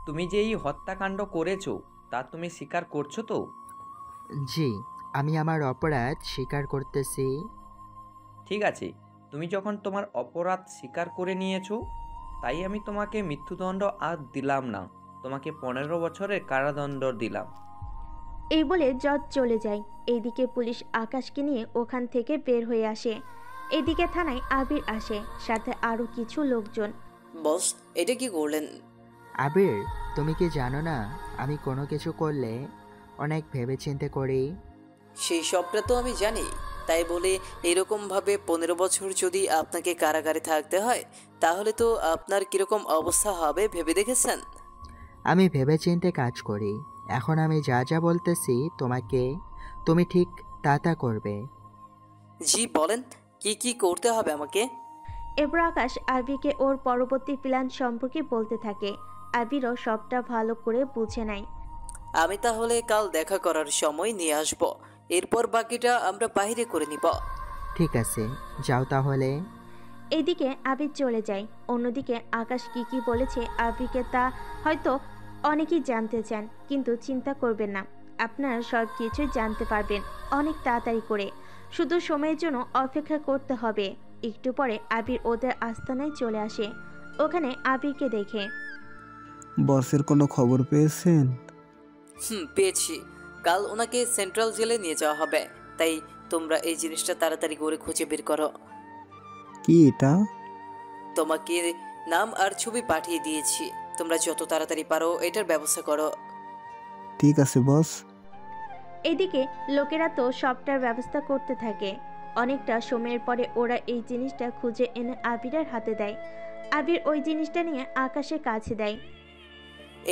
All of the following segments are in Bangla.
তুমি যে এই হত্যাকাণ্ড করেছো তা তুমি স্বীকার করছো তো? জি, আমি আমার অপরাধ স্বীকার করতেছি। ঠিক আছে, তুমি যখন তোমার অপরাধ স্বীকার করে নিয়েছো, তাই আমি তোমাকে মৃত্যুদণ্ড আর দিলাম না, তোমাকে 15 বছরের কারাদণ্ড দিলাম। এই বলে জজ চলে যায়। এইদিকে পুলিশ আকাশকে নিয়ে ওখান থেকে বের হয়ে আসে। এদিকে থানায় আবির আসে, সাথে আরো কিছু লোকজন। বস, এটা কি করলেন? আবির, তুমি কি জানো না আমি কোনো কিছু করলে অনেক ভেবেচিন্তে করি? সেই সবটা তো আমি জানি। তাই বলে এরকমভাবে 15 বছর যদি আপনাকে কারাগারে থাকতে হয়, তাহলে তো আপনার কিরকম অবস্থা হবে ভেবে দেখেছেন? আমি ভেবেচিন্তে কাজ করি। এখন আমি যা যা বলতেছি তোমাকে, তুমি ঠিক তা তা করবে। জি বলেন, কি কি করতে হবে আমাকে? এরপর আকাশ আবিরকে ওর পরবর্তী প্ল্যান সম্পর্কে বলতে থাকে। আবিরও সবটা ভালো করে বুঝে নেয়। আমি তাহলে কাল দেখা করার সময় নিয়ে আসব, এরপর বাকিটা আমরা বাইরে করে নিব। ঠিক আছে, যাও তাহলে। এইদিকে আবির চলে যায়। অন্যদিকে আকাশ কি কি বলেছে আবিরকে তা হয়তো অনেকেই জানতে চান, কিন্তু চিন্তা করবেন না, আপনারা সব কিছুই জানতে পারবেন অনেক তাড়াতাড়ি করে। শুধু সময়ের জন্য অপেক্ষা করতে হবে। একটু পরে আবির ওদের আস্তানায় চলে আসে। ওখানে আবিরকে দেখে। বসের কোনো খবর পেয়েছেন? পেয়েছি। কাল ওনাকে সেন্ট্রাল জেলে নিয়ে যাওয়া হবে, তাই তোমরা এই জিনিসটা তাড়াতাড়ি করে খুঁজে বের করো। কি এটা? তোমাকে নাম আর ছবি পাঠিয়ে দিয়েছি, তোমরা যত তাড়াতাড়ি পারো এটার ব্যবস্থা করো। ঠিক আছে বস। এইদিকে লোকেরা তো সবটার ব্যবস্থা করতে থাকে। অনেকটা সময়ের পরে ওরা এই জিনিসটা খুঁজে এনে আবিরের হাতে দেয়। আবির ওই জিনিসটা নিয়ে আকাশের কাছে দেয়।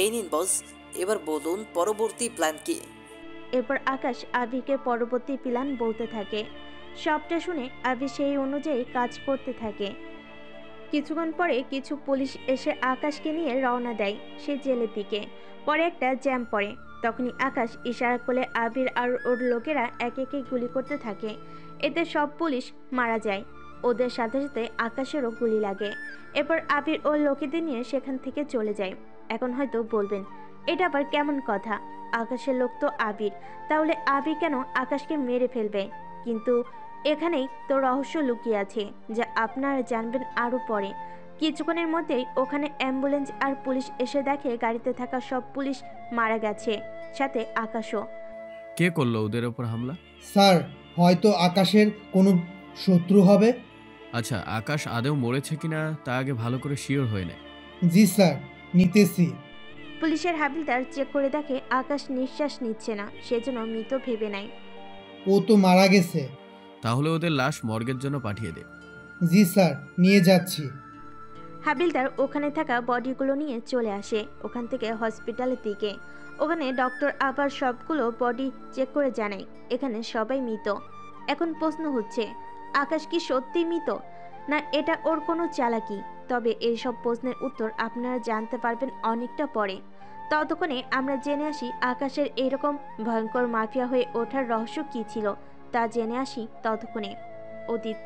এই নিন বস, এবার বলুন পরবর্তী প্ল্যান কি? এরপর আকাশ আবিরকে পরবর্তী প্ল্যান বলতে থাকে। সবটা শুনে আবির সেই অনুযায়ী কাজ করতে থাকে। কিছুক্ষণ পরে কিছু পুলিশ এসে আকাশকে নিয়ে রওনা দেয় সে জেলের দিকে। পরে একটা জ্যাম পড়ে। তখনই আকাশ ইশারা করলে আবির আর ওর লোকেরা একে একে গুলি করতে থাকে। এতে সব পুলিশ মারা যায়। ওদের সাথে সাথে আকাশেরও গুলি লাগে। এরপর আবির ওর লোকেদের নিয়ে সেখান থেকে চলে যায়। এখন হয়তো বলবেন, এটা আবার কেমন কথা? আকাশের লোক তো আবির, তাহলে আবির কেন আকাশকে মেরে ফেলবে? কিন্তু এখানেই তো রহস্য লুকিয়ে আছে, যা আপনারা জানবেন আরও পরে। কিছুক্ষণের মধ্যেই ওখানে অ্যাম্বুলেন্স আর পুলিশ এসে দেখে গাড়িতে থাকা সব পুলিশ মারা গেছে, সাথে আকাশও। কে করলো ওদের ওপর হামলা? স্যার, হয়তো আকাশের কোনো শত্রু হবে। আচ্ছা, আকাশ আদেও মরেছে কিনা তা আগে ভালো করে শিওর হয়ে নেয়। জি স্যার, নিতেছি। পুলিশের হাবিলদার চেক করে দেখে আকাশ নিঃশ্বাস নিচ্ছে না, সেজন্য মৃত ভেবে নেয়। ও তো মারা গেছে। তাহলে ওদের লাশ মর্গের জন্য পাঠিয়ে দে। জি স্যার, নিয়ে যাচ্ছি। হাবিলদার ওখানে থাকা বডিগুলো নিয়ে চলে আসে ওখান থেকে হসপিটালের দিকে। ওখানে ডক্টর আবার সবগুলো বডি চেক করে জানায় এখানে সবাই মৃত। এখন প্রশ্ন হচ্ছে, আকাশ কি সত্যি মৃত, না এটা ওর কোনো চালাকি? তবে এইসব প্রশ্নের উত্তর আপনারা জানতে পারবেন অনেকটা পরে। ততক্ষণে আমরা জেনে আসি আকাশের এইরকম ভয়ঙ্কর মাফিয়া হয়ে ওঠার রহস্য কী ছিল, তা জেনে আসি ততক্ষণে। অতীত।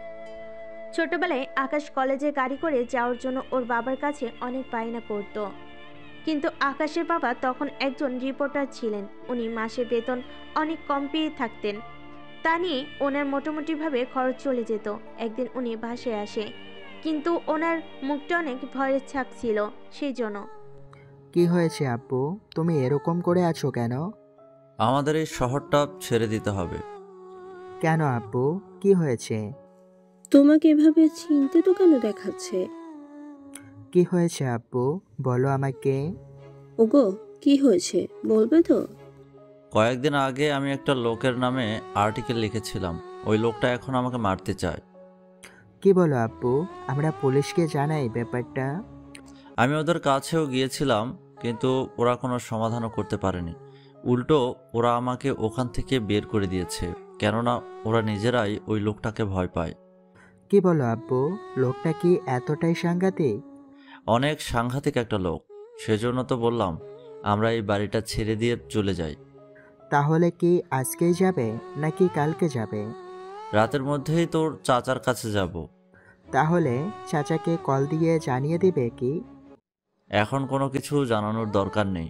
ছোটবেলায় আকাশ কলেজে গাড়ি করে যাওয়ার জন্য ওর বাবার কাছে অনেক বায়না করত। কিন্তু আকাশের বাবা তখন একজন রিপোর্টার ছিলেন। উনি মাসে বেতন অনেক কম পেয়ে থাকতেন। তা নিয়ে ওনার মোটামুটিভাবে খরচ চলে যেত। একদিন উনি বাসায় আসে, কিন্তু ওনার মুখটা অনেক ভয়ের ছাপ ছিল, সেই জন্য। কি হয়েছে আব্বু, তুমি এরকম করে আছো কেন? আমাদের এই শহরটা ছেড়ে দিতে হবে। কেন আব্বু, কি হয়েছে? তোমাকে এভাবে চিন্তিত কেন দেখাচ্ছে? কি হয়েছে আব্বু, বলো আমাকে। ওগো, কি হয়েছে বলবে তো? কয়েকদিন আগে আমি একটা লোকের নামে আর্টিকেল লিখেছিলাম, ওই লোকটা এখন আমাকে মারতে চায়। কি বলো আব্বু, আমরা পুলিশকে জানাই ব্যাপারটা? আমি ওদের কাছেও গিয়েছিলাম, কিন্তু ওরা কোনো সমাধানও করতে পারেনি। উল্টো ওরা আমাকে ওখান থেকে বের করে দিয়েছে, কেননা ওরা নিজেরাই ওই লোকটাকে ভয় পায়। কি বলো আব্বু, লোকটা কি এতটাই সাংঘাতিক? অনেক সাংঘাতিক একটা লোক, সেজন্য তো বললাম আমরা এই বাড়িটা ছেড়ে দিয়ে চলে যাই। তাহলে কি আজকেই যাবে নাকি কালকে যাবে? রাতের মধ্যেই তোর চাচার কাছে যাব। তাহলে চাচাকে কল দিয়ে জানিয়ে দিবে কি? এখন কোনো কিছু জানানোর দরকার নেই।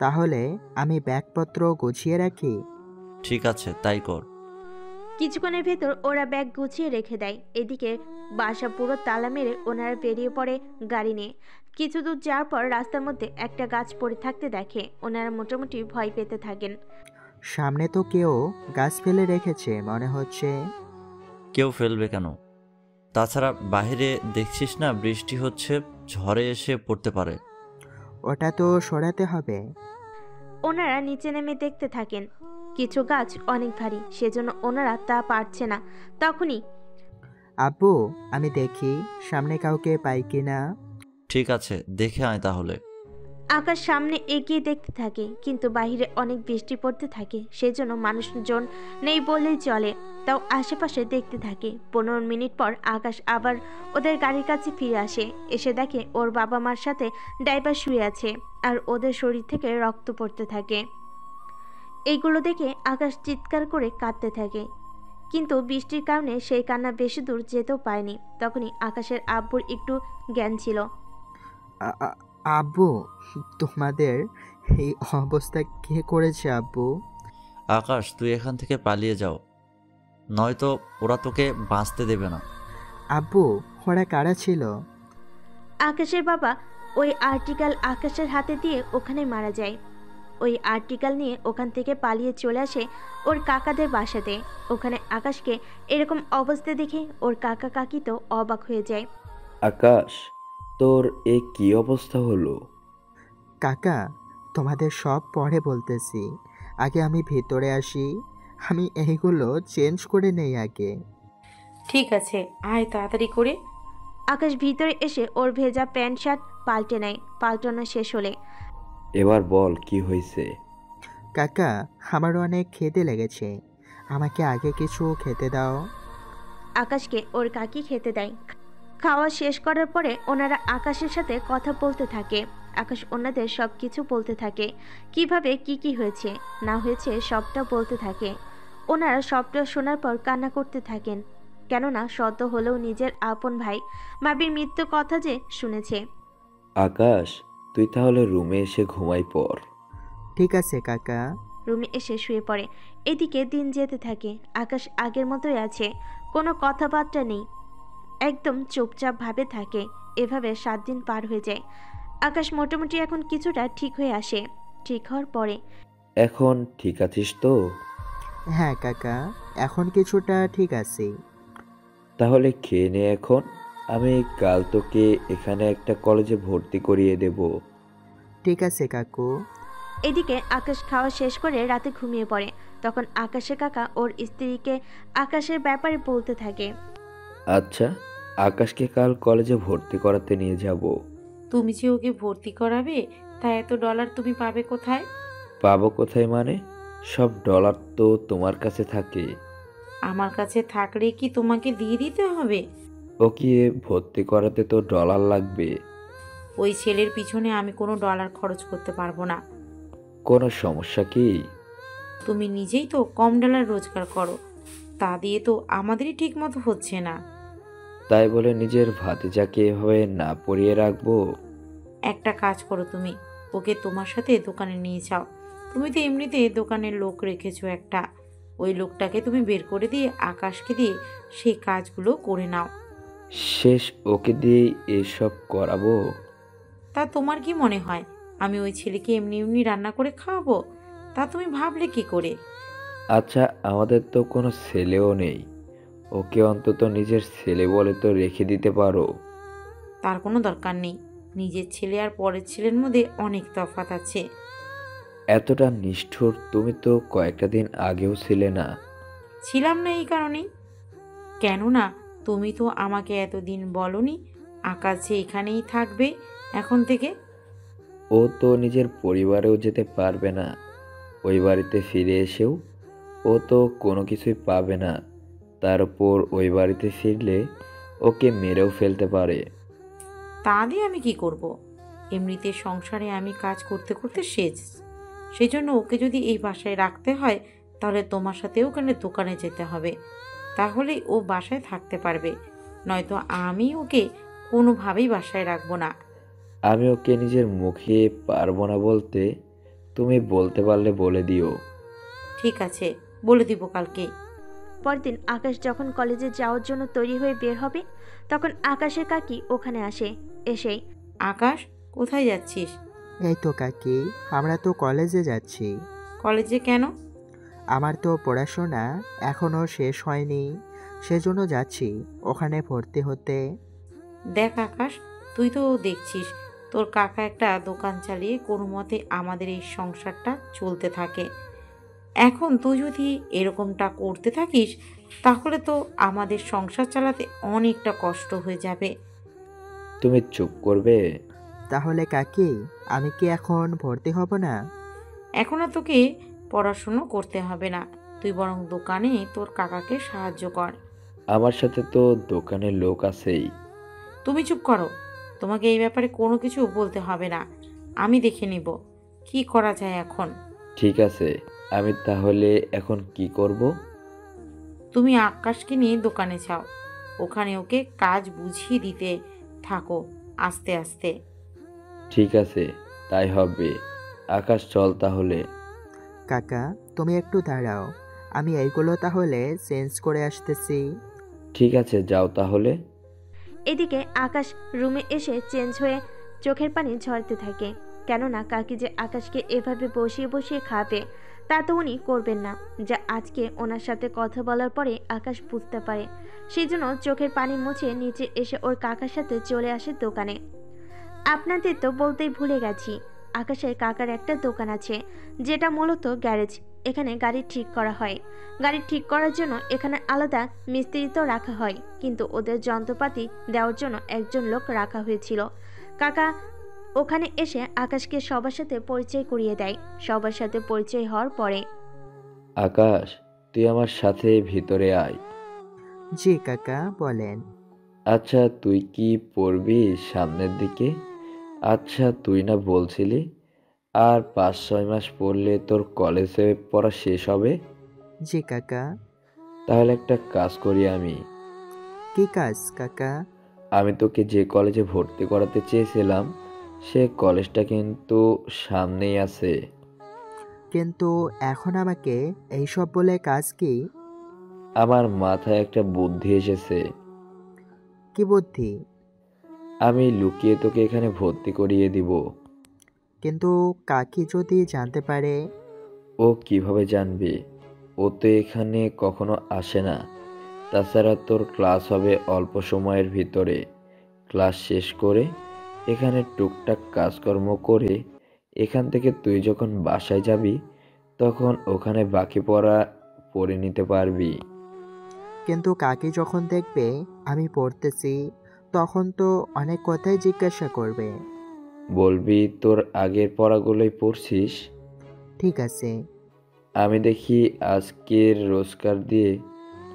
তাহলে আমি ব্যাগপত্র গুছিয়ে রাখি। ঠিক আছে, তাই কর। কিছুক্ষণের ভেতর ওরা ব্যাগ গুছিয়ে রেখে দেয়। এদিকে বাসা পুরো তালা মেরে ওনারা বেরিয়ে পড়ে গাড়ি নিয়ে। কিছু দূর যাওয়ার পর রাস্তার মধ্যে একটা গাছ পড়ে থাকতে দেখে ওনারা মোটামুটি ভয় পেতে থাকেন। সামনে তো কেউ গাছ ফেলে রেখেছে মনে হচ্ছে। কেউ ফেলবে কেন? তাছাড়া বাইরে দেখছিস না বৃষ্টি হচ্ছে, ঝড়ে এসে পড়তে পারে। ওটা তো সরাতে হবে। ওনারা নিচে নেমে দেখতে থাকেন। কিছু গাছ অনেক ভারী, সেজন্য ওনারা তা পারছে না। তখনই আব্বু, আমি দেখি সামনে কাউকে পাই কিনা। ঠিক আছে, দেখে আয় তাহলে। আকাশ সামনে এগিয়ে দেখতে থাকে, কিন্তু বাইরে অনেক বৃষ্টি পড়তে থাকে, সেজন্য মানুষজন নেই বললেই চলে। তাও আশেপাশে দেখতে থাকে। 15 মিনিট পর আকাশ আবার ওদের গাড়ির কাছে ফিরে আসে। এসে দেখে ওর বাবা মার সাথে ড্রাইভার শুয়ে আছে আর ওদের শরীর থেকে রক্ত পড়তে থাকে। এইগুলো দেখে আকাশ চিৎকার করে কাঁদতে থাকে, কিন্তু বৃষ্টির কারণে সেই কান্না বেশি দূর যেতেও পায়নি। তখনই আকাশের আব্বুর একটু জ্ঞান ছিল। আব্বু, তোমাদের এই অবস্থা কে করেছে আব্বু? আকাশ, তুই এখান থেকে পালিয়ে যাও, নয়তো ওরা তোকে বাঁচতে দেবে না। আব্বু, ওরা কারা ছিল? আকাশের বাবা ওই আর্টিকেল আকাশের হাতে দিয়ে ওখানে মারা যায়। ওই আর্টিকেল নিয়ে ওখান থেকে পালিয়ে চলে আসে ওর কাকাদের বাসাতে। ওখানে আকাশকে এরকম অবস্থা দেখে ওর কাকা কাকি তো অবাক হয়ে যায়। আকাশ, তোর এ কি অবস্থা হলো? কাকা, তোমাদের সব পরে বলতেছি, আগে আমি ভেতরে আসি। আমি এইগুলো চেঞ্জ করে নেই আগে। ঠিক আছে, আয় তাড়াতাড়ি করে। আকাশ ভিতরে এসে ওর ভেজা প্যান্ট শার্ট পাল্টে নেয়। পাল্টানো শেষ হলে এবার বল কি হয়েছে? কাকা, আমারও অনেক খিদে লেগেছে, আমাকে আগে কিছু খেতে দাও। আকাশকে ওর কাকি খেতে দেয়। খাওয়া শেষ করার পরে ওনারা আকাশের সাথে কথা বলতে থাকে। আকাশ ওনাদের সব কিছু বলতে থাকে, কিভাবে কি হয়েছে না হয়েছে সবটা বলতে থাকে। ওনারা সবটা শোনার পর কান্না করতে থাকেন, কেননা সদ্য হলেও নিজের আপন ভাই ভাবির মৃত্যুর কথা যে শুনেছে। আকাশ, তুই তাহলে রুমে এসে ঘুমাই পড়। ঠিক আছে কাকা। রুমে এসে শুয়ে পড়ে। এদিকে দিন যেতে থাকে। আকাশ আগের মতোই আছে, কোনো কথাবার্তা নেই, একদম চুপচাপ ভাবে থাকে। এভাবে 7 দিন পার হয়ে যায়। আকাশ মোটামুটি এখন কিছুটা ঠিক হয়ে আসে। ঠিক হওয়ার পরে এখন ঠিক আছিস তো? হ্যাঁ কাকা, এখন কিছুটা ঠিক আছে। তাহলে খেয়ে নে এখন। আমি কাল তোকে এখানে একটা কলেজে ভর্তি করিয়ে দেব। ঠিক আছে কাকু। এদিকে আকাশ খাওয়া শেষ করে রাতে ঘুমিয়ে পড়ে। তখন আকাশের কাকা ওর স্ত্রীকে আকাশের ব্যাপারে বলতে থাকে। আচ্ছা, আকাশকে কাল কলেজে ভর্তি করাতে নিয়ে যাব। তুমি যে ওকে ভর্তি করাবে, তা এত ডলার তুমি পাবে কোথায়? পাবো কোথায় মানে? সব ডলার তো তোমার কাছে থাকে। আমার কাছে থাকলে কি তোমাকে দিয়ে দিতে হবে? ওকে ভর্তি করাতে তো ডলার লাগবে। ওই ছেলের পিছনে আমি কোনো ডলার খরচ করতে পারবো না। কোনো সমস্যা কি? তুমি নিজেই তো কম ডলার রোজগার করো, তা দিয়ে তো আমাদেরই ঠিক মতো হচ্ছে না। তাই বলে নিজের ভাতিজাকে এভাবে না পরিয়ে রাখবো? একটা কাজ করো, তুমি ওকে তোমার সাথে দোকানে নিয়ে যাও। তুমি তো এমনিতে দোকানের লোক রেখেছো একটা, ওই লোকটাকে তুমি বের করে দিয়ে আকাশকে দিয়ে সেই কাজগুলো করে নাও। শেষ ওকে দিয়েই এসব করাবো? তা তোমার কি মনে হয় আমি ওই ছেলেকে এমনি এমনি রান্না করে খাওয়াবো? তা তুমি ভাবলে কি করে? আচ্ছা, আমাদের তো কোনো ছেলেও নেই, ওকে অন্তত নিজের ছেলে বলে তো রেখে দিতে পারো। তার কোনো দরকার নেই, নিজের ছেলে আর পরের ছেলের মধ্যে অনেক তফাৎ আছে। এতটা নিষ্ঠুর তুমি তো কয়েকটা দিন আগেও ছিলে না। ছিলাম না এই কারণেই। কেননা তুমি তো আমাকে এতদিন বলনি আকাশ যে এখানেই থাকবে এখন থেকে। ও তো নিজের পরিবারেও যেতে পারবে না, ওই বাড়িতে ফিরে এসেও ও তো কোনো কিছুই পাবে না। তার উপর ওই বাড়িতে ফিরলে ওকে মেরেও ফেলতে পারে। তা দিয়ে আমি কি করব? এমনিতে সংসারে আমি কাজ করতে করতে শেষ, সেই জন্য ওকে যদি এই বাসায় রাখতে হয় তাহলে তোমার সাথেও ওখানে দোকানে যেতে হবে, তাহলেই ও বাসায় থাকতে পারবে। নয়তো আমি ওকে কোনোভাবেই বাসায় রাখবো না। আমি ওকে নিজের মুখে পারবো না বলতে, তুমি বলতে পারলে বলে দিও। ঠিক আছে, বলে দিব কালকে। পরদিন আকাশ যখন কলেজে যাওয়ার জন্য তৈরি হয়ে বের হবে তখন আকাশের কাকি ওখানে আসে। এসেই, আকাশ, কোথায় যাচ্ছিস? এই তো কাকি, আমরা তো কলেজে যাচ্ছি। কলেজে কেন? আমার তো পড়াশোনা এখনো শেষ হয়নি, সেজন্য যাচ্ছি ওখানে ভর্তি হতে। দেখ আকাশ, তুই তো দেখছিস তোর কাকা একটা দোকান চালিয়ে কোনো মতে আমাদের এই সংসারটা চলতে থাকে। এখন তুই যদি এরকমটা করতে থাকিস তাহলে তো আমাদের সংসার চালাতে অনেকটা কষ্ট হয়ে যাবে। তুমি চুপ করবে? তাহলে কাকি, আমি কি এখন ভর্তি হব না? এখন আর তোকে পড়াশুনো করতে হবে না, তুই বরং দোকানে তোর কাকাকে সাহায্য কর। আমার সাথে তো দোকানের লোক আছেই। তুমি চুপ করো, তোমাকে এই ব্যাপারে কোনো কিছু বলতে হবে না, আমি দেখে নিব কি করা যায় এখন। ঠিক আছে, আমি তাহলে এখন কি করব? তুমি আকাশকে নিয়ে দোকানে যাও, ওখানে ওকে কাজ বুঝিয়ে দিতে থাকো আস্তে আস্তে। ঠিক আছে, তাই হবে। আকাশ, চল তাহলে। কাকা, তুমি একটু দাঁড়াও, আমি এইগুলো তাহলে চেঞ্জ করে আসতেছি। ঠিক আছে, যাও তাহলে। এদিকে আকাশ রুমে এসে চেঞ্জ হয়ে চোখের পানি ঝরতে থাকে। কেননা কাকি যে আকাশকে এভাবে বসিয়ে বসিয়ে খাবে তা তো উনি করবেন না, যা আজকে ওনার সাথে কথা বলার পরে আকাশ বুঝতে পারে। সেই জন্য চোখের পানি মুছে নিচে এসে ওর কাকার সাথে চলে আসে দোকানে। আপনাদের তো বলতেই ভুলে গেছি, আকাশের কাকার একটা দোকান আছে যেটা মূলত গ্যারেজ। এখানে গাড়ি ঠিক করা হয়। গাড়ি ঠিক করার জন্য এখানে আলাদা মিস্ত্রি তো রাখা হয়, কিন্তু ওদের যন্ত্রপাতি দেওয়ার জন্য একজন লোক রাখা হয়েছিল। কাকা ওখানে এসে আকাশকে সবার সাথে পরিচয় করিয়ে দেয়। সবার সাথে পরিচয় হওয়ার পরে, আকাশ, তুই আমার সাথে ভিতরে আয়। জি কাকা, বলেন। আচ্ছা, তুই কি পড়বি সামনের দিকে? আচ্ছা, তুই না বলছিলি আর 5-6 মাস পড়লে তোর কলেজে পড়া শেষ হবে? জি কাকা। তাহলে একটা কাজ করি আমি। কি কাজ কাকা? আমি তোকে যে কলেজে ভর্তি করাতে চেয়েছিলাম সে কলেজটা কিন্তু সামনেই আছে। কিন্তু এখন আমাকে এইসব বলে কাজ কি? আমার মাথায় একটা বুদ্ধি এসেছে। কি বুদ্ধি? আমি লুকিয়ে তোকে এখানে ভর্তি করিয়ে দিব। কিন্তু কাকি যদি জানতে পারে? ও কিভাবে জানবে? ও তো এখানে কখনো আসে না। তাছাড়া তোর ক্লাস হবে অল্প সময়ের ভিতরে। ক্লাস শেষ করে এখানে টুকটাক কাজকর্ম করে এখান থেকে তুই যখন বাসায় যাবি তখন ওখানে বাকি পড়া পড়ে নিতে পারবি। কিন্তু কাকি যখন দেখবে আমি পড়তেছি তখন তো অনেক কথাই জিজ্ঞাসা করবে। বলবি তোর আগের পড়াগুলোই পড়ছিস। ঠিক আছে। আমি দেখি আজকের রোজগার দিয়ে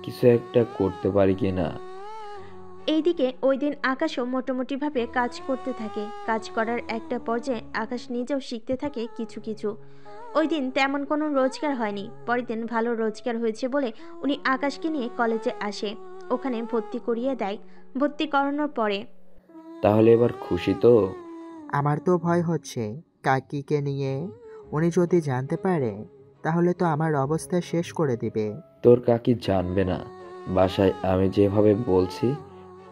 কিছু একটা করতে পারি কিনা। এইদিকে ওই দিন আকাশও মোটামুটিভাবে কাজ করতে থাকে। কাজ করার একটা পর্যায়ে আকাশ নিজেও শিখতে থাকে কিছু কিছু। ওই দিন তেমন কোনো রোজগার হয়নি। পরের দিন ভালো রোজগার হয়েছে বলে উনি আকাশকে নিয়ে কলেজে আসে, ওখানে ভর্তি করিয়ে দেয়। ভর্তি করানোর পরে, তাহলে এবার খুশি তো? আমার তো ভয় হচ্ছে কাকিকে নিয়ে, উনি যদি জানতে পারে তাহলে তো আমার অবস্থা শেষ করে দিবে। তোর কাকি জানবে না। বাসায় আমি যেভাবে বলছি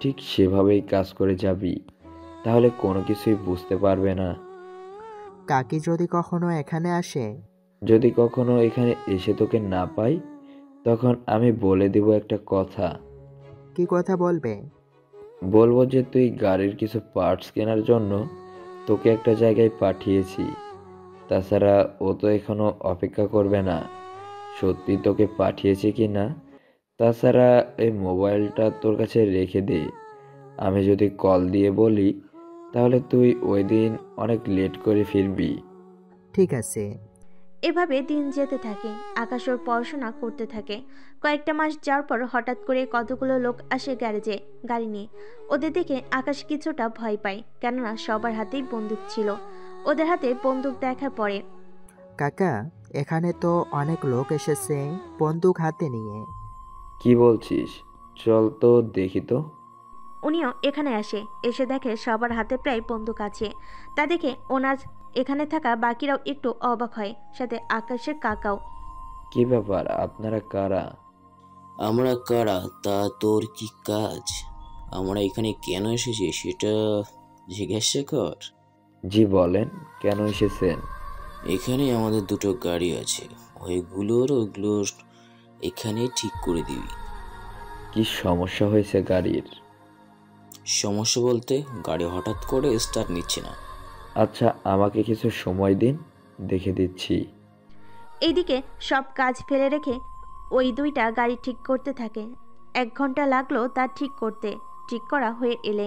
ঠিক সেভাবেই কাজ করে যাবি, তাহলে কোনো কিছুই বুঝতে পারবে না। কাকি যদি কখনো এখানে আসে? যদি কখনো এখানে এসে তোকে না পাই তখন আমি বলে দিব একটা কথা। কি কথা বলবে? বলবো যে তুই গাড়ির কিছু পার্টস কেনার জন্য তোকে একটা জায়গায় পাঠিয়েছি। তাছাড়া ও তো এখনো অপেক্ষা করবে না সত্যি তোকে পাঠিয়েছি কি না। তাছাড়া এই মোবাইলটা তোর কাছে রেখে দে। আমি যদি কল দিয়ে বলি তাহলে তুই ওই দিন অনেক লেট করে ফিরবি। ঠিক আছে। এভাবে দিন যেতে থাকে। আকাশ ওর পড়াশোনা করতে থাকে। কয়েকটা মাস যাওয়ার পর হঠাৎ করে কতগুলো লোক আসে গ্যারেজে গাড়ি নিয়ে। ওদের দেখে আকাশ কিছুটা ভয় পায়, কেননা সবার হাতেই বন্দুক ছিল। ওদের হাতে বন্দুক দেখার পরে, কাকা, এখানে তো অনেক লোক এসেছে বন্দুক হাতে নিয়ে। কি বলছিস? চল তো দেখি তো। উনিও এখানে আসে। এসে দেখে সবার হাতে প্রায় বন্দুক আছে। তা দেখে ওনার এখানে থাকা বাকিরাও একটু অবাক হয়, সাথে আকাশের কাকাও। কি ব্যাপার, আপনারা কারা? আমরা কারা তা তোর কি কাজ? আমরা এখানে কেন এসেছি সেটা জিজ্ঞাসা কর। জি বলেন, কেন এসেছেন? এখানে আমাদের দুটো গাড়ি আছে, ওগুলোর এখানে ঠিক করে দিবি। কি সমস্যা হয়েছে গাড়ির? সমস্যা বলতে গাড়ি হঠাৎ করে স্টার্ট নিচ্ছে না। আচ্ছা, আমাকে কিছু সময় দিন, দেখে দিচ্ছি। এইদিকে সব কাজ ফেলে রেখে ওই দুইটা গাড়ি ঠিক করতে থাকে। 1 ঘন্টা লাগলো তা ঠিক করতে। ঠিক করা হয়ে এলে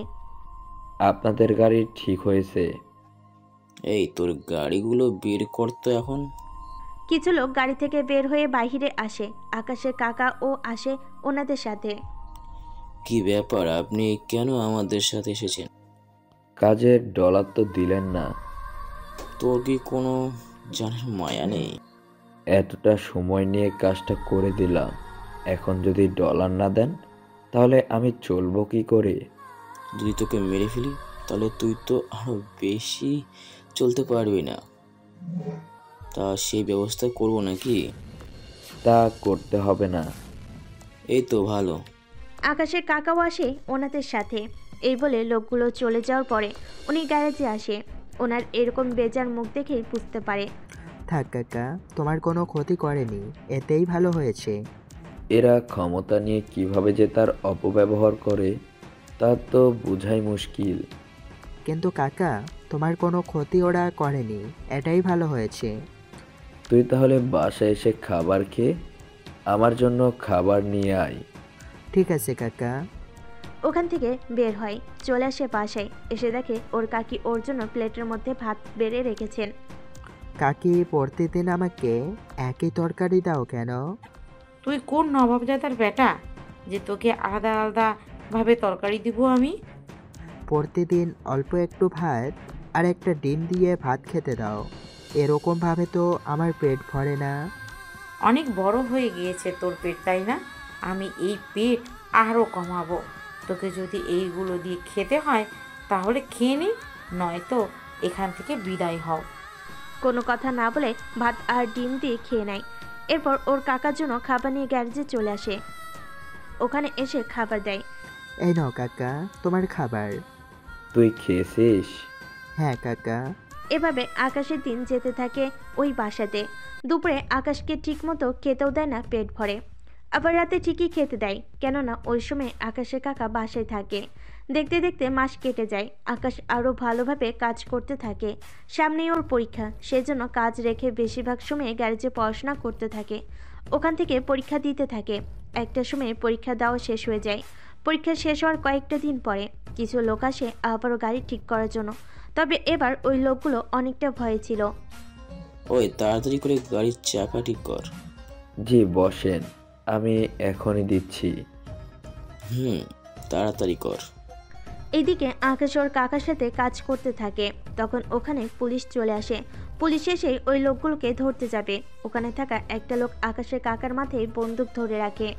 আপনাদের গাড়ি ঠিক হয়েছে? এই তোর গাড়িগুলো বের করতো এখন। কিছু লোক গাড়ি থেকে বের হয়ে বাইরে আসে। আকাশের কাকা ও আসে ওনাদের সাথে। কি ব্যাপার, আপনি কেন আমাদের সাথে এসেছেন? কাজের ডলার তো দিলেন না। তোর কি কোনো জানার মায়া নেই? এতটা সময় নিয়ে কাজটা করে দিলাম, এখন যদি ডলার না দেন তাহলে আমি চলবো কি করে? যদি তোকে মেরে ফেলি তাহলে তুই তো আরো বেশি চলতে পারবি না। তা সেই ব্যবস্থা করব নাকি? তা করতে হবে না। এই তো ভালো। আকাশের কাকাও আসে ওনাদের সাথে। এই বলে লোকগুলো চলে যাওয়ার পরে উনি গ্যারেজে আসে। ওনার এরকম বেজার মুখ দেখেই বুঝতে পারে। থাক কাকা, তোমার কোনো ক্ষতি করেনি, এতেই ভালো হয়েছে। এরা ক্ষমতা নিয়ে কিভাবে যে তার অপব্যবহার করে তা তো বোঝাই মুশকিল। কিন্তু কাকা, তোমার কোনো ক্ষতি ওরা করেনি, এটাই ভালো হয়েছে। তুই তাহলে বাসায় এসে খাবার খেয়ে আমার জন্য খাবার নিয়ে আয়। ঠিক আছে কাকা। ওখান থেকে বের হয়, চলে আসে বাসায়। এসে দেখে ওর কাকি ওর জন্য প্লেটের মধ্যে ভাত বেড়ে রেখেছেন। কাকি, প্রতিদিন আমাকে একই তরকারি দাও কেন? তুই কোন নবাবজাদার বেটা যে তোকে আলাদা আলাদা ভাবে তরকারি দিব আমি? প্রতিদিন অল্প একটু ভাত আর একটা ডিম দিয়ে ভাত খেতে দাও, এরকমভাবে তো আমার পেট ভরে না। অনেক বড় হয়ে গিয়েছে তোর পেট, তাই না? আমি এই পেট আরও কমাবো। তোকে যদি এইগুলো দিয়ে খেতে হয় তাহলে খেয়ে নি, নয়তো এখান থেকে বিদায় হও। কোনো কথা না বলে ভাত আর ডিম দিয়ে খেয়ে নেয়। এরপর ওর কাকার জন্য খাবার নিয়ে গ্যারেজে চলে আসে। ওখানে এসে খাবার দেয়। এই নাও কাকা, তোমার খাবার। তুই খেয়েছিস? হ্যাঁ কাকা। এভাবে আকাশের দিন যেতে থাকে ওই বাসাতে। দুপুরে আকাশকে ঠিকমতো খেতেও দেয় না পেট ভরে, আবার রাতে ঠিকই খেতে দেয়, কেননা ওই সময় আকাশের কাকা বাসায় থাকে। দেখতে দেখতে মাস কেটে যায়। আকাশ আরও ভালোভাবে কাজ করতে থাকে। সামনেই ওর পরীক্ষা, সেজন্য কাজ রেখে বেশিরভাগ সময়ে গ্যারেজে পড়াশোনা করতে থাকে। ওখান থেকে পরীক্ষা দিতে থাকে। একটা সময়ে পরীক্ষা দেওয়া শেষ হয়ে যায়। পরীক্ষা শেষ হওয়ার কয়েকটা দিন পরে কিছু লোক আসে আবারও গাড়ি ঠিক করার জন্য। তবে এবার ওই লোকগুলো অনেকটা ভয়ে ছিল। ওই তাড়াতাড়ি করে গাড়ির চাকা ঠিক কর। জি বসেন, আমি এখনই দিচ্ছি। তাড়াতাড়ি কর। এদিকে আকাশ ওর কাকার সাথে কাজ করতে থাকে। তখন ওখানে পুলিশ চলে আসে। পুলিশ এসে ওই লোকগুলোকে ধরতে যাবে। ওখানে থাকা একটা লোক আকাশের কাকার মাথায় বন্দুক ধরে রাখে।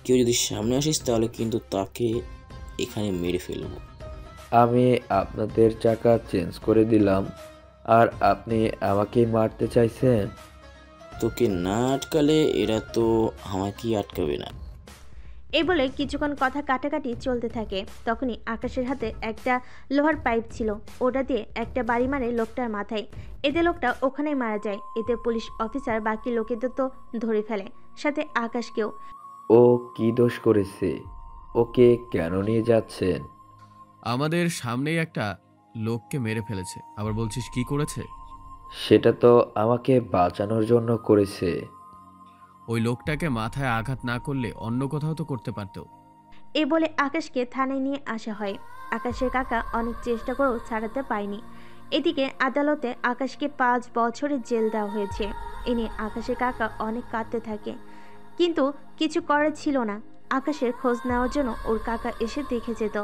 কেউ যদি সামনে আসিস তাহলে কিন্তু তাকে এখানে মেরে ফেলবো। আমি আপনাদের চাকা চেঞ্জ করে দিলাম আর আপনি আমাকেই মারতে চাইছেন? তোকে না আটকালে এরা তো আমাকেই আটকাবে না। এই বলে কিছুক্ষণ কথা কাটাকাটি চলতে থাকে। তখনই আকাশের হাতে একটা লোহার পাইপ ছিল, ওটা দিয়ে একটা বাড়ি মারে লোকটার মাথায়। এতে লোকটা ওখানেই মারা যায়। এতে পুলিশ অফিসার বাকি লোকেদের তো ধরে ফেলে, সাথে আকাশকেও। ও কি দোষ করেছে? ওকে কেন নিয়ে যাচ্ছেন? আমাদের সামনেই একটা লোককে মেরে ফেলেছে, আবার বলছিস কি করেছে? সেটা তো আমাকে বাঁচানোর জন্য করেছে। ওই লোকটাকে মাথায় আঘাত না করলে অন্য কোথাও তো করতে পারতো। এ বলে আকাশকে থানায় নিয়ে আসা হয়। আকাশের কাকা অনেক চেষ্টা করেও ছাড়াতে পায়নি। এদিকে আদালতে আকাশকে 5 বছরের জেল দেওয়া হয়েছে। এ নিয়ে আকাশের কাকা অনেক কাঁদতে থাকে, কিন্তু কিছু করার ছিল না। আকাশের খোঁজ নেওয়ার জন্য ওর কাকা এসে দেখে যেত।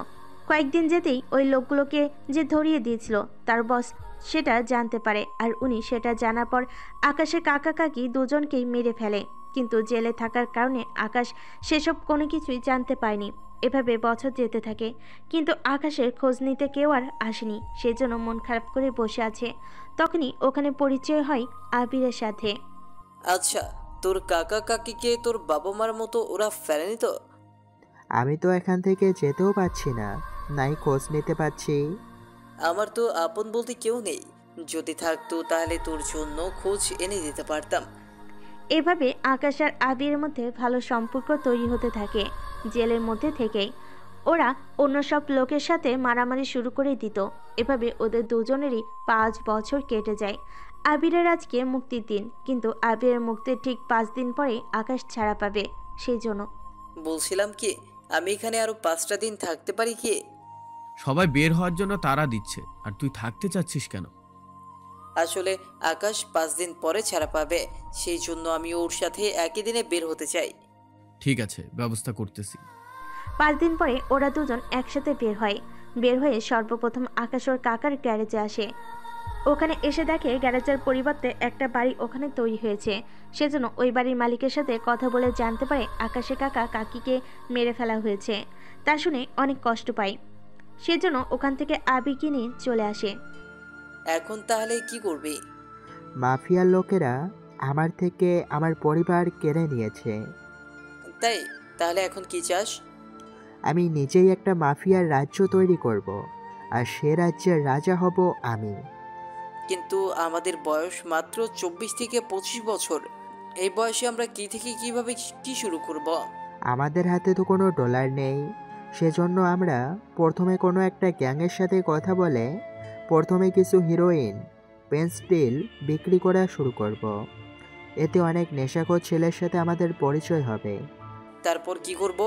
কয়েকদিন যেতেই ওই লোকগুলোকে যে ধরিয়ে দিয়েছিল তার বস সেটা জানতে পারে, আর উনি সেটা জানার পর আকাশের কাকা কাকি দুজনকেই মেরে ফেলে। কিন্তু জেলে থাকার কারণে আকাশ সেসব কোনো কিছুই জানতে পায়নি। এভাবে বছর যেতে থাকে, কিন্তু আকাশের খোঁজ নিতে কেউ আর আসেনি। সেজন্য মন খারাপ করে বসে আছে। তখনই ওখানে পরিচয় হয় আবিরের সাথে। আচ্ছা, তোর কাকা কাকিকে তোর বাবা মার মতো ওরা ফেলেনি তো? আমি তো এখান থেকে যেতেও পাচ্ছি না, নাই খোঁজ নিতে পারছি। আমার তো আপন বলতে কেউ নেই, যদি থাকতো তাহলে তোর জন্য খোঁজ এনে দিতে পারতাম। এভাবে আকাশ আর আবিরের মধ্যে ভালো সম্পর্ক তৈরি হতে থাকে। জেলের মধ্যে থেকেই ওরা অন্য সব লোকের সাথে মারামারি শুরু করে দিত। এভাবে ওদের দুজনেরই 5 বছর কেটে যায়। আবিরের আজকে মুক্তির দিন, কিন্তু আবিরের মুক্তির ঠিক 5 দিন পরে আকাশ ছাড়া পাবে। সেই জন্য বলছিলাম কি, আমি এখানে আরো 5টা দিন থাকতে পারি কি? সবাই বের হওয়ার জন্য তাড়া দিচ্ছে, আর তুই থাকতে চাচ্ছিস কেন? আসলে আকাশ 5 দিন পরে ছাড়া পাবে, সেই জন্য আমি ওর সাথে একই দিনে বের হতে চাই। ঠিক আছে, ব্যবস্থা করতেছি। 5 দিন পরে ওরা দুজন একসাথে বের হয়। বের হয়ে সর্বপ্রথম আকাশ ওর কাকার গ্যারেজে আসে। ওখানে এসে দেখে গ্যারেজের পরিবর্তে একটা বাড়ি ওখানে তৈরি হয়েছে। সেজন্য ওই বাড়ির মালিকের সাথে কথা বলে জানতে পারে আকাশের কাকা কাকিকে মেরে ফেলা হয়েছে। তা শুনে অনেক কষ্ট পায়। সেজন্য ওখান থেকে আবিরকে নিয়ে চলে আসে। এখন তাহলে কি করবি? মাফিয়ার লোকেরা আমার থেকে আমার পরিবার কেড়ে নিয়েছে। তাই? তাহলে এখন কি চাস? আমি নিজেই একটা মাফিয়ার রাজ্য তৈরি করব, আর সে রাজ্যের রাজা হব আমি। কিন্তু আমাদের বয়স মাত্র 24 থেকে 25 বছর। এই বয়সে আমরা কি থেকে কিভাবে কি শুরু করব? আমাদের হাতে তো কোনো ডলার নেই। সেজন্য আমরা প্রথমে কোনো একটা গ্যাংয়ের সাথে কথা বলে প্রথমে কিছু হিরোইন, পেনস্টিল বিক্রি করা শুরু করব। এতে অনেক নেশাখোর ছেলের সাথে আমাদের পরিচয় হবে। তারপর কি করব?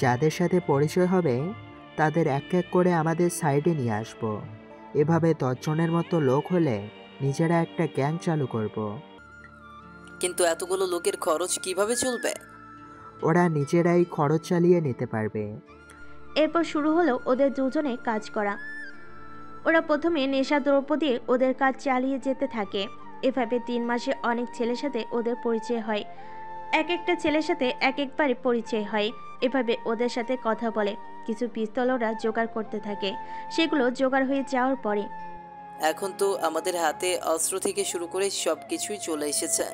যাদের সাথে পরিচয় হবে তাদের এক এক করে আমাদের সাইডে নিয়ে আসব। এভাবে 10 জনের মতো লোক হলে নিজেরা একটা গ্যাং চালু করব। কিন্তু এতগুলো লোকের খরচ কিভাবে চলবে? ওরা নিজেরাই খরচ চালিয়ে নিতে পারবে। এরপর শুরু হলো ওদের দুজনে কাজ করা। ওরা প্রথমে নেশা দ্রব্য দিয়ে ওদের কাজ চালিয়ে যেতে থাকে। এভাবে 3 মাসে অনেক ছেলের সাথে ওদের পরিচয় হয়। এক একটা ছেলের সাথে এক একবারে পরিচয় হয়। এভাবে ওদের সাথে কথা বলে কিছু পিস্তল ওরা জোগাড় করতে থাকে। সেগুলো জোগাড় হয়ে যাওয়ার পরে এখন তো আমাদের হাতে অস্ত্র থেকে শুরু করে সব কিছুই চলে এসেছে।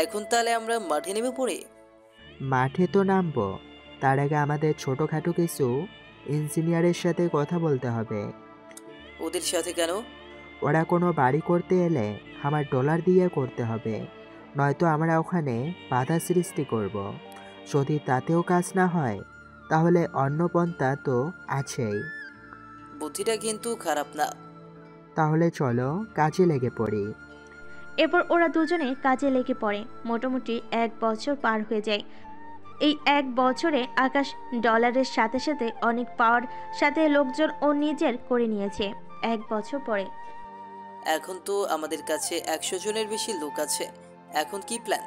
এখন তাহলে আমরা মাঠে নেমে পড়ি। মাঠে তো নামবো, তার আগে আমাদের ছোটোখাটো কিছু ইঞ্জিনিয়ারের সাথে কথা বলতে হবে। ওদের সাথে কেন? ওরা কোনো বাড়ি করতে এলে আমার ডলার দিয়ে করতে হবে, নয়তো আমরা ওখানে বাধা সৃষ্টি করব। যদি তাতেও কাজ না হয় তাহলে অন্য পন্থা তো আছেই। বুদ্ধিটা কিন্তু খারাপ না। তাহলে চলো কাজে লেগে পড়ি। এরপর ওরা দুজনে কাজে লেগে পড়ে। মোটামুটি 1 বছর পার হয়ে যায়। এই 1 বছরে আকাশ ডলারের সাথে সাথে অনেক পাওয়ার সাথে লোকজন ও নিজের করে নিয়েছে। 1 বছর পরে এখন তো আমাদের কাছে 100 জনের বেশি লোক আছে। এখন কি প্ল্যান?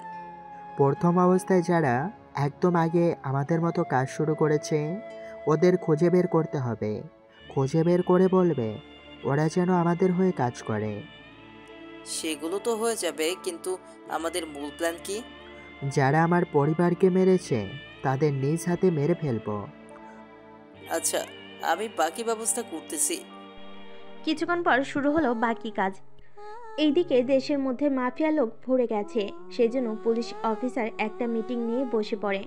প্রথম অবস্থায় যারা একদম আগে আমাদের মতো কাজ শুরু করেছে ওদের খুঁজে বের করতে হবে। খুঁজে বের করে বলবে ওরা যেন আমাদের হয়ে কাজ করে। সেগুলো তো হয়ে যাবে, কিন্তু আমাদের মূল প্ল্যান কি? যারা আমার পরিবারকে মেরেছে তাদের নিজ হাতে মেরে ফেলবো। আচ্ছা, আমি বাকি ব্যবস্থা করতেছি। কিছুক্ষণ পর শুরু হলো বাকি কাজ। এইদিকে দেশের মধ্যে মাফিয়া লোক ভরে গেছে। সেজন্য পুলিশ অফিসার একটা মিটিং নিয়ে বসে পড়ে।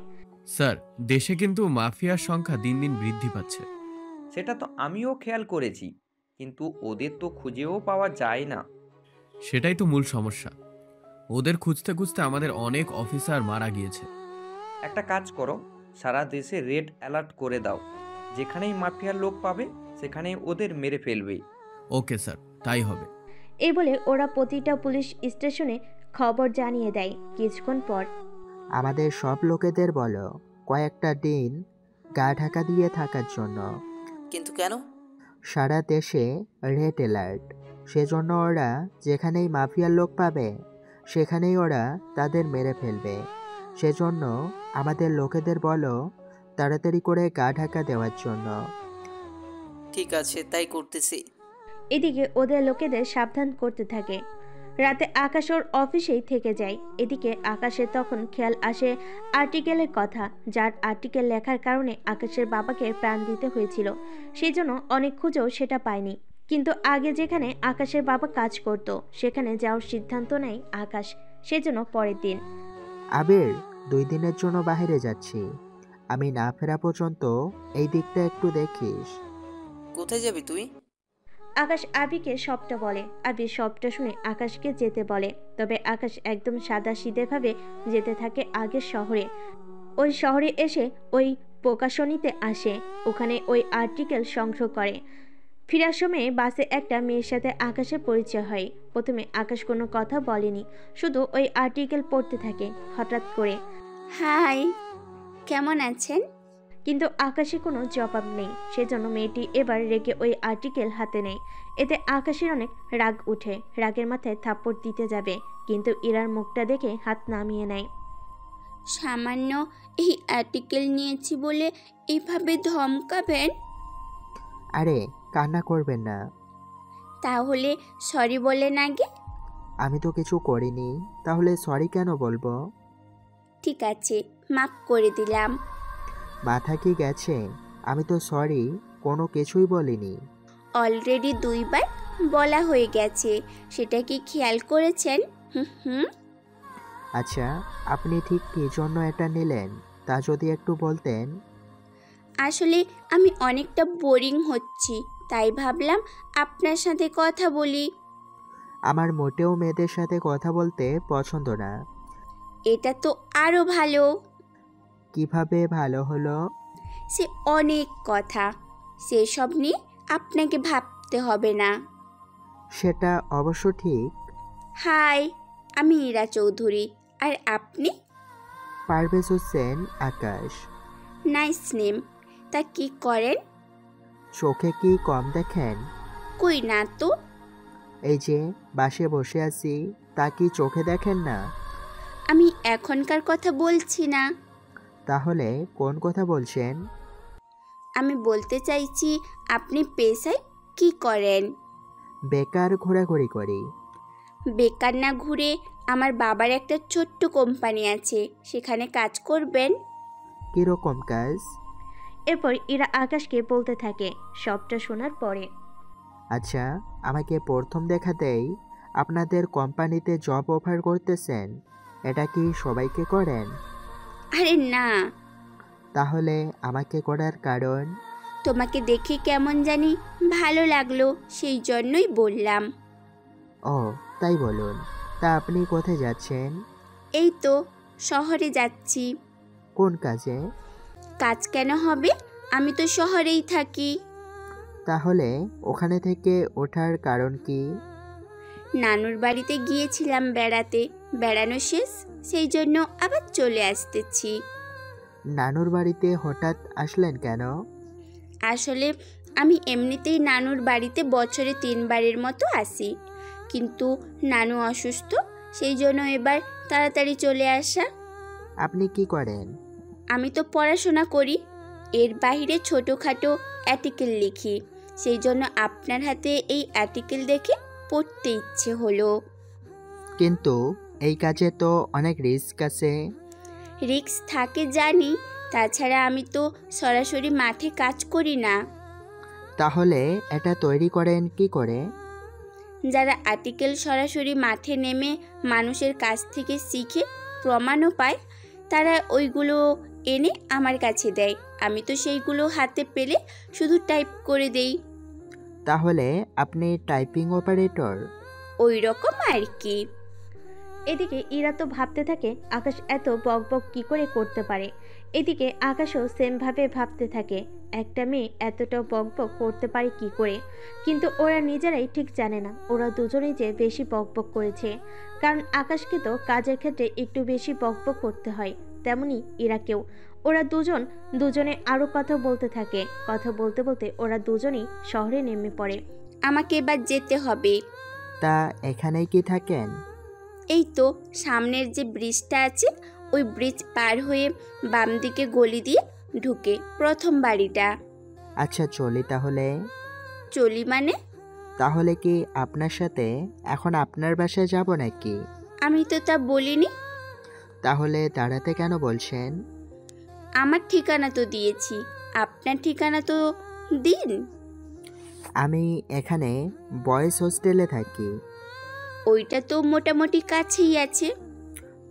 স্যার, দেশে কিন্তু মাফিয়ার সংখ্যা দিন দিন বৃদ্ধি পাচ্ছে। সেটা তো আমিও খেয়াল করেছি, কিন্তু ওদের তো খুঁজেও পাওয়া যায় না। সেটাই তো মূল সমস্যা। ওদের খুঁজতে খুঁজতে আমাদের অনেক অফিসার মারা গিয়েছে। একটা কাজ করো, সারা দেশে রেড অ্যালার্ট করে দাও। যেখানেই মাফিয়ার লোক পাবে সেখানেই ওদের মেরে ফেলবে। ওকে স্যার, তাই হবে। এই বলে ওরা প্রতিটা পুলিশ স্টেশনে খবর জানিয়ে দেয়। কিছুক্ষণ পর আমাদের সব লোকেদের বলো কয়েকটা দিন গা ঢাকা দিয়ে থাকার জন্য। কিন্তু কেন? সারা দেশে রেড অ্যালার্ট। সেজন্য ওরা যেখানেই মাফিয়ার লোক পাবে সেখানেই ওরা তাদের মেরে ফেলবে। সেজন্য আমাদের লোকেদের বলো তাড়াতাড়ি করে গা ঢাকা দেওয়ার জন্য। ঠিক আছে, তাই করতেছি। এদিকে ওদের লোকেদের সাবধান করতে থাকে। রাতে আকাশ ওর অফিসেই থেকে যায়। এদিকে আকাশের তখন খেয়াল আসে আর্টিকেলের কথা, যার আর্টিকেল লেখার কারণে আকাশের বাবাকে প্রাণ দিতে হয়েছিল। সেই জন্য অনেক খুঁজেও সেটা পায়নি। কিন্তু আগে যেখানে আকাশের বাবা কাজ করত সেখানে যাওয়ার সিদ্ধান্ত নেয় আকাশ। সেজন্য পরের দিন আবির, 2 দিনের জন্য বাইরে যাচ্ছি। আমি না ফেরা পর্যন্ত এই দিকটা একটু দেখিস। কোথায় যাবি তুই? আকাশ আবিকে সবটা বলে। আবি সবটা শুনে আকাশকে যেতে বলে। তবে আকাশ একদম সাদাসিধেভাবে যেতে থাকে আগের শহরে। ওই শহরে এসে ওই প্রকাশনীতে আসে, ওখানে ওই আর্টিকেল সংগ্রহ করে। ফেরার সময় বাসে একটা মেয়ের সাথে আকাশের পরিচয় হয়। প্রথমে আকাশ কোনো কথা বলেনি, শুধু ওই আর্টিকেল পড়তে থাকে। হঠাৎ করে হাই, কেমন আছেন? কিন্তু আকাশে কোনো জবাব নেই। সেজন্য মেয়েটি এবার রেগে ওই আর্টিকেল হাতে নেয়। এতে আকাশের অনেক রাগ উঠে, রাগের মাথায় থাপ্পড় দিতে যাবে, কিন্তু ইরার মুখটা দেখে হাত নামিয়ে নেয়। সামান্য এই আর্টিকেল নিয়েছি বলে এভাবে ধমকাবেন? আরে কান্না করবেন না। তাহলে সরি বলেন আগে। আমি তো কিছু করিনি, তাহলে সরি কেন বলবো? ঠিক আছে, মাফ করে দিলাম। মাথা কি গেছে? আমি তো সরি কোনো কিছুই বলিনি। অলরেডি 2 বার বলা হয়ে গেছে, সেটা কি খেয়াল করেছেন? হুম। আচ্ছা, আপনি ঠিক কী জন্য এটা নিলেন তা যদি একটু বলতেন। আসলে আমি অনেকটা বোরিং হচ্ছি, তাই ভাবলাম আপনার সাথে কথা বলি। আমার মোটেও মেয়েদের সাথে কথা বলতে পছন্দ না। এটা তো আরো ভালো। কিভাবে ভালো হলো? সে অনেক কথা, সেসব নিয়ে আপনাকে ভাবতে হবে না। সেটা অবশ্য ঠিক। হাই, আমি ইরা চৌধুরী। আর আপনি? পারভেজ হোসেন আকাশ। Nice name. তা কি করেন? চোখে কি কম দেখেন? কই না তো। এই যে বাসে বসে আছি, তা কি চোখে দেখেন না? আমি এখনকার কথা বলছি না। তাহলে কোন কথা বলছেন? আমি বলতে চাইছি আপনি পেশায় কি করেন? বেকার ঘোরাঘুরি করি। বেকার না ঘুরে আমার বাবার একটা ছোট্ট কোম্পানি আছে, সেখানে কাজ করবেন। কিরকম কাজ? এরপর ইরা আকাশকে বলতে থাকে। সবটা শোনার পরে আচ্ছা, আমাকে প্রথম দেখাতেই আপনাদের কোম্পানিতে জব অফার করতেছেন, এটা কি সবাইকে করেন? আরে না। তাহলে আমাকে করার কারণ? তোমাকে দেখে কেমন জানি ভালো লাগলো, সেই জন্যই বললাম। ও তাই বলুন। তা আপনি কোথায় যাচ্ছেন? এই তো শহরে যাচ্ছি। কোন কাজে? কাজ কেন হবে, আমি তো শহরেই থাকি। তাহলে ওখানে থেকে ওঠার কারণ কি? নানুর বাড়িতে গিয়েছিলাম বেড়াতে, বেড়ানো শেষ, সেই জন্য আবার চলে আসতেছি। নানুর বাড়িতে হঠাৎ আসলেন কেন? আসলে আমি এমনিতেই নানুর বাড়িতে বছরে 3 বারের মতো আসি, কিন্তু নানু অসুস্থ, সেই জন্য এবার তাড়াতাড়ি চলে আসা। আপনি কি করেন? আমি তো পড়াশোনা করি, এর বাইরে ছোটোখাটো আর্টিকেল লিখি, সেই জন্য আপনার হাতে এই আর্টিকেল দেখে পড়তে ইচ্ছে হলো। কিন্তু এই কাজে তো অনেক রিস্ক আছে। রিস্ক থাকে জানি, তাছাড়া আমি তো সরাসরি মাঠে কাজ করি না। তাহলে এটা তৈরি করেন কি করে? যারা আর্টিকেল সরাসরি মাঠে নেমে মানুষের কাছ থেকে শিখে প্রমাণও পায়, তারা ওইগুলো এনে আমার কাছে দেয়। আমি তো সেইগুলো হাতে পেলে শুধু টাইপ করে দেই। তাহলে আপনি টাইপিং অপারেটর? ওই রকম আর কি। এদিকে ইরা তো ভাবতে থাকে আকাশ এত বকবক কি করে করতে পারে। এদিকে আকাশও সেমভাবে ভাবতে থাকে একটা মেয়ে এতটা বকবক করতে পারে কি করে। কিন্তু ওরা নিজেরাই ঠিক জানে না ওরা দুজনেই যে বেশি বকবক করেছে, কারণ আকাশকে তো কাজের ক্ষেত্রে একটু বেশি বকবক করতে হয়, তেমনি ইরাকেও। ওরা দুজনে আরও কথা বলতে থাকে। কথা বলতে বলতে ওরা দুজনেই শহরে নেমে পড়ে। আমাকে এবার যেতে হবে। তা এখানেই কি থাকেন? এই তো সামনের যে ব্রিজটা আছে, ওই ব্রিজ পার হয়ে বাম দিকে গলি দিয়ে ঢুকে প্রথম বাড়িটা। আচ্ছা চলি তাহলে। চলি মানে? তাহলে কি আপনার সাথে এখন আপনার বাসায় যাব নাকি? আমি তো তা বলিনি। তাহলে দাঁড়াতে কেন বলছেন? আমার ঠিকানা তো দিয়েছি, আপনার ঠিকানা তো দিন। আমি এখানে বয়েজ হোস্টেলে থাকি। ওইটা তো মোটামুটি কাছেই আছে।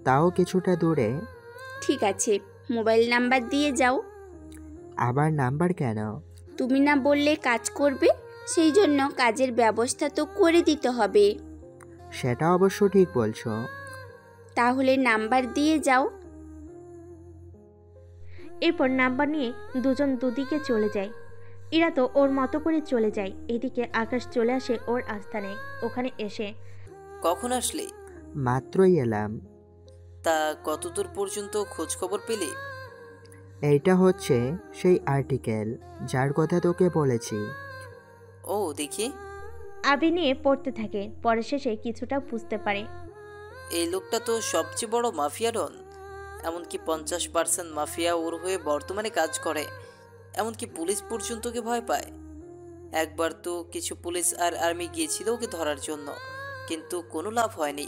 তাও কিছুটা দূরে। ঠিক আছে, মোবাইল নাম্বার দিয়ে যাও। আবার নাম্বার কেন? তুমি না বললে কাজ করবে, সেই জন্য কাজের ব্যবস্থা তো করে দিতে হবে। সেটা অবশ্য ঠিক বলছো। তাহলে নাম্বার দিয়ে যাও। এরপর নাম্বার নিয়ে দুজন দুদিকে চলে যায়। ইরা তো ওর মতো করে চলে যায়। এদিকে আকাশ চলে আসে ওর আস্তানায়। ওখানে এসে, কখন আসলি? মাত্রই এলাম। তা কতদূর পর্যন্ত খোঁজ খবর পেলি? এইটা হচ্ছে সেই আর্টিকেল যার কথা তোকে বলেছি। ও দেখি। আবি নিয়ে পড়তে থাকে। পরে শেষে কিছুটা বুঝতে পারে। এই লোকটা তো সবচেয়ে বড় মাফিয়া ডন। এমনকি 50% মাফিয়া ওর হয়ে বর্তমানে কাজ করে। এমনকি পুলিশ পর্যন্ত ওকে ভয় পায়। একবার তো কিছু পুলিশ আর আর্মি গিয়েছিল ওকে ধরার জন্য, কিন্তু কোনো লাভ হয়নি।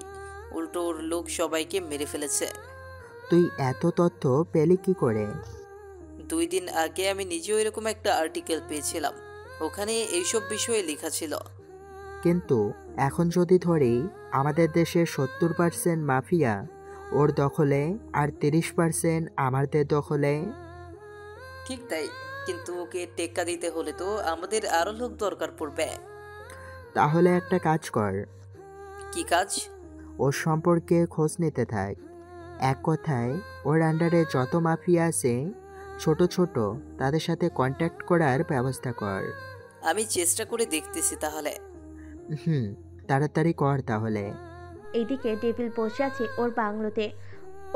উল্টো ওর লোক সবাইকে মেরে ফেলেছে। তুই এত তথ্য পেলি কি করে? 2 দিন আগে আমি নিজেও এরকম একটা আর্টিকেল পেয়েছিলাম। ওখানে এইসব বিষয়ে লেখা ছিল। কিন্তু এখন যদি ধরি আমাদের দেশের 70% মাফিয়া ওর দখলে আর 30% আমাদের দখলে। ঠিক তাই, কিন্তু ওকে টেক্কা দিতে হলে তো আমাদের আরো লোক দরকার পড়বে। তাহলে একটা কাজ কর। কি কাজ? ওর সম্পর্কে খোঁজ নিতে থাক। এক কথায় ওর আন্ডারে যত মাফিয়া আছে ছোট ছোট, তাদের সাথে কন্ট্যাক্ট করার ব্যবস্থা কর। আমি চেষ্টা করে দেখতেছি তাহলে। তাড়াতাড়ি কর তাহলে। এইদিকে ডেভিল বসে আছে ওর বাংলোতে।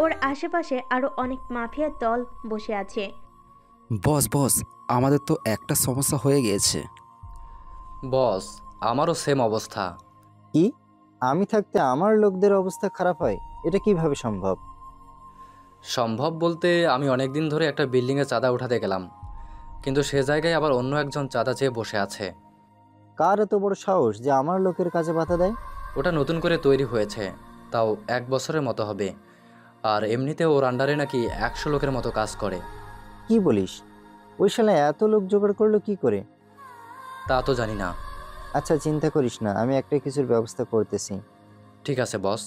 ওর আশেপাশে আরো অনেক মাফিয়ার দল বসে আছে। বস বস, আমাদের তো একটা সমস্যা হয়ে গিয়েছে। বস, আমারও সেম অবস্থা। কি? আমি থাকতে আমার লোকদের অবস্থা খারাপ হয়? এটা কিভাবে সম্ভব? সম্ভব বলতে, আমি অনেক দিন ধরে একটা বিল্ডিংয়ে চাঁদা উঠাতে গেলাম, কিন্তু সে জায়গায় আবার অন্য একজন চাঁদা চেয়ে বসে আছে। কার এত বড় সাহস যে আমার লোকের কাজে বাধা দেয়? ওটা নতুন করে তৈরি হয়েছে, তাও 1 বছরের মতো হবে। আর এমনিতে ওর আন্ডারে নাকি 100 লোকের মতো কাজ করে। কি বলিস? ওই শালা এত লোক জোগাড় করলো কি করে? তা তো জানি না। আচ্ছা, চিন্তা করিস না, আমি একটা কিছুর ব্যবস্থা করতেছি। ঠিক আছে বস।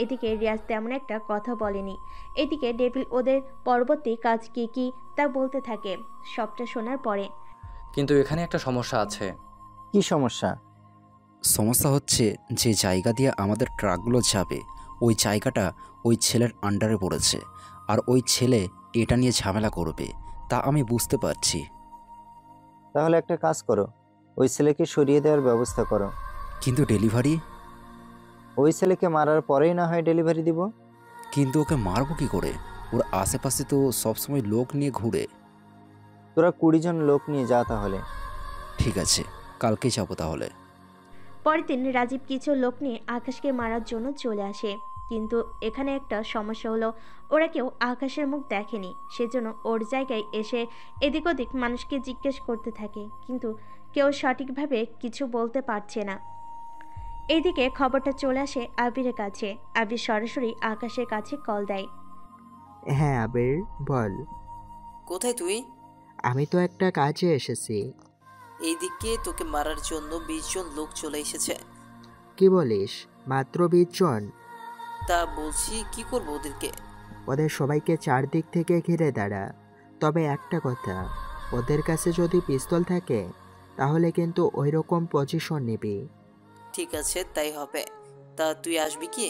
এদিকে রিয়াজ তেমন একটা কথা বলেনি। এদিকে ডেভিল ওদের পরবর্তী কাজ কি কি তা বলতে থাকে। সবটা শোনার পরে, কিন্তু এখানে একটা সমস্যা আছে। কি সমস্যা? সমস্যা হচ্ছে যে জায়গা দিয়ে আমাদের ট্রাকগুলো যাবে, ওই জায়গাটা ওই ছেলের আন্ডারে পড়েছে। আর ওই ছেলে এটা নিয়ে ঝামেলা করবে, তা আমি বুঝতে পারছি। তাহলে একটা কাজ করো, ওই ছেলেকে সরিয়ে দেওয়ার ব্যবস্থা করো। কিন্তু ডেলিভারি? ওই ছেলেকে মারার পরেই না হয় ডেলিভারি দিব। কিন্তু ওকে মারবো কি করে? ওর আশেপাশে তো সবসময় লোক নিয়ে ঘুরে। তোরা 20 জন লোক নিয়ে যা তাহলে। ঠিক আছে, কালকেই যাবো তাহলে। পরের দিন রাজীব কিছু লোক নিয়ে আকাশকে মারার জন্য চলে আসে। কিন্তু এখানে একটা সমস্যা হলো, ওরা কেউ আকাশের মুখ দেখেনি। সেজন্য ওর জায়গায় এসে এদিক ওদিক মানুষকে জিজ্ঞেস করতে থাকে, কিন্তু কেউ সঠিকভাবে কিছু বলতে পারছে না। এইদিকে খবরটা চলে আসে আবিরের কাছে। আবির সরাসরি আকাশের কাছে কল দেয়। হ্যাঁ আবির, বল। কোথায় তুই? আমি তো একটা কাজে এসেছি। এইদিকে তোকে মারার জন্য 20 জন লোক চলে এসেছে। কি বলিস? মাত্র 20 জন? তা বলছি, কি করবো ওদেরকে? ওদের সবাইকে চারদিক থেকে ঘিরে দাঁড়া। তবে একটা কথা, ওদের কাছে যদি পিস্তল থাকে তাহলে কিন্তু ওই রকম পজিশন নিবি। ঠিক আছে, তাই হবে। তা তুই আসবি কি?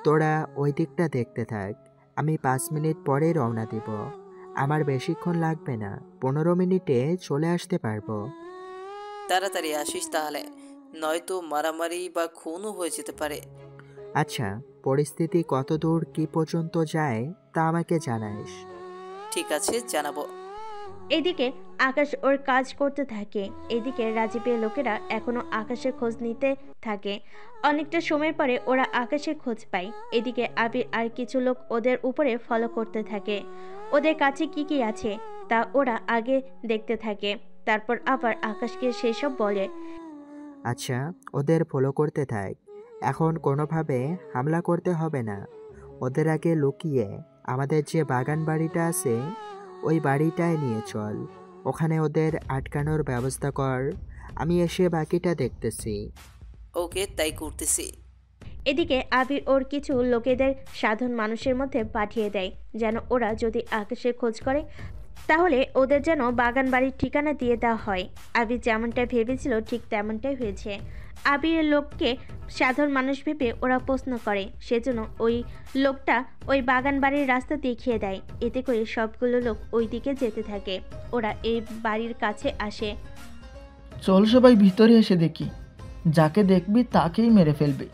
তোরা ওই দিকটা দেখতে থাক, আমি 5 মিনিট পরে রওনা দিব। আমার বেশিক্ষণ লাগবে না, 15 মিনিটে চলে আসতে পারবো। তাড়াতাড়ি আসিস তাহলে, নয়তো মারামারি বা খুনও হয়ে যেতে পারে। আচ্ছা, পরিস্থিতি কতদূর কি পর্যন্ত যায় তা আমাকে জানাইস। ঠিক আছে, জানাবো। এদিকে আকাশ ওর কাজ করতে থাকে। এদিকে রাজীবের লোকেরা এখনো আকাশের খোঁজ নিতে থাকে। অনেকটা সময় পরে ওরা আকাশের খোঁজ পায়। এদিকে আবির আর কিছু লোক ওদের উপরে ফলো করতে থাকে। ওদের কাছে কি কি আছে তা ওরা আগে দেখতে থাকে। তারপর আবার আকাশকে সেসব বলে। আচ্ছা, ওদের ফলো করতে থাক। এখন কোনোভাবে হামলা করতে হবে না। ওদের আগে লুকিয়ে আমাদের যে বাগান বাড়িটা আছে ওই বাড়িটায় নিয়ে চল। ওখানে ওদের আটকানোর ব্যবস্থা কর। আমি এসে বাকিটা দেখতেছি। ওকে, তাই করতেছি। এদিকে আবির ওর কিছু লোকেদের সাধারণ মানুষের মধ্যে পাঠিয়ে দেয়, যেন ওরা যদি আকাশের খোঁজ করে তাহলে ওদের যেন বাগান বাড়ির ঠিকানা দিয়ে দেওয়া হয়। আবির যেমনটা ভেবেছিল ঠিক তেমনটাই হয়েছে। আবিরের লোককে সাধারণ মানুষ ভেবে ওরা প্রশ্ন করে, সেজন্য ওই লোকটা ওই বাগান বাড়ির রাস্তা দেখিয়ে দেয়। এতে করে সবগুলো লোক ওই দিকে যেতে থাকে। ওরা এই বাড়ির কাছে আসে। চল সবাই ভিতরে এসে দেখি, যাকে দেখবি তাকেই মেরে ফেলবে।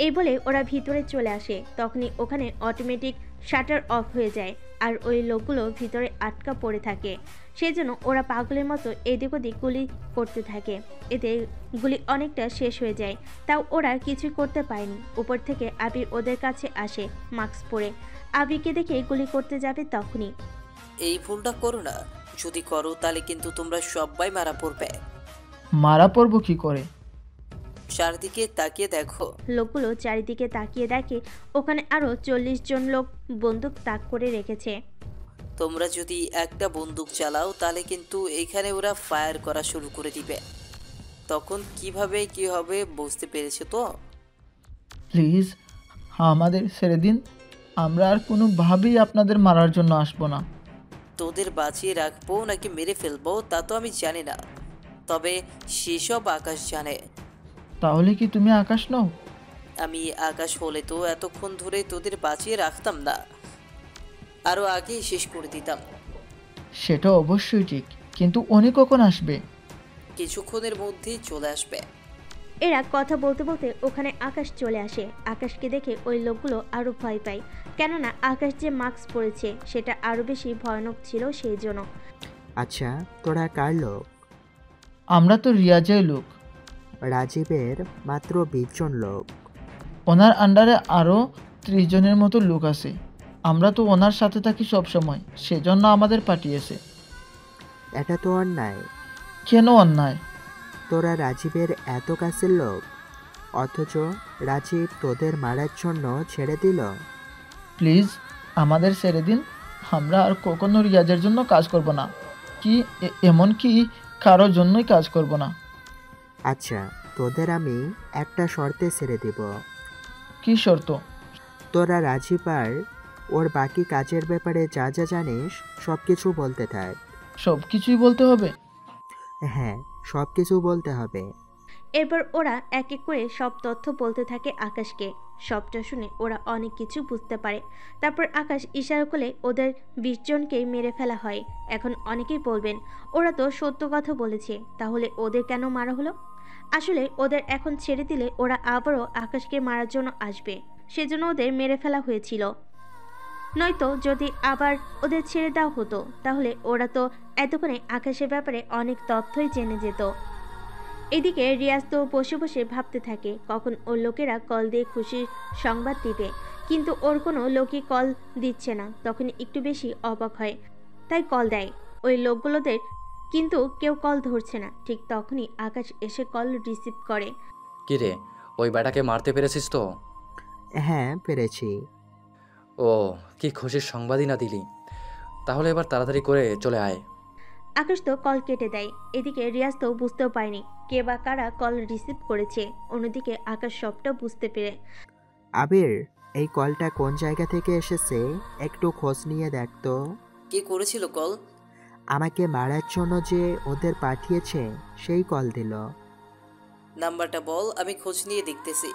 এই বলে ওরা ভিতরে চলে আসে। তখনই ওখানে অটোমেটিক শাটার অফ হয়ে যায় আর ওই লোকগুলো ভিতরে আটকা পড়ে থাকে। সেজন্য ওরা পাগলের মতো এদিক ওদিক গুলি করতে থাকে। এতে গুলি অনেকটা শেষ হয়ে যায়, তাও ওরা কিছুই করতে পারেনি। উপর থেকে আবির ওদের কাছে আসে মাস্ক পরে। আবিরকে দেখে গুলি করতে যাবে তখনই। এই ভুলটা করো না, যদি করো তাহলে কিন্তু তোমরা সবাই মারা পড়বে। মারা পড়বো কি করে? চারদিকে তাকিয়ে দেখো। লোকগুলো চারিদিকে তাকিয়ে দেখে ওখানে আরো 40 জন লোক বন্দুক তাক করে রেখেছে। তোমরা যদি একটা বন্দুক চালাও তাহলে কিন্তু এখানে ওরা ফায়ার করা শুরু করে দিবে। তখন কিভাবে কি হবে বুঝতে পেরেছো তো? প্লিজ আমাদের ছেড়ে দিন, আমরা আর কোনোভাবেই আপনাদের মারার জন্য আসবো না। তোদের বাঁচিয়ে রাখবো নাকি মেরে ফেলবো তা তো আমি জানি না, তবে সেসব আকাশ জানে। তাহলে কি তুমি আকাশ নও? আমি আকাশ হলে তো এতক্ষণ ধরে তোদের বাঁচিয়ে রাখতাম না, আরো আগেই শেষ করে দিতাম। সেটা অবশ্যই ঠিক, কিন্তু উনি কখন আসবে? কিছুক্ষণের মধ্যেই চলে আসবে। এরা কথা বলতে বলতে ওখানে আকাশ চলে আসে। আকাশকে দেখে ওই লোকগুলো আরো ভয় পায়, কেননা আকাশ যে মাস্ক পরেছে সেটা আরো বেশি ভয়ানক ছিল সেই জন্য। আচ্ছা, তোরা কার লোক? আমরা তো রিয়াজের লোক। রাজীবের মাত্র 20 জন লোক। ওনার আন্ডারে আরও 30 জনের মতো লোক আছে। আমরা তো ওনার সাথে থাকি সবসময়, সেজন্য আমাদের পাঠিয়েছে। এটা তো অন্যায়। কেন অন্যায়? তোরা রাজীবের এত কাছের লোক, অথচ রাজীব তোদের মারার জন্য ছেড়ে দিল। প্লিজ আমাদের ছেড়ে দিন, আমরা আর কখনো রিয়াজের জন্য কাজ করব না, কি এমনকি কারোর জন্যই কাজ করব না। আচ্ছা, তোদের আমি একটা শর্তে ছেড়ে দিব। কি শর্ত? তোরা রাজীব আর ওর বাকি কাজের ব্যাপারে যা যা জানিস সব কিছু বলতে থাক। সব কিছুই বলতে হবে? হ্যাঁ, সব কিছু বলতে হবে। এরপর ওরা এক এক করে সব তথ্য বলতে থাকে আকাশকে। সবটা শুনে ওরা অনেক কিছু বুঝতে পারে। তারপর আকাশ ইশারা করলে ওদের 20 জনকেই মেরে ফেলা হয়। এখন অনেকেই বলবেন, ওরা তো সত্য কথা বলেছে, তাহলে ওদের কেন মারা হলো? আসলে ওদের এখন ছেড়ে দিলে ওরা আবারও আকাশকে মারার জন্য আসবে, সেজন্য ওদের মেরে ফেলা হয়েছিল। নয়তো যদি আবার ওদের ছেড়ে দেওয়া হতো তাহলে ওরা তো এতক্ষণে আকাশের ব্যাপারে অনেক তথ্যই জেনে যেত। এদিকে রিয়াজ তো বসে বসে ভাবতে থাকে কখন ওর লোকেরা কল দিয়ে খুশির সংবাদ দিবে, কিন্তু ওর কোনো লোকই কল দিচ্ছে না। তখন একটু বেশি অবাক হয়, তাই কল দেয় ওই লোকগুলোদের, কিন্তু কেউ কল ধরছে না। ঠিক তখনই আকাশ এসে কল রিসিভ করে। কি রে, ওই বেটাকে মারতে পেরেছিস তো? হ্যাঁ, পেরেছি। ও, কি খুশির সংবাদই না দিলি। তাহলে এবার তাড়াতাড়ি করে চলে আয়। আকাশ তো কল কেটে দেয়। এদিকে রিয়াজ তো বুঝতেও পারেনি কে বা কারা কল রিসিভ করেছে। অন্যদিকে আকাশ সবটা বুঝতে পেরে, আবির, এই কলটা কোন জায়গা থেকে এসেছে একটু খোঁজ নিয়ে দেখতো। কে করেছিল কল? আমাকে মারার জন্য যে ওদের পাঠিয়েছে সেই কল দিল। নাম্বারটা বল, আমি খোঁজ নিয়ে দেখতেছি।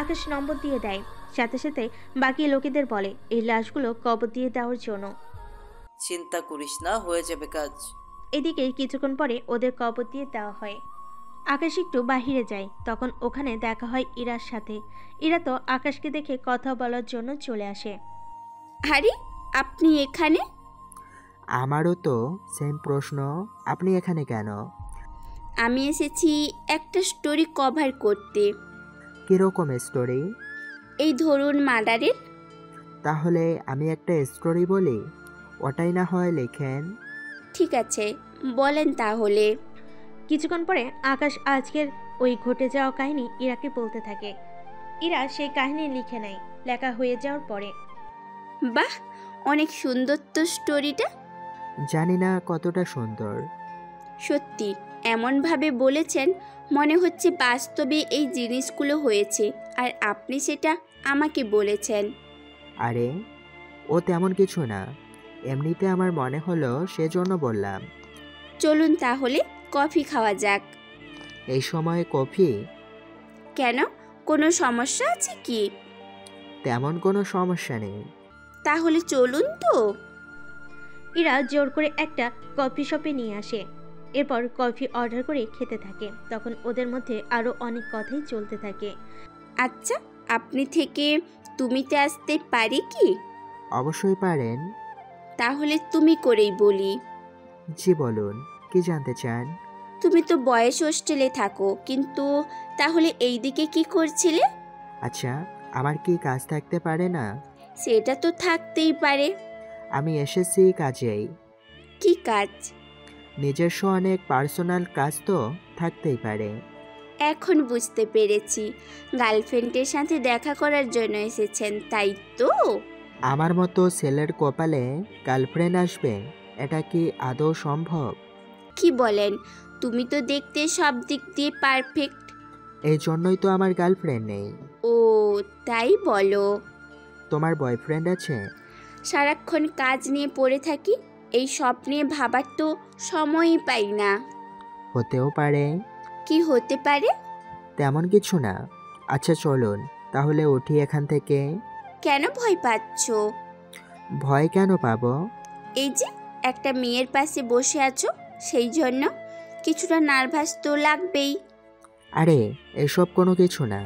আকাশ নম্বর দিয়ে দেয়, সাথে সাথে বাকি লোকেদের বলে এই লাশগুলো কবর দিয়ে দেওয়ার জন্য। চিন্তা করিস না, হয়ে যাবে কাজ। এদিকে কিছুক্ষণ পরে ওদের কবর দিয়ে দেওয়া হয়। আকাশ একটু বাহিরে যায়, তখন ওখানে দেখা হয় ইরার সাথে। ইরা তো আকাশকে দেখে কথা বলার জন্য চলে আসে। আরে, আপনি এখানে? আমারও তো সেম প্রশ্ন, আপনি এখানে কেন? আমি এসেছি একটা স্টোরি কভার করতে। কিরকম স্টোরি? এই ধরুন মার্ডারের। তাহলে আমি একটা স্টোরি বলি, ওটাই না হয় লেখেন। ঠিক আছে, বলেন তাহলে। কিছুক্ষণ পরে আকাশ আজকের ওই ঘটে যাওয়া কাহিনী ইরাকে বলতে থাকে। ইরা সেই কাহিনী লিখে নেয়। লেখা হয়ে যাওয়ার পরে, বাহ, অনেক সুন্দর তো স্টোরিটা। জানি না কতটা সুন্দর। সত্যি এমনভাবে বলেছেন মনে হচ্ছে বাস্তবে এই জিনিসগুলো হয়েছে, আর আপনি সেটা আমাকে বলেছেন। আরে ও তেমন কিছু না, এমনিতে আমার মনে হলো সেজন্য বললাম। চলুন তাহলে কফি খাওয়া যাক। এই সময় কফি? কেন, কোনো সমস্যা আছে কি? তেমন কোনো সমস্যা নেই। তাহলে চলুন তো। ইরা জোর করে একটা কফি শপে নিয়ে আসে। এরপর কফি অর্ডার করে খেতে থাকে। তখন ওদের মধ্যে আরও অনেক কথাই চলতে থাকে। আচ্ছা, আপনি থেকে তুমিতে আসতে পারি কি? অবশ্যই পারেন। তাহলে তুমি করেই বলি। জি বলুন, কি জানতে চান? তুমি তো বয়েজ হোস্টেলে থাকো, কিন্তু তাহলে এই দিকে কি করছিলে? আচ্ছা, আমার কি কাজ থাকতে পারে না? সেটা তো থাকতেই পারে। আমি এসেছি কাজেই। কি কাজ? নিজস্ব অনেক পার্সোনাল কাজ তো থাকতেই পারে। এখন বুঝতে পেরেছি, গার্লফ্রেন্ডের সাথে দেখা করার জন্য এসেছেন, তাই তো? আমার মতো ছেলের কপালে গার্লফ্রেন্ড আসবে, এটা কি আদৌ সম্ভব? কি বলেন? তুমি তো দেখতে সব দিক দিয়ে পারফেক্ট। এই জন্যই তো আমার গার্লফ্রেন্ড নেই। ও তাই বলো? তোমার বয়ফ্রেন্ড আছে? সারাক্ষণ কাজ নিয়ে পড়ে থাকি, এই সব নিয়ে ভাবার তো সময়ই পাই না। হতেও পারে। কি হতে পারে? তেমন কিছু না। আচ্ছা চলুন তাহলে উঠি এখান থেকে। কেন ভয় পাচ্ছ? ভয় কেন পাবো? এই যে একটা মেয়ের পাশে বসে আছো, সেই জন্য কিছুটা নার্ভাস তো লাগবেই। আরে এসব কোনো কিছু না,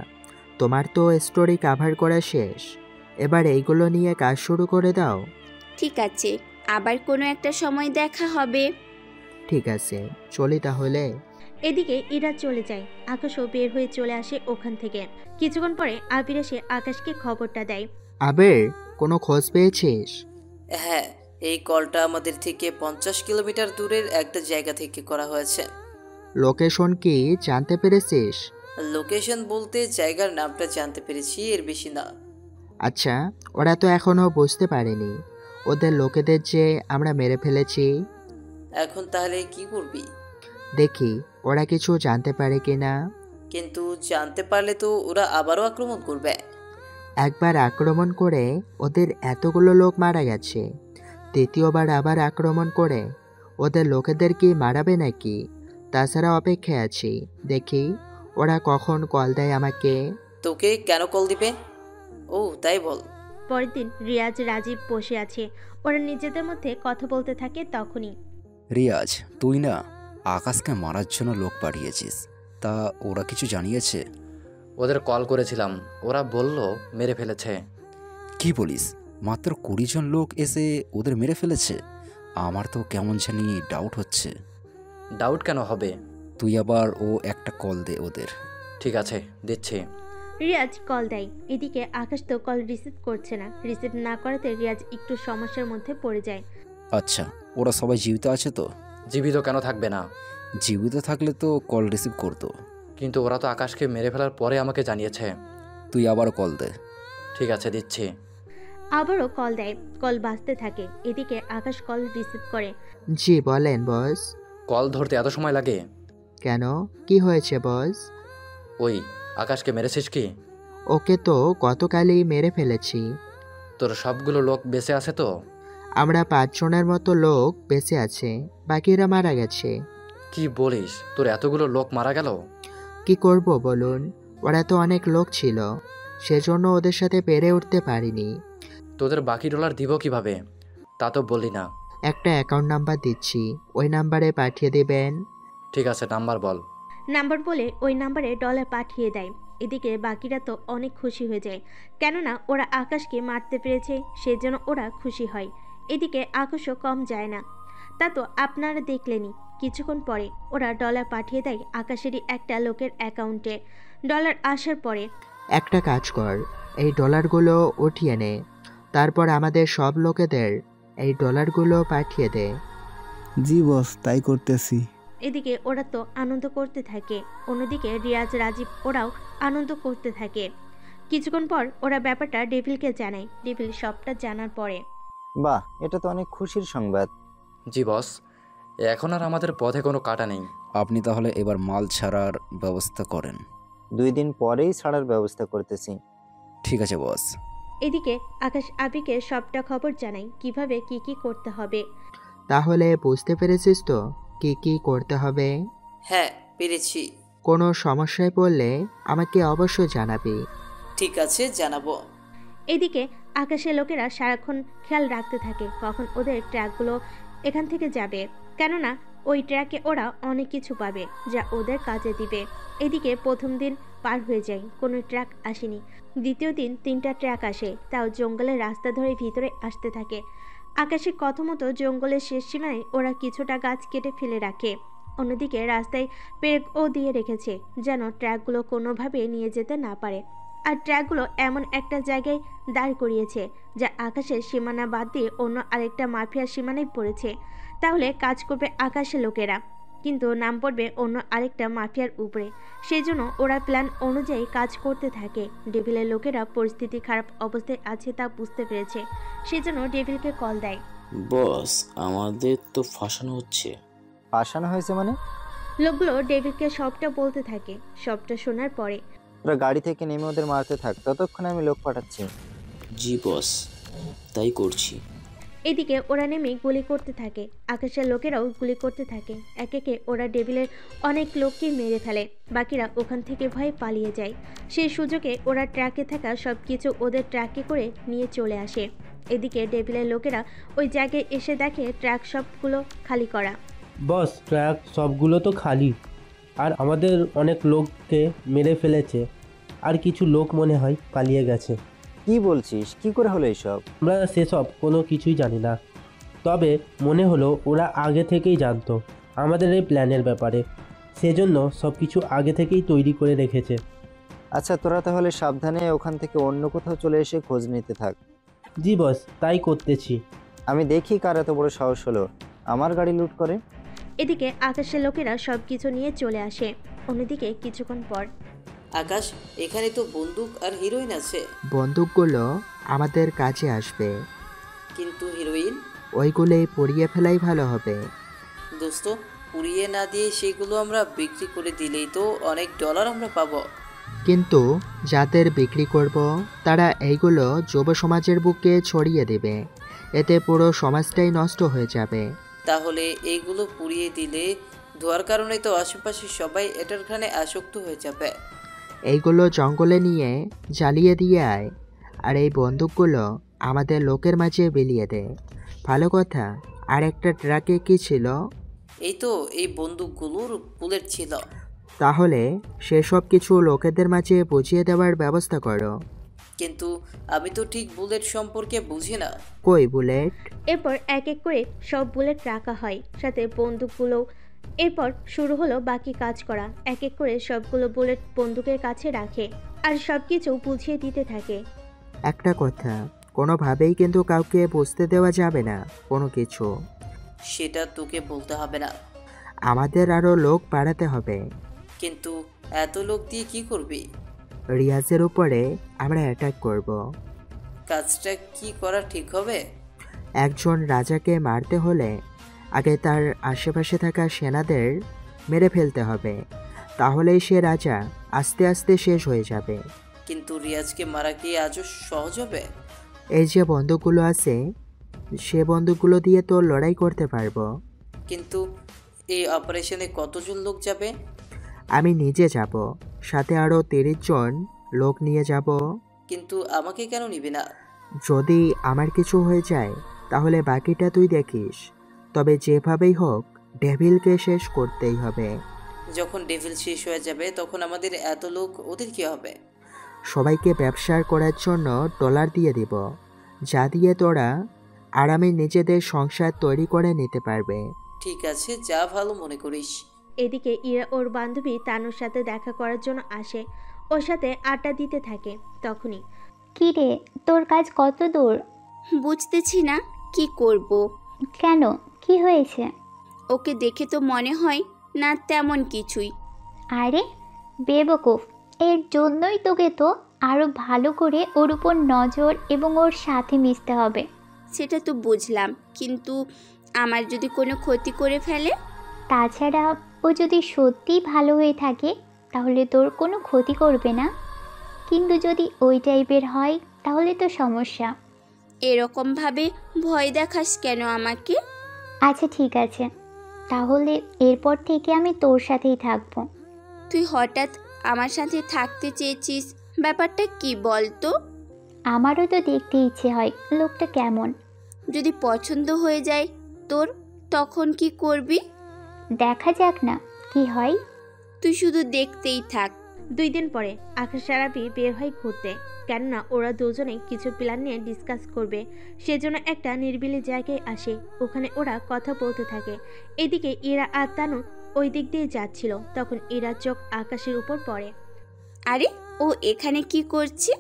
তোমার তো স্টোরি কাভার করা শেষ, এবার এইগুলো নিয়ে কাজ শুরু করে দাও। ঠিক আছে, আবার কোনো একটা সময় দেখা হবে। ঠিক আছে, চলি তাহলে। এদিকে ইরা চলে যায়। আকাশও বের হয়ে চলে আসে ওখান থেকে। কিছুক্ষণ পরে আবির এসে আকাশকে খবরটা দেয়। আবির, কোনো খোঁজ পেয়েছিস? হ্যাঁ, এই কলটা আমাদের থেকে 50 কিলোমিটার দূরের একটা জায়গা থেকে করা হয়েছে। লোকেশন কি জানতে পেরেছিস? লোকেশন বলতে জায়গার নামটা জানতে পেরেছি, এর বেশি না। আচ্ছা, ওরা তো এখনো বুঝতে পারেনি ওদের লোকেদের যে আমরা মেরে ফেলেছি। এখন তাহলে কি করবি? দেখি ওরা কিছু জানতে পারে কিনা। কিন্তু জানতে পারলে তো ওরা আবারও আক্রমণ করবে। একবার আক্রমণ করে ওদের এতগুলো লোক মারা গেছে, দ্বিতীয়বার আবার আক্রমণ করে ওদের লোকেদের কি মারাবে নাকি? তাছাড়া অপেক্ষায় আছি, দেখি ওরা কখন কল দেয় আমাকে। তোকে কেন কল দিবে? ও তাই বল। পরের দিন রিয়াজ রাজীব বসে আছে। ওরা নিজেদের মধ্যে কথা বলতে থাকে। তখনই, রিয়াজ, তুই না আকাশকে মারার জন্য লোক পাঠিয়েছিস, তা ওরা কিছু জানিয়েছে? ওদের কল করেছিলাম, ওরা বলল মেরে ফেলেছে। কি বলিস? মাত্র 20 জন লোক এসে ওদের মেরে ফেলেছে? আমার তো কেমন জানি ডাউট হচ্ছে। ডাউট কেন হবে? তুই আবার একটা কল দে ওদের। ঠিক আছে, দিচ্ছি। রিয়াজ কল দেয়। এদিকে আকাশ তো কল রিসিভ করছে না। রিসিভ না করাতে রিয়াজ একটু সমস্যার মধ্যে পড়ে যায়। আচ্ছা, ওরা সবাই জীবিত আছে তো? জীবিত কেন থাকবে না? জীবিত থাকলে তো কল রিসিভ করতো। কিন্তু ওরা তো আকাশকে মেরে ফেলার পরে আমাকে জানিয়েছে। তুই আবার কল দে। ঠিক আছে, দিচ্ছি। আবারও কল দেয়। কল বাজতে থাকে। এদিকে আকাশ কল রিসিভ করে। জি বলেন বস। কল ধরতে এত সময় লাগে কেন, কি হয়েছে বস? ওই আকাশকে মেরেছিস কি? ওকে তো গতকালই মেরে ফেলেছি। তোর সবগুলো লোক বেঁচে আছে তো? আমরা 5 জনের মতো লোক বেঁচে আছে, বাকিরা মারা গেছে। কি বলিস, তোর এতগুলো লোক মারা গেল? কি করব বলুন, ওরা তো অনেক লোক ছিল, সেজন্য ওদের সাথে পেরে উঠতে পারিনি। তোদের বাকি ডলার দিব কিভাবে, তা তো বললি না। একটা অ্যাকাউন্ট নাম্বার দিচ্ছি, ওই নাম্বারে পাঠিয়ে দেবেন। ঠিক আছে, নাম্বার বল। নাম্বার বলে ওই নাম্বারে ডলার পাঠিয়ে দেয়। এদিকে বাকিরা তো অনেক খুশি হয়ে যায়, কেননা ওরা আকাশকে মারতে পেরেছে, সেজন্য ওরা খুশি হয়। এদিকে আকাশও কম যায় না। তা তো আপনারা দেখলেনই। কিছুক্ষণ পরে ওরা ডলার পাঠিয়ে দেয় আকাশেরই একটা লোকের অ্যাকাউন্টে। ডলার আসার পরে, একটা কাজ কর, এই ডলারগুলো উঠিয়ে নে, তারপর আমাদের সব লোকেদের এই ডলারগুলো পাঠিয়ে দে। জি বস, তাই করতেছি। এদিকে ওরা তো আনন্দ করতে থাকে, অন্যদিকে রিয়াজ, রাজীব ওরাও আনন্দ করতে থাকে। কিছুক্ষণ পর ওরা ব্যাপারটা ডেভিলকে জানায়। ডেভিল সবটা জানার পরে, বাহ, এটা তো অনেক খুশির সংবাদ। জি বস, এখন আর আমাদের পথে কোনো কাটা নেই। আপনি তাহলে এবার মাল ছাড়ার ব্যবস্থা করেন। 2 দিন পরেই ছাড়ার ব্যবস্থা করতেছি। ঠিক আছে বস। এদিকে আকাশ আবিকে সবটা খবর জানায়, কিভাবে কি কি করতে হবে। তাহলে বুঝতে পেরেছিস তো কি কি করতে হবে? হ্যাঁ, পেরেছি। কোনো সমস্যায় পড়লে আমাকে অবশ্যই জানাবি। ঠিক আছে, জানাবো। এদিকে আকাশের লোকেরা সারাক্ষণ খেয়াল রাখতে থাকে কখন ওদের ট্রাকগুলো এখান থেকে যাবে, কেননা ওই ট্রাকে ওরা অনেক কিছু পাবে যা ওদের কাজে দিবে। এদিকে প্রথম দিন পার হয়ে যায়, কোনো ট্রাক আসেনি। দ্বিতীয় দিন 3টা ট্রাক আসে, তাও জঙ্গলের রাস্তা ধরে ভিতরে আসতে থাকে। আকাশের কথা মতো জঙ্গলের শেষ সীমায় ওরা কিছুটা গাছ কেটে ফেলে রাখে। অন্যদিকে রাস্তায় পেরেকও দিয়ে রেখেছে যেন ট্রাকগুলো কোনোভাবে নিয়ে যেতে না পারে। আর ট্রাকগুলো এমন একটা জায়গায় দাঁড় করিয়েছে যা আকাশের সীমানা বাদ দিয়ে অন্য আরেকটা মাফিয়ার সীমানায় পড়েছে। তাহলে কাজ করবে আকাশের লোকেরা, কিন্তু নাম পড়বে অন্য আরেকটা মাফিয়ার উপরে। সেই জন্য ওরা প্ল্যান অনুযায়ী কাজ করতে থাকে। ডেভিলের লোকেরা পরিস্থিতি খারাপ অবস্থায় আছে তা বুঝতে পেরেছে, সেই জন্য ডেভিলকে কল দেয়। বস, আমাদের তো ফাঁসানো হচ্ছে। ফাঁসানো হয়েছে মানে? লোকগুলো ডেভিলকে সবটা বলতে থাকে। সবটা শোনার পরে, তোরা গাড়ি থেকে নেমে ওদের মারতে থাক, ততক্ষণে আমি লোক পাঠাচ্ছি। জি বস, তাই করছি। এদিকে ওরা নেমে গুলি করতে থাকে। আকাশের লোকেরাও গুলি করতে থাকে। একে একে ওরা ডেভিলের অনেক লোককে মেরে ফেলে। বাকিরা ওখান থেকে ভয়ে পালিয়ে যায়। সেই সুযোগে ওরা ট্রাকে থাকা সব কিছু ওদের ট্রাকে করে নিয়ে চলে আসে। এদিকে ডেভিলের লোকেরা ওই জায়গায় এসে দেখে ট্রাক সবগুলো খালি করা। বস, ট্রাক সবগুলো তো খালি, আর আমাদের অনেক লোককে মেরে ফেলেছে, আর কিছু লোক মনে হয় পালিয়ে গেছে। কি বলছিস? কি করে হলো এইসব? আমরা সেসব কোনো কিছুই জানি না, তবে মনে হলো ওরা আগে থেকেই জানতো আমাদের এই প্ল্যানের ব্যাপারে, সেজন্য সব কিছু আগে থেকেই তৈরি করে রেখেছে। আচ্ছা, তোরা তাহলে সাবধানে ওখান থেকে অন্য কোথাও চলে এসে খোঁজ নিতে থাক। জি বস, তাই করতেছি। আমি দেখি কার এত বড় সাহস হলো আমার গাড়ি লুট করে। এদিকে আকাশের লোকেরা সব কিছু নিয়ে চলে আসে। অন্যদিকে কিছুক্ষণ পর, আকাশ, এখানে তো বন্দুক আর হিরোইন আছে। বন্দুকগুলো আমাদের কাজে আসবে, কিন্তু হিরোইন? ওইগুলোই পুড়িয়ে ফেলাই ভালো হবে। দোস্ত, পুড়িয়ে না দিয়ে সেগুলো আমরা বিক্রি করে দিলেই তো অনেক ডলার আমরা পাবো। কিন্তু যাদের বিক্রি করব তারা এইগুলো যুব সমাজের বুকে ছড়িয়ে দেবে, এতে পুরো সমাজটাই নষ্ট হয়ে যাবে। তাহলে এইগুলো পুড়িয়ে দিলে ধোয়ার কারণে তো আশেপাশে সবাই এটার ঘ্রাণে আসক্ত হয়ে যাবে। এইগুলো জঙ্গলে নিয়ে জ্বালিয়ে দিয়ে আয়, আর এই বন্দুকগুলো আমাদের লোকের মাঝে বিলিয়ে দে। ভালো কথা। আর একটা ট্রাকে কি ছিল? এই তো, এই বন্দুকগুলোর বুলেট ছিল। তাহলে সেসব কিছু লোকেদের মাঝে বুঝিয়ে দেওয়ার ব্যবস্থা করো। কিন্তু আমি তো ঠিক বুলেট সম্পর্কে বুঝি না। কই বুলেট? এরপর এক এক করে সব বুলেট রাখা হয়, সাথে বন্দুকগুলো। এরপর শুরু হলো বাকি কাজ করা। এক এক করে সবগুলো বুলেট বন্দুকের কাছে রাখে আর সব কিছু বুঝিয়ে দিতে থাকে। একটা কথা, কোনোভাবেই কিন্তু কাউকে বুঝতে দেওয়া যাবে না কোনো কিছু। সেটা তোকে বলতে হবে না। আমাদের আরও লোক বাড়াতে হবে। কিন্তু এত লোক দিয়ে কি করবি? রিয়াজের উপরে আমরা অ্যাটাক করব। কাজটা কি করা ঠিক হবে? একজন রাজাকে মারতে হলে আগে তার আশেপাশে থাকা সেনাদের মেরে ফেলতে হবে, তাহলেই সে রাজা আস্তে আস্তে শেষ হয়ে যাবে। কিন্তু রিয়াজকে মারা কি আজও সহজ হবে? এই যে বন্দুকগুলো আছে, সে বন্দুকগুলো দিয়ে তো লড়াই করতে পারবো। কিন্তু এই অপারেশনে কতজন লোক যাবে? আমি নিজে যাব, সাথে আরও 30 জন লোক নিয়ে যাব। কিন্তু আমাকে কেন নিবি না? যদি আমার কিছু হয়ে যায় তাহলে বাকিটা তুই দেখিস, তবে যেভাবেই হোক ডেভিলকে শেষ করতেই হবে। যখন ডেভিল শেষ হয়ে যাবে তখন আমাদের এত লোক ওদের কি হবে? সবাইকে ব্যবসা করার জন্য ডলার দিয়ে দিব, যা দিয়ে তোরা আরামে নিজেদের সংসার তৈরি করে নিতে পারবে। ঠিক আছে, যা ভালো মনে করিস। এদিকে ইরা ওর বান্ধবী তানুর সাথে দেখা করার জন্য আসে, ওর সাথে আড্ডা দিতে থাকে। তখনই, কি রে, তোর কাজ কত দূর? বুঝতেছি না কি করব। কেন, কি হয়েছে? ওকে দেখে তো মনে হয় না তেমন কিছুই। আরে বেবকুফ, এর জন্যই তোকে তো আরও ভালো করে ওর উপর নজর এবং ওর সাথে মিশতে হবে। সেটা তো বুঝলাম, কিন্তু আমার যদি কোনো ক্ষতি করে ফেলে? তাছাড়া ও যদি সত্যিই ভালো হয়ে থাকে তাহলে তোর কোনো ক্ষতি করবে না, কিন্তু যদি ওই টাইপের হয় তাহলে তো সমস্যা। এরকমভাবে ভয় দেখাস কেন আমাকে? আচ্ছা ঠিক আছে, তাহলে এরপর থেকে আমি তোর সাথেই থাকবো। তুই হঠাৎ আমার সাথে থাকতে চেয়েছিস, ব্যাপারটা কি বল তো? আমারও তো দেখতে ইচ্ছে হয় লোকটা কেমন। যদি পছন্দ হয়ে যায় তোর, তখন কি করবি? দেখা যাক না কি হয়। তুই শুধু দেখতেই থাক। 2 দিন পরে আকাশ আর আবি বের হয় ঘুরতে, কেননা ওরা দুজনে কিছু প্ল্যান নিয়ে ডিসকাস করবে। সেজন্য একটা নিরিবিলি জায়গায় আসে, ওখানে ওরা কথা বলতে থাকে। এদিকে ইরা আর তানু ওই দিক দিয়ে যাচ্ছিল, তখন ইরার চোখ আকাশের উপর পড়ে। আরে ও এখানে কি করছে?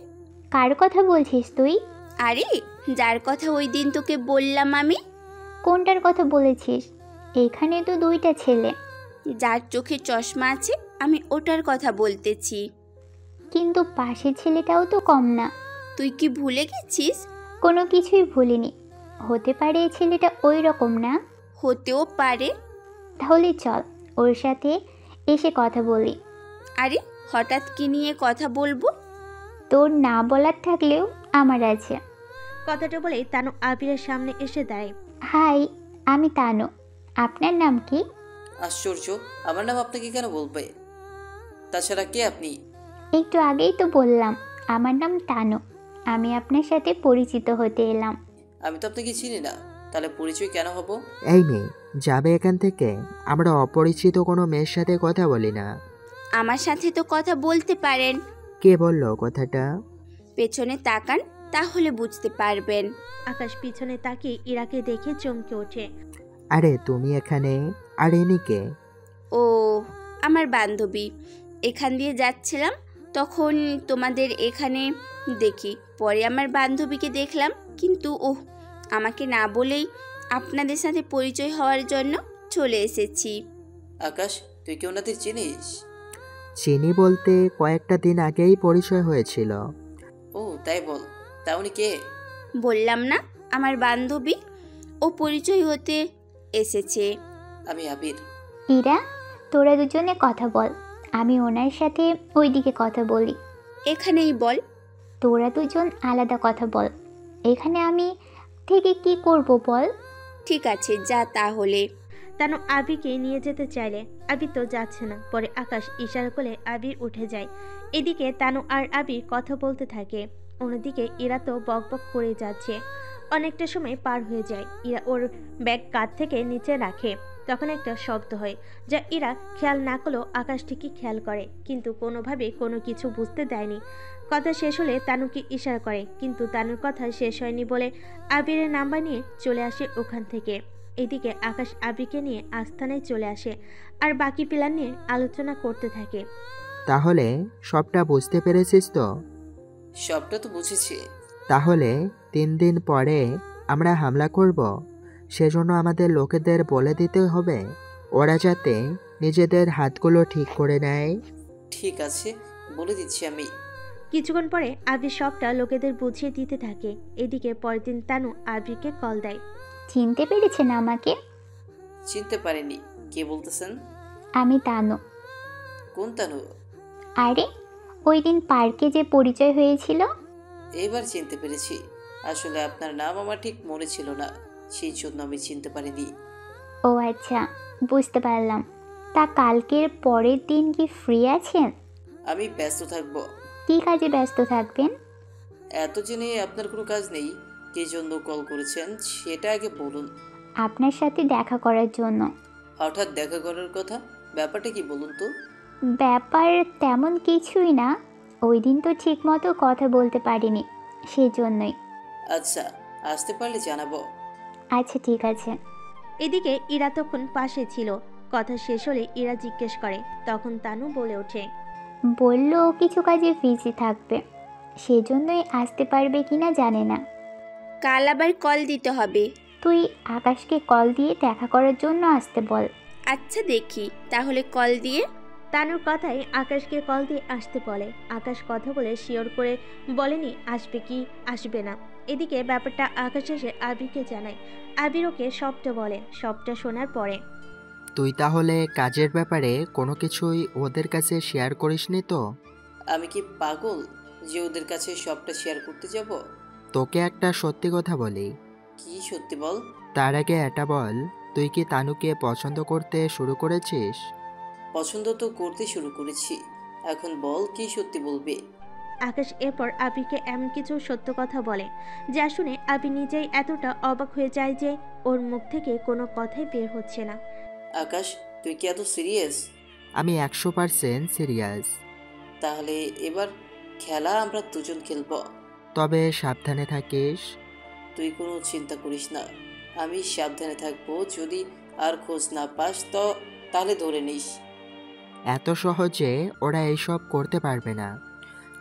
কার কথা বলছিস তুই? আরে যার কথা ওই দিন তোকে বললাম আমি। কোনটার কথা বলেছিস? এখানে তো 2টা ছেলে। যার চোখে চশমা আছে আমি ওটার কথা বলতেছি। কিন্তু পাশের ছেলেটাও তো কম না। তুই কি ভুলে গেছিস? কোনো কিছুই ভুলিনি। হতে পারে এই ছেলেটা ওই রকম না। হতেও পারে। তাহলে চল ওর সাথে এসে কথা বলি। আরে হঠাৎ কি নিয়ে কথা বলবো? তোর না বলার থাকলেও আমার আছে। কথাটা বলে তানু আবিরের সামনে এসে দাঁড়ায়। হাই, আমি তানু। আপনার নাম কি? আশ্চর্য, আমার নাম আপনাকে কেন বলবে? তাছাড়া কে আপনি? একটু আগেই তো বললাম আমার নাম তানু। আমি আপনার সাথে পরিচিত হতে এলাম। আমি তো আপনাকে চিনি না, তাহলে পরিচয় কেন হব? এই মেয়ে যাবে এখান থেকে। আমরা অপরিচিত কোনো মেয়ের সাথে কথা বলি না। আমার সাথে তো কথা বলতে পারেন। কে বললো কথাটা? পেছনে তাকান, তাহলে বুঝতে পারবেন। আকাশ পিছনে তাকিয়ে ইরাকে দেখে চমকে ওঠে। আরে তুমি এখানে? আর ইনি কে? ও আমার বান্ধবী। এখান দিয়ে যাচ্ছিলাম, তখন তোমাদের এখানে দেখি। পরে আমার বান্ধবীকে দেখলাম, কিন্তু ওহ, আমাকে না বলেই আপনাদের সাথে পরিচয় হওয়ার জন্য চলে এসেছি। আকাশ, তুই কি ওনাদের চিনিস? চিনি বলতে কয়েকটা দিন আগেই পরিচয় হয়েছিল। ও তাই বল, তা উনি কে? বললাম না আমার বান্ধবী, ও পরিচয় হতে এসেছে। আমি আবির। ইরা, তোরা দুজনে কথা বল, আমি ওনার সাথে ওইদিকে কথা বলি। এখানেই বল। তোরা দুজন আলাদা কথা বল। এখানে আমি থেকে কি করব বল? ঠিক আছে, যা তাহলে। তানু আবিকে নিয়ে যেতে চাইলে আবি তো যাচ্ছে না। পরে আকাশ ইশারা করে আবির উঠে যায়। এদিকে তানু আর আবির কথা বলতে থাকে, অন্যদিকে ইরা তো বকবক করে যাচ্ছে। অনেকটা সময় পার হয়ে যায়। ইরা ওর ব্যাগ কাঁধ থেকে নিচে রাখে, তখন একটা শব্দ হয়, যা ইরা খেয়াল না করলেও আকাশ ঠিকই খেয়াল করে, কিন্তু কোনোভাবে কোনো কিছু বুঝতে দেয়নি। কথা শেষ হলে তানুকে ইশারা করে, কিন্তু তানুর কথা শেষ হয়নি বলে আবিরের নাম্বার নিয়ে চলে আসে ওখান থেকে। এদিকে আকাশ আবিকে নিয়ে আস্থানায় চলে আসে আর বাকি প্ল্যান নিয়ে আলোচনা করতে থাকে। তাহলে সবটা বুঝতে পেরেছিস তো? সবটা তো বুঝেছি। তাহলে 3 দিন পরে আমরা হামলা করব। সেজন্য আমাদের লোকেদের বলে দিতে হবে, ওরা যাতে নিজেদের হাতগুলো ঠিক করে নেয়। ঠিক আছে, বলে দিচ্ছি আমি। কিছুক্ষণ পরে আবির সবটা লোকেদের বুঝিয়ে দিতে থাকে। এদিকে পরের দিন তানু আবিরকে কল দেয়। চিনতে পেরেছেন আমাকে? চিনতে পারিনি, কে বলতেছেন? আমি তানু। কোন তানু? আরে ওই দিন পার্কে যে পরিচয় হয়েছিল। এবার চিনতে পেরেছি। আসলে আপনার নাম আমার ঠিক মনে ছিল না, সেই জন্য আমি চিনতে পারিনি। ও আচ্ছা, বুঝতে পারলাম। তা কালকের পরের দিন কি ফ্রি আছেন? আমি ব্যস্ত থাকবো। কি কাজে ব্যস্ত থাকবেন? এত জেনে আপনার কোনো কাজ নেই, কে জন্য কল করেছেন সেটা আগে বলুন। আপনার সাথে দেখা করার জন্য। হঠাৎ দেখা করার কথা, ব্যাপারটা কি বলুন তো? ব্যাপার তেমন কিছুই না, ওই দিন তো ঠিক মতো কথা বলতে পারিনি, সেজন্যই। আচ্ছা, আসতে পারলে জানাবো। আচ্ছা ঠিক আছে। এদিকে ইরা তখন পাশে ছিল। কথা শেষ হলে ইরা জিজ্ঞেস করে, তখন তানু বলে ওঠে, বললো কিছু কাজে বিজি থাকবে, সেজন্যই আসতে পারবে কিনা জানে না। কাল আবার কল দিতে হবে। তুই আকাশকে কল দিয়ে দেখা করার জন্য আসতে বল। আচ্ছা দেখি তাহলে কল দিয়ে। তানুর কথাই আকাশকে কল দিয়ে আসতে বলে। আকাশ কথা বলে শিওর করে বলেনি আসবে কি আসবে না। এদিকে ব্যাপারটা আকাশ এসে আবিরকে জানায়। আবির ওকে সবটা বলে। সবটা শোনার পরে তুই তাহলে কাজের ব্যাপারে কোনো কিছুই ওদের কাছে শেয়ার করিসনি তো? আমি কি পাগল যে ওদের কাছে সবটা শেয়ার করতে যাব? তোকে একটা সত্যি কথা বলি। কি সত্যি বল? তার আগে এটা বল, তুই কি তানুকে পছন্দ করতে শুরু করেছিস? পছন্দ তো করতে শুরু করেছি, এখন বল কি সত্যি বলবি? আকাশ এরপর আবিরকে এমন কিছু সত্য কথা বলে যা শুনে আবির নিজেই এতটা অবাক হয়ে যায় যে ওর মুখ থেকে কোনো কথাই বের হচ্ছে না। আকাশ, তুই কি এত সিরিয়াস? আমি 100% সিরিয়াস। তাহলে এবার খেলা আমরা দুজন খেলবো। তবে সাবধানে থাকিস। তুই কোনো চিন্তা করিস না, আমি সাবধানে থাকবো। যদি আর খোঁজ না পাস তো তাহলে ধরে নিস। এত সহজে ওরা এইসব করতে পারবে না,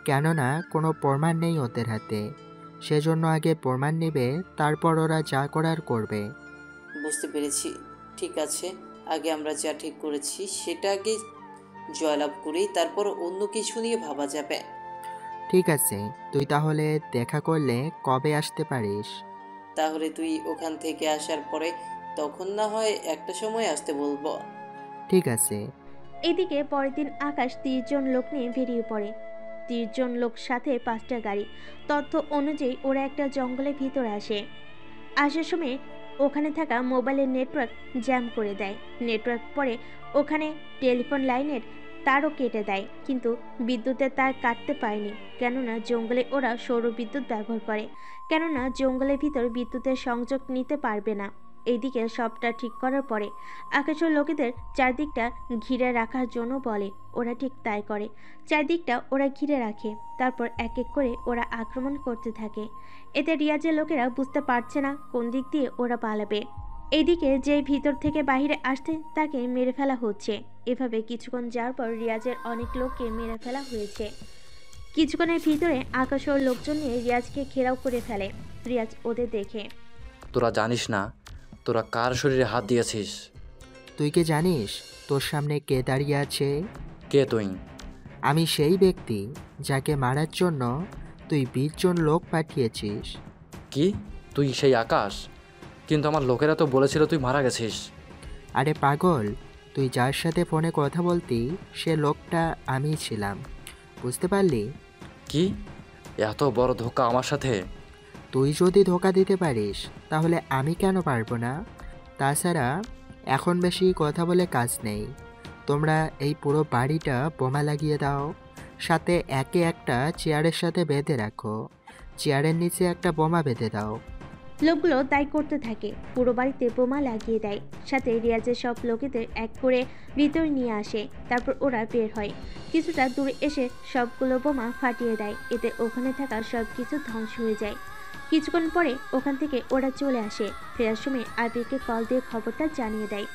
কেননা কোনো প্রমাণ নেই ওদের হাতে। সেজন্য আগে প্রমাণ নেবে, তারপর ওরা যা করার করবে। বুঝতে পেরেছি, ঠিক আছে। আগে আমরা যা ঠিক করেছি সেটা আগে জয়লাভ করি, তারপর অন্য কিছু নিয়ে ভাবা যাবে। ঠিক আছে, তুই তাহলে দেখা করলে কবে আসতে পারিস? তাহলে তুই ওখান থেকে আসার পরে তখন না হয় একটা সময় আসতে বলবো। ঠিক আছে। এদিকে পরের দিন আকাশ 30 জন লোক নিয়ে বেরিয়ে পড়ে। 30 জন লোক সাথে 5টা গাড়ি। তথ্য অনুযায়ী ওরা একটা জঙ্গলের ভিতরে আসে। আসার সময় ওখানে থাকা মোবাইলের নেটওয়ার্ক জ্যাম করে দেয়। নেটওয়ার্ক পরে ওখানে টেলিফোন লাইনের তারও কেটে দেয়, কিন্তু বিদ্যুতের তার কাটতে পারেনি, কেননা জঙ্গলে ওরা সৌর বিদ্যুৎ ব্যবহার করে, কেননা জঙ্গলের ভিতর বিদ্যুতের সংযোগ নিতে পারবে না। এইদিকে সবটা ঠিক করার পরে আকাশের লোকেদের চারদিকটা ঘিরে রাখার জন্য বলে। ওরা ঠিক তাই করে, চারদিকটা ওরা ঘিরে রাখে। তারপর এক এক করে ওরা আক্রমণ করতে থাকে। এতে রিয়াজের লোকেরা বুঝতে পারছে না কোন দিক দিয়ে ওরা পালাবে। এইদিকে যে ভিতর থেকে বাইরে আসতে তাকে মেরে ফেলা হচ্ছে। এভাবে কিছুক্ষণ যাওয়ার পর রিয়াজের অনেক লোককে মেরে ফেলা হয়েছে। কিছুক্ষণের ভিতরে আকাশ ওর লোকজন নিয়ে রিয়াজকে ঘেরাও করে ফেলে। রিয়াজ ওদের দেখে, তোরা জানিস না তোরা কার শরীরে হাত দিয়েছিস? তুই কি জানিস তোর সামনে কে দাঁড়িয়ে আছে? কে তুই? আমি সেই ব্যক্তি যাকে মারার জন্য তুই 20 জন লোক পাঠিয়েছিস। কি? তুই সেই আকাশ? কিন্তু আমার লোকেরা তো বলেছিল তুই মারা গেছিস। আরে পাগল, তুই যার সাথে ফোনে কথা বলতি সে লোকটা আমিই ছিলাম, বুঝতে পারলি? কি? এত বড় ধোঁকা আমার সাথে? তুই যদি ধোঁকা দিতে পারিস তাহলে আমি কেন পারবো না? তাছাড়া এখন বেশি কথা বলে কাজ নেই। তোমরা এই পুরো বাড়িটা বোমা লাগিয়ে দাও, সাথে একে একটা চেয়ারের সাথে বেঁধে রাখো। চেয়ারের নিচে একটা বোমা বেঁধে দাও। লোকগুলো তাই করতে থাকে। পুরো বাড়িতে বোমা লাগিয়ে দেয়, সাথে রিয়াজের সব লোকেদের এক করে ভিতরে নিয়ে আসে। তারপর ওরা বের হয়। কিছুটা দূরে এসে সবগুলো বোমা ফাটিয়ে দেয়। এতে ওখানে থাকা সব কিছু ধ্বংস হয়ে যায়। কিছুক্ষণ পরে ওখান থেকে ওরা চলে আসে। ফেরার সময় আবিরকে কল দিয়ে খবরটা জানিয়ে দেয়।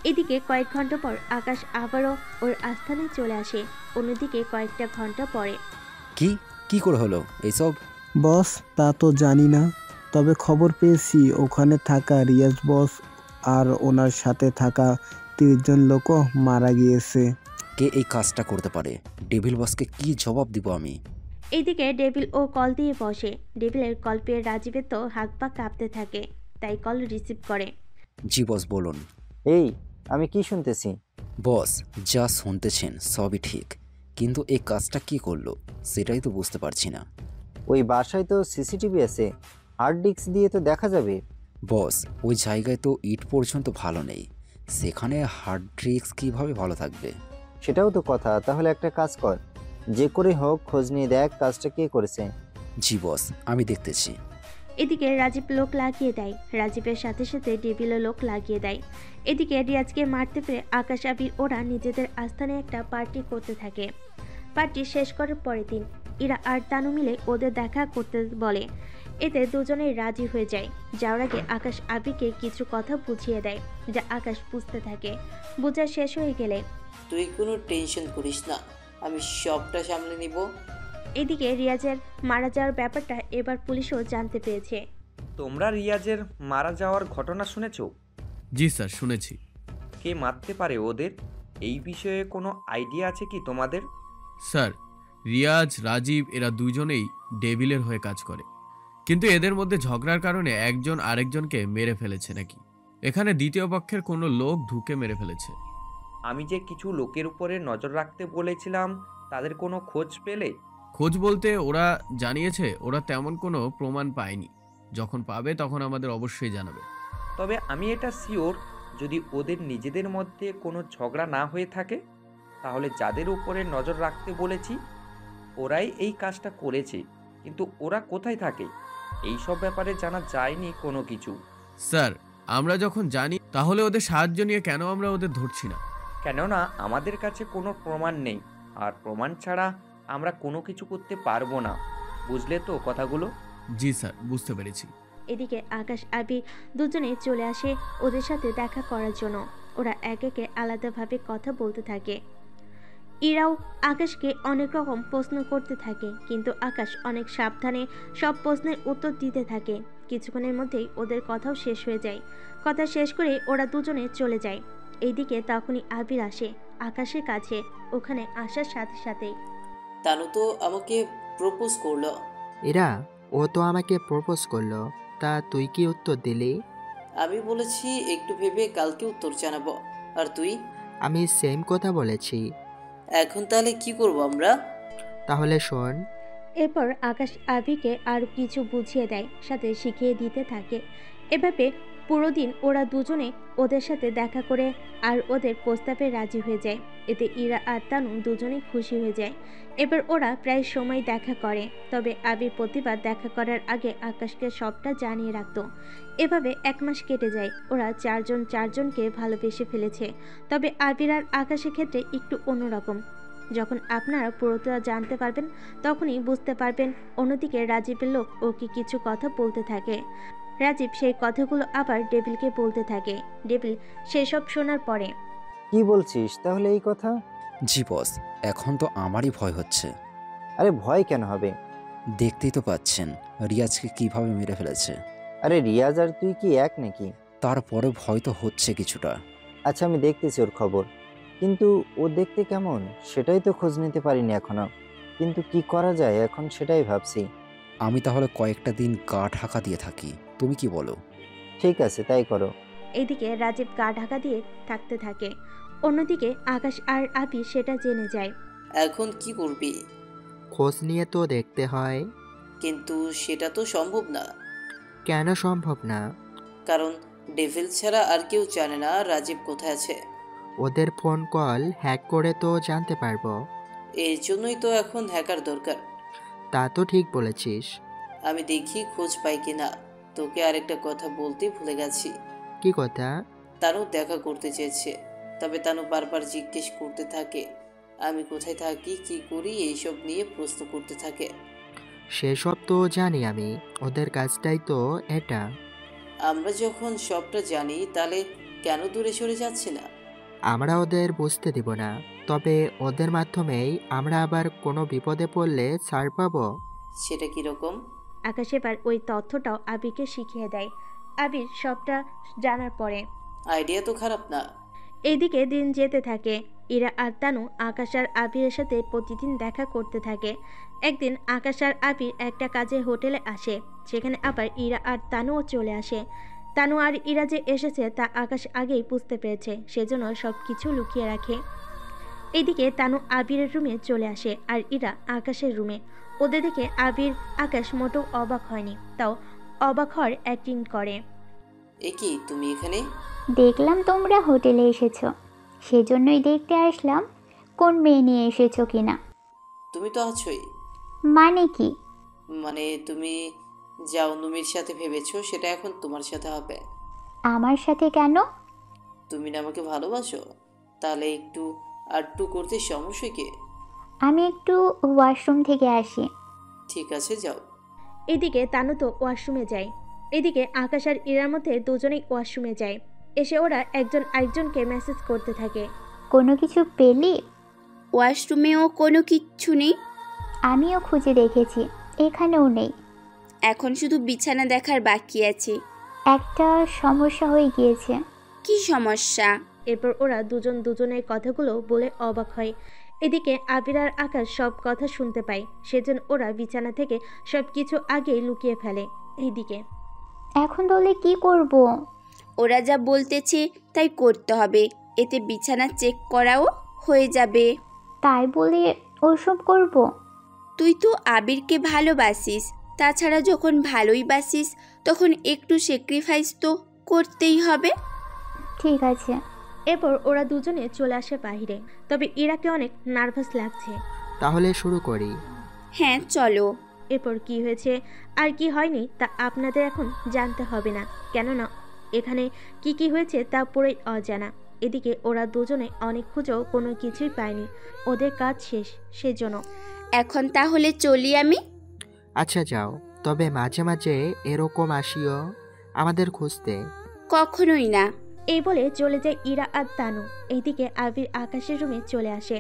এদিকে কয়েক ঘন্টা পর আকাশ আবারও ওর আস্থানে চলে আসে। অন্যদিকে কয়েকটা ঘন্টা পরে কি করে হলো এইসব? বস, তা তো জানি না, তবে খবর পেয়েছি ওখানে থাকা রিয়াজ বস আর ওনার সাথে থাকা 30 জন লোকও মারা গিয়েছে। কে এই কাজটা করতে পারে? ডেভিল বসকে কি জবাব দিব আমি? এইদিকে ডেভিল ও কল দিয়ে বসে। ডেভিলের কল পেয়ে রাজীবের তো হাত পা কাঁপতে থাকে, তাই কল রিসিভ করে। জি বস, বলুন। এই আমি কি শুনতেছি? বস, যা শুনতেছেন সবই ঠিক, কিন্তু এই কাজটা কি করলো সেটাই তো বুঝতে পারছি না। ওই বাসায় তো সিসিটিভি আছে, হার্ড ডিস্ক দিয়ে তো দেখা যাবে। বস, ওই জায়গায় তো ইট পর্যন্ত ভালো নেই, সেখানে হার্ড ডিস্ক কীভাবে ভালো থাকবে? সেটাও তো কথা। তাহলে একটা কাজ কর, যে করে হোক খোঁজ নিয়ে দেখ কাজটা কে করেছে। জি বস, আমি দেখতেছি। এদিকে রাজীব লোক লাগিয়ে দেয়। রাজীবের সাথে সাথে ডেভিলও লোক লাগিয়ে দেয়। এদিকে রিয়াজকে মারতে পেরে আকাশ আবির ওরা নিজেদের আস্থানে একটা পার্টি করতে থাকে। পার্টি শেষ করার পরের দিন ইরা আর তানু মিলে ওদের দেখা করতে বলে। এতে দুজনেই রাজি হয়ে যায়। যাওয়ার আগে আকাশ আবিরকে কিছু কথা বুঝিয়ে দেয়, যা আকাশ বুঝতে থাকে। বোঝা শেষ হয়ে গেলে, তুই কোনো টেনশন করিস না, আমি সবটা সামলে নিব। এদিকে রিয়াজের মারা যাওয়ার ব্যাপারটা এবার পুলিশও জানতে পেরেছে। তোমরা রিয়াজের মারা যাওয়ার ঘটনা শুনেছো? জি স্যার, শুনেছি। কে মারতে পারে ওদের, এই বিষয়ে কোনো আইডিয়া আছে কি তোমাদের? স্যার, রিয়াজ, রাজীব এরা দুজনেই ডেভিলের হয়ে কাজ করে, কিন্তু এদের মধ্যে ঝগড়ার কারণে একজন আরেকজনকে মেরে ফেলেছে নাকি। এখানে দ্বিতীয় পক্ষের কোনো লোক ঢুকে মেরে ফেলেছে। আমি যে কিছু লোকের উপরে নজর রাখতে বলেছিলাম, তাদের কোনো খোঁজ পেলে? খোঁজ বলতে ওরা জানিয়েছে ওরা তেমন কোনো প্রমাণ পায়নি, যখন পাবে তখন আমাদের অবশ্যই জানাবে। তবে আমি এটা শিওর, যদি ওদের নিজেদের মধ্যে কোনো ঝগড়া না হয়ে থাকে, তাহলে যাদের উপরে নজর রাখতে বলেছি ওরাই এই কাজটা করেছে। কিন্তু ওরা কোথায় থাকে এই সব ব্যাপারে জানা যায়নি কোনো কিছু। স্যার, আমরা যখন জানি তাহলে ওদের সাহায্য নিয়ে কেন আমরা ওদের ধরছি না? কেননা আমাদের কাছে কোনো প্রমাণ নেই, আর প্রমাণ ছাড়া আমরা কোনো কিছু করতে পারবো না। বুঝলে তো কথাগুলো? জি স্যার, বুঝতে পেরেছি। এদিকে আকাশ আবি দুজনে চলে আসে ওদের সাথে দেখা করার জন্য। ওরা একে একে আলাদাভাবে কথা বলতে থাকে। ইরাও আকাশকে অনেক রকম প্রশ্ন করতে থাকে, কিন্তু আকাশ অনেক সাবধানে সব প্রশ্নের উত্তর দিতে থাকে। কিছুক্ষণের মধ্যেই ওদের কথাও শেষ হয়ে যায়। কথা শেষ করে ওরা দুজনে চলে যায়। এইদিকে তখনই আবির আসে আকাশের কাছে। ওখানে আসার সাথে সাথেই তানু তো আমাকে প্রপোজ করলো। এরা ও তো আমাকে প্রপোজ করলো, তা তুই কি উত্তর দিলি? আমি বলেছি একটু ভেবে কালকে উত্তর জানাবো। আর তুই? আমি সেম কথা বলেছি। এখন তাহলে কি করব আমরা? তাহলে শোন। এরপর আকাশ আবিকে আর কিছু বুঝিয়ে দেয়, সাথে শিখিয়ে দিতে থাকে। এভাবে পুরো দিন ওরা দুজনে ওদের সাথে দেখা করে আর ওদের প্রস্তাবে রাজি হয়ে যায়। এতে ইরা আর তানু দুজনেই খুশি হয়ে যায়। এবার ওরা প্রায় সময় দেখা করে, তবে আবির প্রতিবার দেখা করার আগে আকাশকে সবটা জানিয়ে রাখতো। এভাবে 1 মাস কেটে যায়। ওরা চারজনকে ভালোবেসে ফেলেছে। তবে আবির আর আকাশের ক্ষেত্রে একটু অন্যরকম। যখন আপনারা পুরোটা জানতে পারবেন তখনই বুঝতে পারবেন। অন্যদিকে রাজীবের লোক ওকে কিছু কথা বলতে থাকে। রাজীব সেই কথাগুলো আবার ডেভিলকে বলতে থাকে। ডেভিল সেসব শোনার পরে, কি বলছিস তাহলে এই কথা? জি বস, এখন তো আমারই ভয় হচ্ছে। আরে ভয় কেন হবে? দেখতেই তো পাচ্ছেন রিয়াজকে কিভাবে মেরে ফেলেছে। আরে রিয়াজ আর তুই কি এক নাকি? তারপরে ভয় তো হচ্ছে কিছুটা। আচ্ছা, আমি দেখতেছি ওর খবর, কিন্তু ও দেখতে কেমন সেটাই তো খোঁজ নিতে পারিনি এখনো। কিন্তু কি করা যায় এখন সেটাই ভাবছি। আমি তাহলে কয়েকটা দিন গা ঢাকা দিয়ে থাকি, তুমি কি বলো? ঠিক আছে, তাই করো। এইদিকে রাজীব গা ঢাকা দিয়ে থাকতে থাকে। অন্যদিকে আকাশ আর আবি সেটা জেনে যায়। এখন কি করবি? খোঁজ নিয়ে তো দেখতে হয়। কিন্তু সেটা তো সম্ভব না। কেন সম্ভব না? কারণ ডেভিল ছাড়া আর কেউ জানে না রাজীব কোথায় আছে। ওদের ফোন কল হ্যাক করে তো জানতে পারবো। এর জন্যই তো এখন হ্যাকার দরকার। তা তো ঠিক বলেছিস। আমি দেখি খোঁজ পাই কিনা। তোকে আরেকটা কথা বলতে ভুলে গেছি। কি কথা? তানু দেখা করতে চেয়েছে, তবে তানু বারবার জিজ্ঞেস করতে থাকে আমি কোথায় থাকি, কি করি, এইসব নিয়ে প্রশ্ন করতে থাকে। সেসব তো জানি আমি, ওদের কাজটাই তো এটা। আমরা যখন সবটা জানি তাহলে কেন দূরে সরে যাচ্ছে না? আমরা ওদের বুঝতে দিব না, তবে ওদের মাধ্যমেই আমরা আবার কোনো বিপদে পড়লে ছাড় পাবো। সেটা কিরকম? আকাশ এবার ওই তথ্যটাও আবিরকে শিখিয়ে দেয়। আবির সবটা জানার পরে, আইডিয়া তো খারাপ না। এইদিকে দিন যেতে থাকে। ইরা আর তানু আকাশ আর আবিরের সাথে প্রতিদিন দেখা করতে থাকে। একদিন আকাশ আর আবির একটা কাজে হোটেলে আসে। সেখানে আবার ইরা আর তানুও চলে আসে। তানু আর ইরা যে এসেছে তা আকাশ আগেই বুঝতে পেরেছে, সেজন্য সব কিছু লুকিয়ে রাখে। এইদিকে তানু আবিরের রুমে চলে আসে আর ইরা আকাশের রুমে। ওদের দেখে আবির আকাশ মোটেও অবাক হয়নি, তাও অবাক হওয়ার অ্যাক্টিং করে। এ কি, তুমি এখানে? দেখলাম তোমরা হোটেলে এসেছো, সেজন্যই দেখতে আসলাম কোন মেয়ে নিয়ে এসেছো কিনা। তুমি তো আছোই। মানে কি? মানে তুমি যা অনুমির সাথে ভেবেছো সেটা এখন তোমার সাথে হবে। আমার সাথে কেন? তুমি না আমাকে ভালোবাসো, তাহলে একটু আড্ডু করতে সমস্যা কি? আমি একটু ওয়াশরুম থেকে আসি। ঠিক আছে, যাও। এদিকে তানু তো ওয়াশরুমে যায়। এদিকে আকাশ আর ইরার মধ্যে দুজনেই ওয়াশরুমে যায়। এসে ওরা একজন আরেকজনকে মেসেজ করতে থাকে। কোনো কিছু পেলি? ওয়াশরুমেও কোনো কিচ্ছু নেই। আমিও খুঁজে দেখেছি, এখানেও নেই। এখন শুধু বিছানা দেখার বাকি আছে। একটা সমস্যা হয়ে গিয়েছে। কি সমস্যা? এরপর ওরা দুজন দুজনের কথাগুলো বলে অবাক হয়। এদিকে আবির আর আকাশ সব কথা শুনতে পায়, সেজন্য ওরা বিছানা থেকে সব কিছু আগেই লুকিয়ে ফেলে। এইদিকে এখন তাহলে কি করব? ওরা যা বলতেছে তাই করতে হবে, এতে বিছানা চেক করাও হয়ে যাবে। তাই বলে ওসব করব? তুই তো আবিরকে ভালোবাসিস, তাছাড়া যখন ভালোই বাসিস তখন একটু স্যাক্রিফাইস তো করতেই হবে। ঠিক আছে। এরপর ওরা দুজনে চলে আসে বাইরে, তবে ইরাকে অনেক নার্ভাস লাগছে। তাহলে শুরু করি। হ্যাঁ চলো। এরপর কি হয়েছে আর কি হয়নি তা আপনাদের এখন জানতে হবে না, কেননা এখানে কি কি হয়েছে তা পুরোই অজানা। এদিকে ওরা দুজনে অনেক খুঁজেও কোনো কিছুই পায়নি, ওদের কাজ শেষ, সেজন্য। এখন তাহলে চলি আমি। আচ্ছা যাও, তবে মাঝে মাঝে এরকম আসিও আমাদের খুঁজতে। কখনোই না। এই বলে চলে যায় ইরা আর তানু। এইদিকে আবির আকাশের রুমে চলে আসে,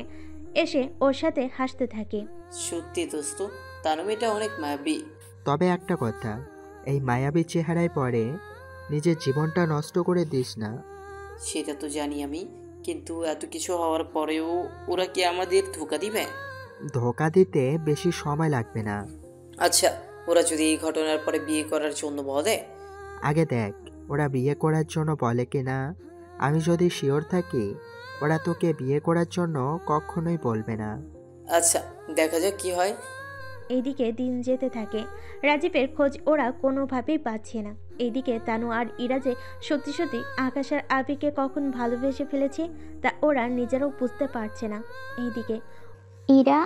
এসে ওর সাথে হাসতে থাকে। সত্যি দোস্ত, তানু মেয়েটা অনেক মায়াবী। তবে একটা কথা, এই মায়াবী চেহারায় পরে নিজের জীবনটা নষ্ট করে দিস না। সেটা তো জানি আমি, কিন্তু এত কিছু হওয়ার পরেও ওরা কি আমাদের ধোঁকা দিবে? ধোঁকা দিতে বেশি সময় লাগবে না। আচ্ছা, ওরা যদি এই ঘটনার পরে বিয়ে করার জন্য বলে? আগে দেখ ওরা বিয়ে করার জন্য বলে কিনা। আমি যদি শিওর থাকি ওরা তোকে বিয়ে করার জন্য কখনোই বলবে না। আচ্ছা, দেখা যাক কি হয়। এইদিকে দিন যেতে থাকে, রাজীবের খোঁজ ওরা কোনোভাবেই পাচ্ছে না। এইদিকে তানু আর ইরা যে সত্যি সত্যি আকাশ আর আবিরকে কখন ভালোবেসে ফেলেছে তা ওরা নিজেরাও বুঝতে পারছে না। এইদিকে ইরা,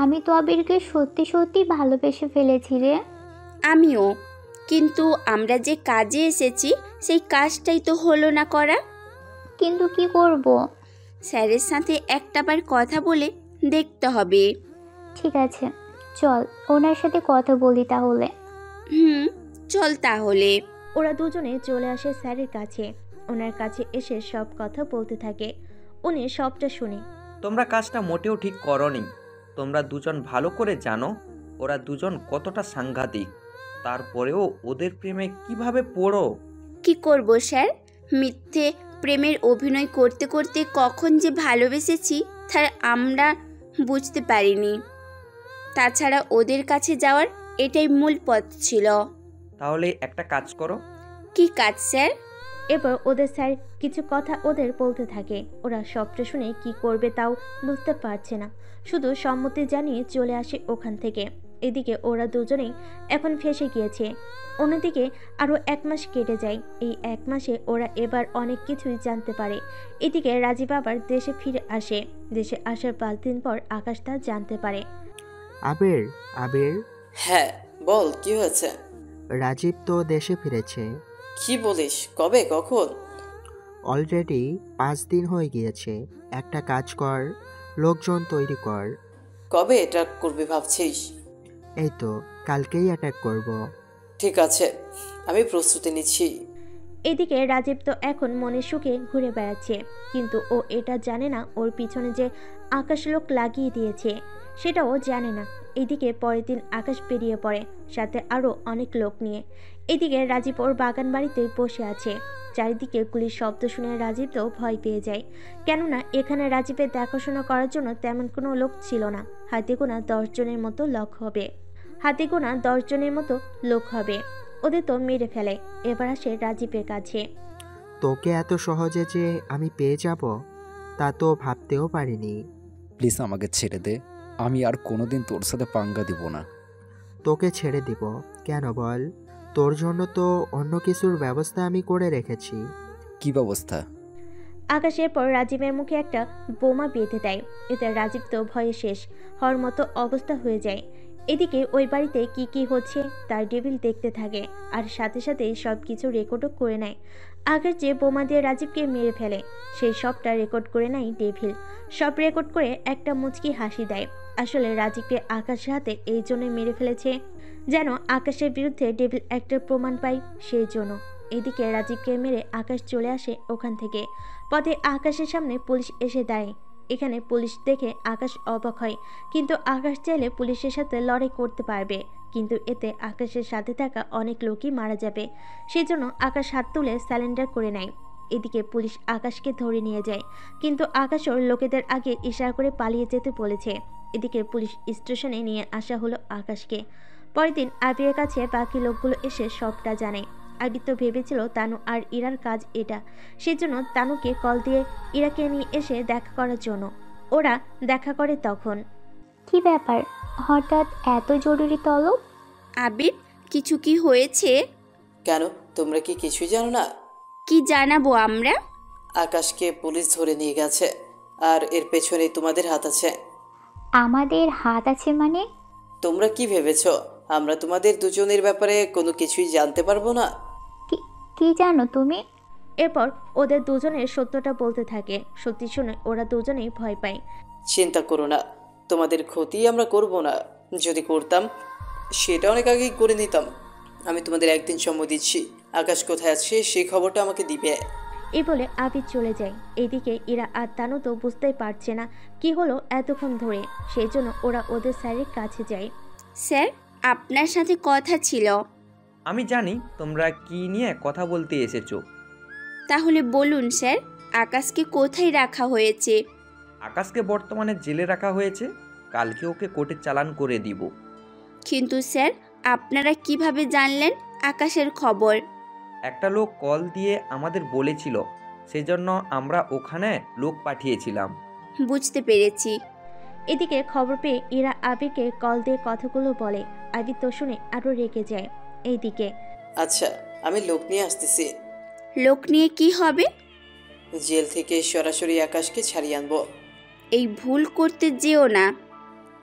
আমি তো আবিরকে সত্যি সত্যি ভালোবেসে ফেলেছি রে। আমিও, কিন্তু আমরা যে কাজে এসেছি সেই কাজটাই তো হলো না করা। কিন্তু কি করব? স্যারের সাথে একটাবার কথা বলে দেখতে হবে। ঠিক আছে চল ওনার সাথে কথা বলি তাহলে। চল তাহলে। ওরা দুজনে চলে আসে স্যারের কাছে। ওনার কাছে এসে সব কথা বলতে থাকে। উনি সবটা শুনে। তোমরা কাজটা মোটেও ঠিক করনি। তোমরা দুজন ভালো করে জানো ওরা দুজন কতটা সাংঘাতিক, তারপরেও ওদের প্রেমে কিভাবে পড়ো। কি করব স্যার, মিথ্যে প্রেমের অভিনয় করতে করতে কখন যে ভালোবেসেছি তা আমরা বুঝতে পারিনি। তাছাড়া ওদের কাছে যাওয়ার এটাই মূল পথ ছিল। তাহলে একটা কাজ করো। কি কাজ স্যার? এরপর ওদের স্যার কিছু কথা ওদের বলতে থাকে। ওরা সবটা শুনে কি করবে তাও বুঝতে পারছে না, শুধু সম্মতি জানিয়ে চলে আসে ওখান থেকে। এদিকে ওরা দুজনেই এখন ফেঁসে গিয়েছে। অন্যদিকে আরও 1 মাস কেটে যায়। এই 1 মাসে ওরা এবার অনেক কিছুই জানতে পারে। এদিকে রাজীব আবার দেশে ফিরে আসে। দেশে আসার 5 দিন পর আকাশ তা জানতে পারে। আবির, আবির। হ্যাঁ বল, কি হয়েছে? রাজীব তো দেশে ফিরেছে। কি বলিস? কবে, কখন? অলরেডি 5 দিন হয়ে গিয়েছে। একটা কাজ কর, লোকজন তৈরি কর। কবে এটা করবি ভাবছিস? এই তো কালকেই অ্যাটাক করব। ঠিক আছে, আমি প্রস্তুতি নিচ্ছি। এদিকে রাজীব তো এখন মনে সুখে ঘুরে বেড়াচ্ছে, কিন্তু ও এটা জানে না ওর পিছনে যে আকাশ লোক লাগিয়ে দিয়েছে সেটাও জানে না। এদিকে পরের দিন আকাশ বেরিয়ে পড়ে, সাথে আরও অনেক লোক নিয়ে। এদিকে রাজীব ওর বাগান বাড়িতে বসে আছে। চারিদিকে গুলির শব্দ শুনে রাজীব তো ভয় পেয়ে যায়, কেননা এখানে রাজীবের দেখাশোনা করার জন্য তেমন কোনো লোক ছিল না। হাতে গোনা 10 জনের মতো লোক হবে। ওদের তো মেরে ফেলে। এবার আসে রাজীবের কাছে। তোকে এত সহজে যে আমি পেয়ে যাব তা তো ভাবতেও পারিনি। প্লিজ আমাকে ছেড়ে দে, আমি আর কোনোদিন তোর সাথে পাঙ্গা দিব না। তোকে ছেড়ে দিব কেন বল? তোর জন্য তো অন্য কিছুর ব্যবস্থা আমি করে রেখেছি। কি ব্যবস্থা? আকাশের পর রাজীবের মুখে একটা বোমা বেঁধে দেয়। এতে রাজীব তো ভয়ে শেষ হওয়ার মতো অবস্থা হয়ে যায়। এদিকে ওই বাড়িতে কি কি হচ্ছে তার ডেভিল দেখতে থাকে, আর সাথে সাথে সব কিছু রেকর্ডও করে নেয়। আগের যে বোমা দিয়ে রাজীবকে মেরে ফেলে সেই সবটা রেকর্ড করে নেয় ডেভিল। সব রেকর্ড করে একটা মুচকি হাসি দেয়। আসলে রাজীবকে আকাশের হাতে এই জন্যই মেরে ফেলেছে যেন আকাশের বিরুদ্ধে ডেভিল একটা প্রমাণ পায়, সেই জন্য। এদিকে রাজীবকে মেরে আকাশ চলে আসে ওখান থেকে। পথে আকাশের সামনে পুলিশ এসে দাঁড়ায়। এখানে পুলিশ দেখে আকাশ অবাক হয়, কিন্তু আকাশ চাইলে পুলিশের সাথে লড়াই করতে পারবে, কিন্তু এতে আকাশের সাথে থাকা অনেক লোকই মারা যাবে। সেজন্য আকাশ হাত তুলে স্যালেন্ডার করে নেয়। এদিকে পুলিশ আকাশকে ধরে নিয়ে যায়, কিন্তু আকাশ ওর লোকেদের আগে ইশারা করে পালিয়ে যেতে বলেছে। এদিকে পুলিশ স্টেশনে নিয়ে আসা হলো আকাশকে। পরের দিন আবিরের কাছে বাকি লোকগুলো এসে সবটা জানায়। আবির তো ভেবেছিল তানু আর ইরার কাজ এটা, সেজন্য তানুকে কল দিয়ে ইরাকে নিয়ে এসে দেখা করার জন্য। ওরা দেখা করে তখন। কি ব্যাপার, হঠাৎ এত জরুরি তলব? আবির, কিছু কি হয়েছে? কেন, তোমরা কি কিছুই জানো না? কি জানাবো আমরা? আকাশকে পুলিশ ধরে নিয়ে গেছে, আর এর পেছনে তোমাদের হাত আছে। আমাদের হাত আছে মানে? তোমরা কি ভেবেছো আমরা তোমাদের দুজনের ব্যাপারে কোনো কিছুই জানতে পারবো না? কি জানো তুমি? এরপর ওদের দুজনের সত্যটা বলতে থাকে। সত্যি শুনে ওরা দুজনেই ভয় পায়। চিন্তা করো না, তোমাদের ক্ষতি আমরা করব না। যদি করতাম সেটা অনেক আগেই করে নিতাম। আমি তোমাদের একদিন সময় দিচ্ছি, আকাশ কোথায় আছে সেই খবরটা আমাকে দিবে। এই বলে আবির চলে যায়। এইদিকে ইরা আর তানু তো বুঝতেই পারছে না কি হলো এতক্ষণ ধরে, সেই জন্য ওরা ওদের স্যারের কাছে যায়। স্যার, আপনার সাথে কথা ছিল। আমি জানি তোমরা কি নিয়ে কথা বলতে এসেছো। তাহলে বলুন স্যার, আকাশকে কোথায় রাখা হয়েছে? আকাশকে বর্তমানে জেলে রাখা হয়েছে, কালকে ওকে কোর্টে চালান করে দিব। কিন্তু স্যার, আপনারা কিভাবে জানলেন আকাশের খবর? একটা লোক কল দিয়ে আমাদের বলেছিল, সেজন্য আমরা ওখানে লোক পাঠিয়েছিলাম। বুঝতে পেরেছি। এদিকে খবর পেয়ে ইরা আবিরকে কল দিয়ে কথাগুলো বলে। আবির তো শুনে আরো রেগে যায়। এইদিকে, আচ্ছা, আমি লোক নিয়ে আসতেছি। লোক নিয়ে কি হবে? জেল থেকে সরাসরি আকাশকে ছাড়িয়ে আনবো। এই ভুল করতে যেও না।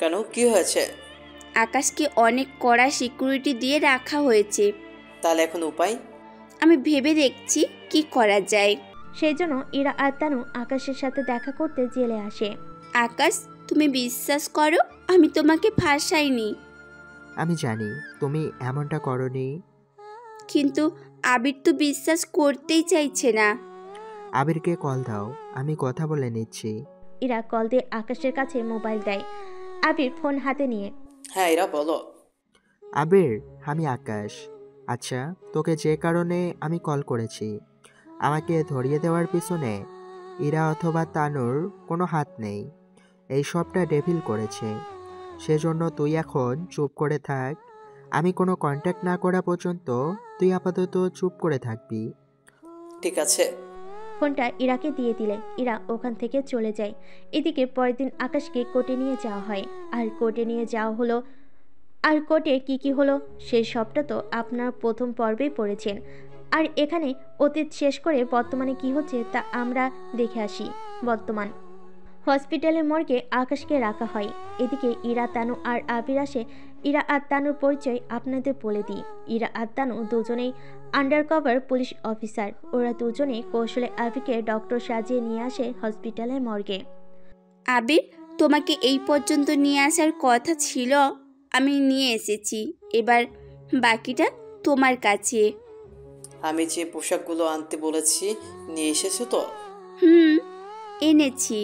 কেন, কি হয়েছে? আকাশকে অনেক কড়া সিকিউরিটি দিয়ে রাখা হয়েছে। তাহলে এখন উপায়? আমি ভেবে দেখছি কি করা যায়। সেই জন্য ইরা আর তানু আকাশের সাথে দেখা করতে জেলে আসে। আকাশ, তুমি বিশ্বাস করো আমি তোমাকে ফাঁসাইনি। আমি জানি তুমি এমনটা করনি। কিন্তু আবির তো বিশ্বাস করতেই চাইছে না। আবিরকে কল দাও, আমি কথা বলে নিচ্ছি। ইরা কল দিয়ে আকাশের কাছে মোবাইল দেয়। আবির ফোন হাতে নিয়ে, হ্যাঁ ইরা বলো। আবির, আমি আকাশ। আচ্ছা, তোকে যে কারণে আমি কল করেছি, আমাকে ধরিয়ে দেওয়ার পিছনে ইরা অথবা তানুর কোনো হাত নেই। এই সবটা ডেভিল করেছে। সেজন্য তুই এখন চুপ করে থাক। আমি কোনো কন্ট্যাক্ট না করা পর্যন্ত তুই আপাতত চুপ করে থাকবি। ঠিক আছে। ফোনটা ইরাকে দিয়ে দিলে ইরা ওখান থেকে চলে যায়। এদিকে পরের দিন আকাশকে কোর্টে নিয়ে যাওয়া হয়। আর কোর্টে নিয়ে যাওয়া হলো। আর কোর্টে কি হলো সেই সবটা তো আপনার প্রথম পর্বেই পড়েছেন। আর এখানে অতীত শেষ করে বর্তমানে কি হচ্ছে তা আমরা দেখে আসি। বর্তমান হসপিটালের মর্গে আকাশকে রাখা হয়। এদিকে ইরা, তানু আর আবির আসে। ইরা আর তানুর পরিচয় আপনাদের বলে দিই। ইরা আর তানু দুজনেই আন্ডারকভার পুলিশ অফিসার। ওরা দুজনেই কৌশলে আবিরকে ডক্টর সাজিয়ে নিয়ে আসে হসপিটালের মর্গে। আবির, তোমাকে এই পর্যন্ত নিয়ে আসার কথা ছিল, আমি নিয়ে এসেছি। এবার বাকিটা তোমার কাছে। আমি যে পোশাকগুলো আনতে বলেছি নিয়ে এসেছো তো? এনেছি।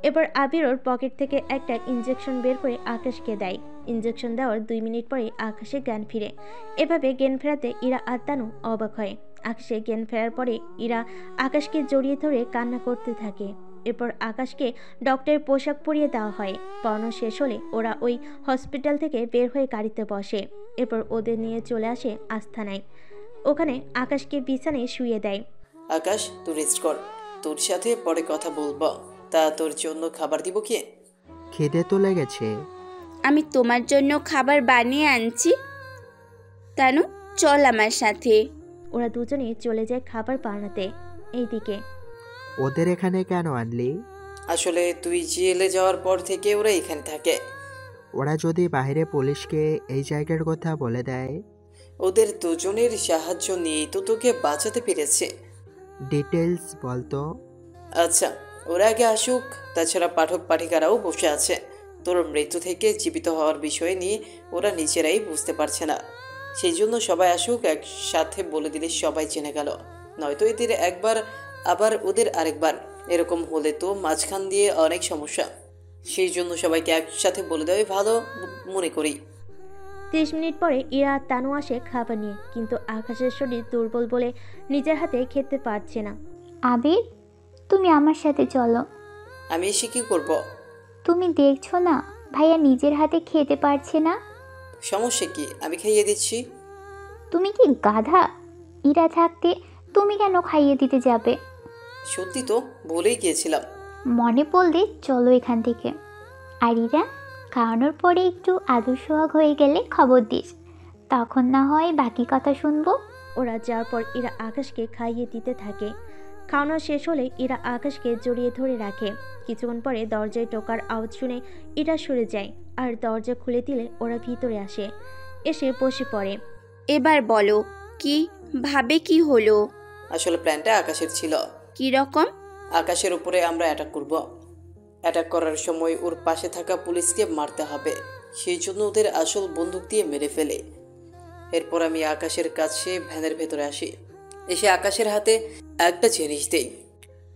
এবার আবির ওর পকেট থেকে একটা ইঞ্জেকশন বের করে আকাশকে দেয়। ইঞ্জেকশন দেওয়ার 2 মিনিট পরে আকাশে জ্ঞান ফিরে। এভাবে জ্ঞান ফেরাতে ইরা আর তানু অবাক হয়। আকাশে জ্ঞান ফেরার পরে ইরা আকাশকে জড়িয়ে ধরে কান্না করতে থাকে। এরপর আকাশকে ডক্টরের পোশাক পরিয়ে দেওয়া হয়। পড়ানো শেষ হলে ওরা ওই হসপিটাল থেকে বের হয়ে গাড়িতে বসে। এরপর ওদের নিয়ে চলে আসে আস্থানায়। ওখানে আকাশকে বিছানায় শুয়ে দেয়। আকাশ, তুই রেস্ট কর, তোর সাথে পরে কথা বলবো। তা তোর জন্য খাবার দিব কি? খিদে তো লেগেছে। আমি তোমার জন্য খাবার বানিয়ে আনছি। তানু, চল আমার সাথে। ওরা দুজনে চলে যায় খাবার বানাতে। এইদিকে, ওদের এখানে কেন আনলি? আসলে তুই জেলে যাওয়ার পর থেকে ওরা এখানে থাকে। ওরা যদি বাইরে পুলিশকে এই জায়গার কথা বলে দেয়? ওদের দুজনের সাহায্য নিয়েই তো তোকে বাঁচাতে পেরেছে। ডিটেলস বলতো। আচ্ছা, ওরা আগে আসুক। তাছাড়া পাঠক পাঠিকারাও বসে আছে। তোর মৃত্যু থেকে জীবিত হওয়ার বিষয় নিয়ে ওরা নিজেরাই বুঝতে পারছে না। সেই জন্য সবাই আসুক, একসাথে বলে দিলে সবাই জেনে গেল। নয়তো এদের একবার আবার ওদের আরেকবার, এরকম হলে তো মাঝখান দিয়ে অনেক সমস্যা। সেই জন্য সবাইকে একসাথে বলে দেওয়াই ভালো মনে করি। 30 মিনিট পরে ইরা তানু আসে খাবার নিয়ে। কিন্তু আকাশের শরীর দুর্বল বলে নিজের হাতে খেতে পারছে না। আবির, তুমি আমার সাথে চলো। আমি এসে কি করব? তুমি দেখছো না ভাইয়া নিজের হাতে খেতে পারছে না? সমস্যা কি? আমি খাইয়ে দিচ্ছি। তুমি কি গাধা? ইরা থাকতে তুমি কেন খাইয়ে দিতে যাবে? সত্যি তো ভুলেই গিয়েছিলাম। মনে পড়লে চলো এখান থেকে। আর ইরা, খাওয়ানোর পরে একটু আদর সোহাগ হয়ে গেলে খবর দিস, তখন না হয় বাকি কথা শুনবো। ওরা যাওয়ার পর ইরা আকাশকে খাইয়ে দিতে থাকে। খাওয়ানো শেষ হলে ইরা আকাশকে জড়িয়ে ধরে রাখে। কিছুক্ষণ পরে দরজায় টোকার আওয়াজ শুনে ইরা সরে যায়, আর দরজা খুলে দিলে ওরা ভিতরে আসে, এসে বসে পড়ে। এবার বলো, কি ভাবে কি হলো? আসলে প্ল্যানটা আকাশের ছিল। কি রকম? আকাশের উপরে আমরা অ্যাটাক করব। অ্যাটাক করার সময় ওর পাশে থাকা পুলিশকে মারতে হবে, সেই জন্য ওদের আসল বন্দুক দিয়ে মেরে ফেলে। এরপর আমি আকাশের কাছে ভ্যানের ভেতরে আসি, এসে আকাশের হাতে একটা জিনিস দেই।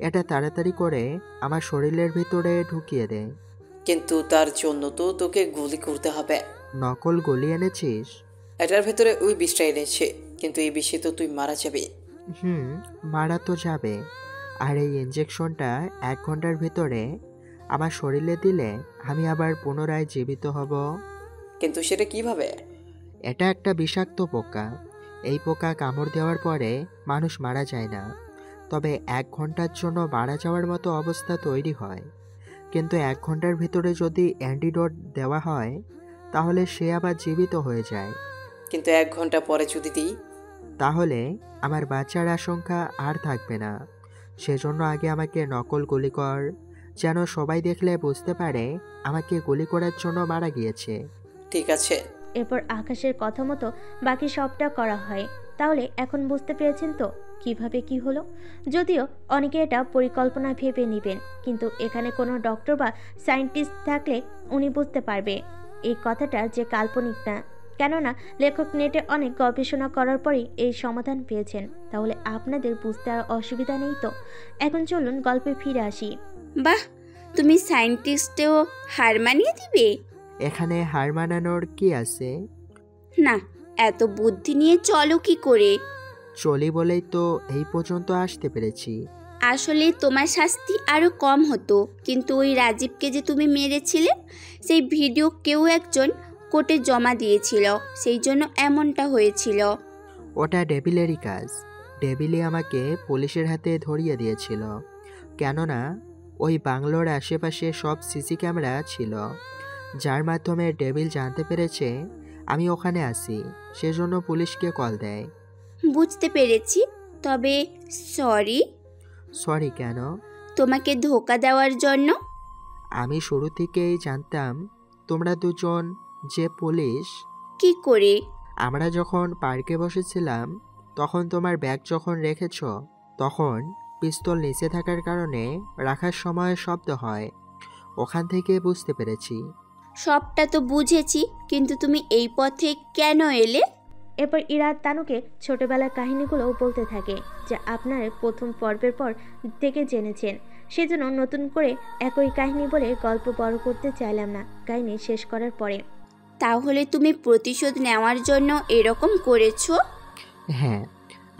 এটা তাড়াতাড়ি করে আমার শরীরের ভিতরে ঢুকিয়ে দে। কিন্তু তার জন্য তো তোকে গুলি করতে হবে। নকল গুলি এনেছিস? এটার ভেতরে ওই বিষটা এনেছে, কিন্তু এই বিষে তো তুই মারা যাবি। মারা তো যাবে। আর এই ইঞ্জেকশনটা 1 ঘন্টার ভিতরে আমার শরীরে দিলে আমি আবার পুনরায় জীবিত হব। কিন্তু সেটা কিভাবে? এটা একটা বিষাক্ত পোকা। এই পোকা কামড় দেওয়ার পরে মানুষ মারা যায় না, তবে 1 ঘন্টার জন্য মারা যাওয়ার মতো অবস্থা তৈরি হয়। কিন্তু 1 ঘন্টার ভিতরে যদি অ্যান্টিডোট দেওয়া হয় তাহলে সে আবার জীবিত হয়ে যায়। কিন্তু 1 ঘন্টা পরে যদি দিই? তাহলে আমার বাঁচার আশঙ্কা আর থাকবে না। সেজন্য আগে আমাকে নকল গুলি কর, যেন সবাই দেখলে বুঝতে পারে আমাকে গুলি করার জন্য মারা গিয়েছে। ঠিক আছে। এরপর আকাশের কথা মতো বাকি সবটা করা হয়। তাহলে এখন বুঝতে পেরেছেন তো কিভাবে কি হলো? যদিও অনেকে এটা পরিকল্পনা ভেবে নেবেন, কিন্তু এখানে কোনো ডক্টর বা সায়েন্টিস্ট থাকলে উনি বুঝতে পারবে এই কথাটা যে কাল্পনিক না। কেননা লেখক নেটে অনেক গবেষণা করার পরেই এই সমাধান পেয়েছেন। তাহলে আপনাদের বুঝতে আর অসুবিধা নেই তো। এখন চলুন গল্পে ফিরে আসি। বাহ, তুমি সায়েন্টিস্টেও হার মানিয়ে দিবে? এখানে হার মানানোর কি আছে? না, এত বুদ্ধি নিয়ে চলো কি করে? চলি বলেই তো এই পর্যন্ত আসতে পেরেছি। আসলে তোমার শাস্তি আরো কম হতো, কিন্তু ওই রাজীবকে যে তুমি মেরেছিলে সেই ভিডিও কেউ একজন কোর্টে জমা দিয়েছিল, সেই জন্য এমনটা হয়েছিল। ওটা ডেভিলেরই কাজ। ডেভিলই আমাকে পুলিশের হাতে ধরিয়ে দিয়েছিল, কেননা ওই বাংলোর আশেপাশে সব সিসি ক্যামেরা ছিল, যার মাধ্যমে ডেভিল জানতে পেরেছে আমি ওখানে আছি, সেজন্য পুলিশকে কল দেয়। বুঝতে পেরেছি, তবে সরি। সরি কেন? তোমাকে ধোকা দেওয়ার জন্য। আমি শুরু থেকেই জানতাম তোমরা দুজন যে পুলিশ। কি করে? আমরা যখন পার্কে বসেছিলাম তখন তোমার ব্যাগ যখন রেখেছ তখন পিস্তল নিচে থাকার কারণে রাখার সময় শব্দ হয়, ওখান থেকে বুঝতে পেরেছি। সবটা তো বুঝেছি, কিন্তু তুমি এই পথে কেন এলে? এরপর ইরা তানুকে ছোটবেলার কাহিনীগুলো বলতে থাকে, যা আপনারা প্রথম পর্বের পর থেকে জেনেছেন। সেজন্য নতুন করে একই কাহিনী বলে গল্প বড় করতে চাইলাম না কাহিনী শেষ করার পরে। তাহলে তুমি প্রতিশোধ নেওয়ার জন্য এরকম করেছো? হ্যাঁ,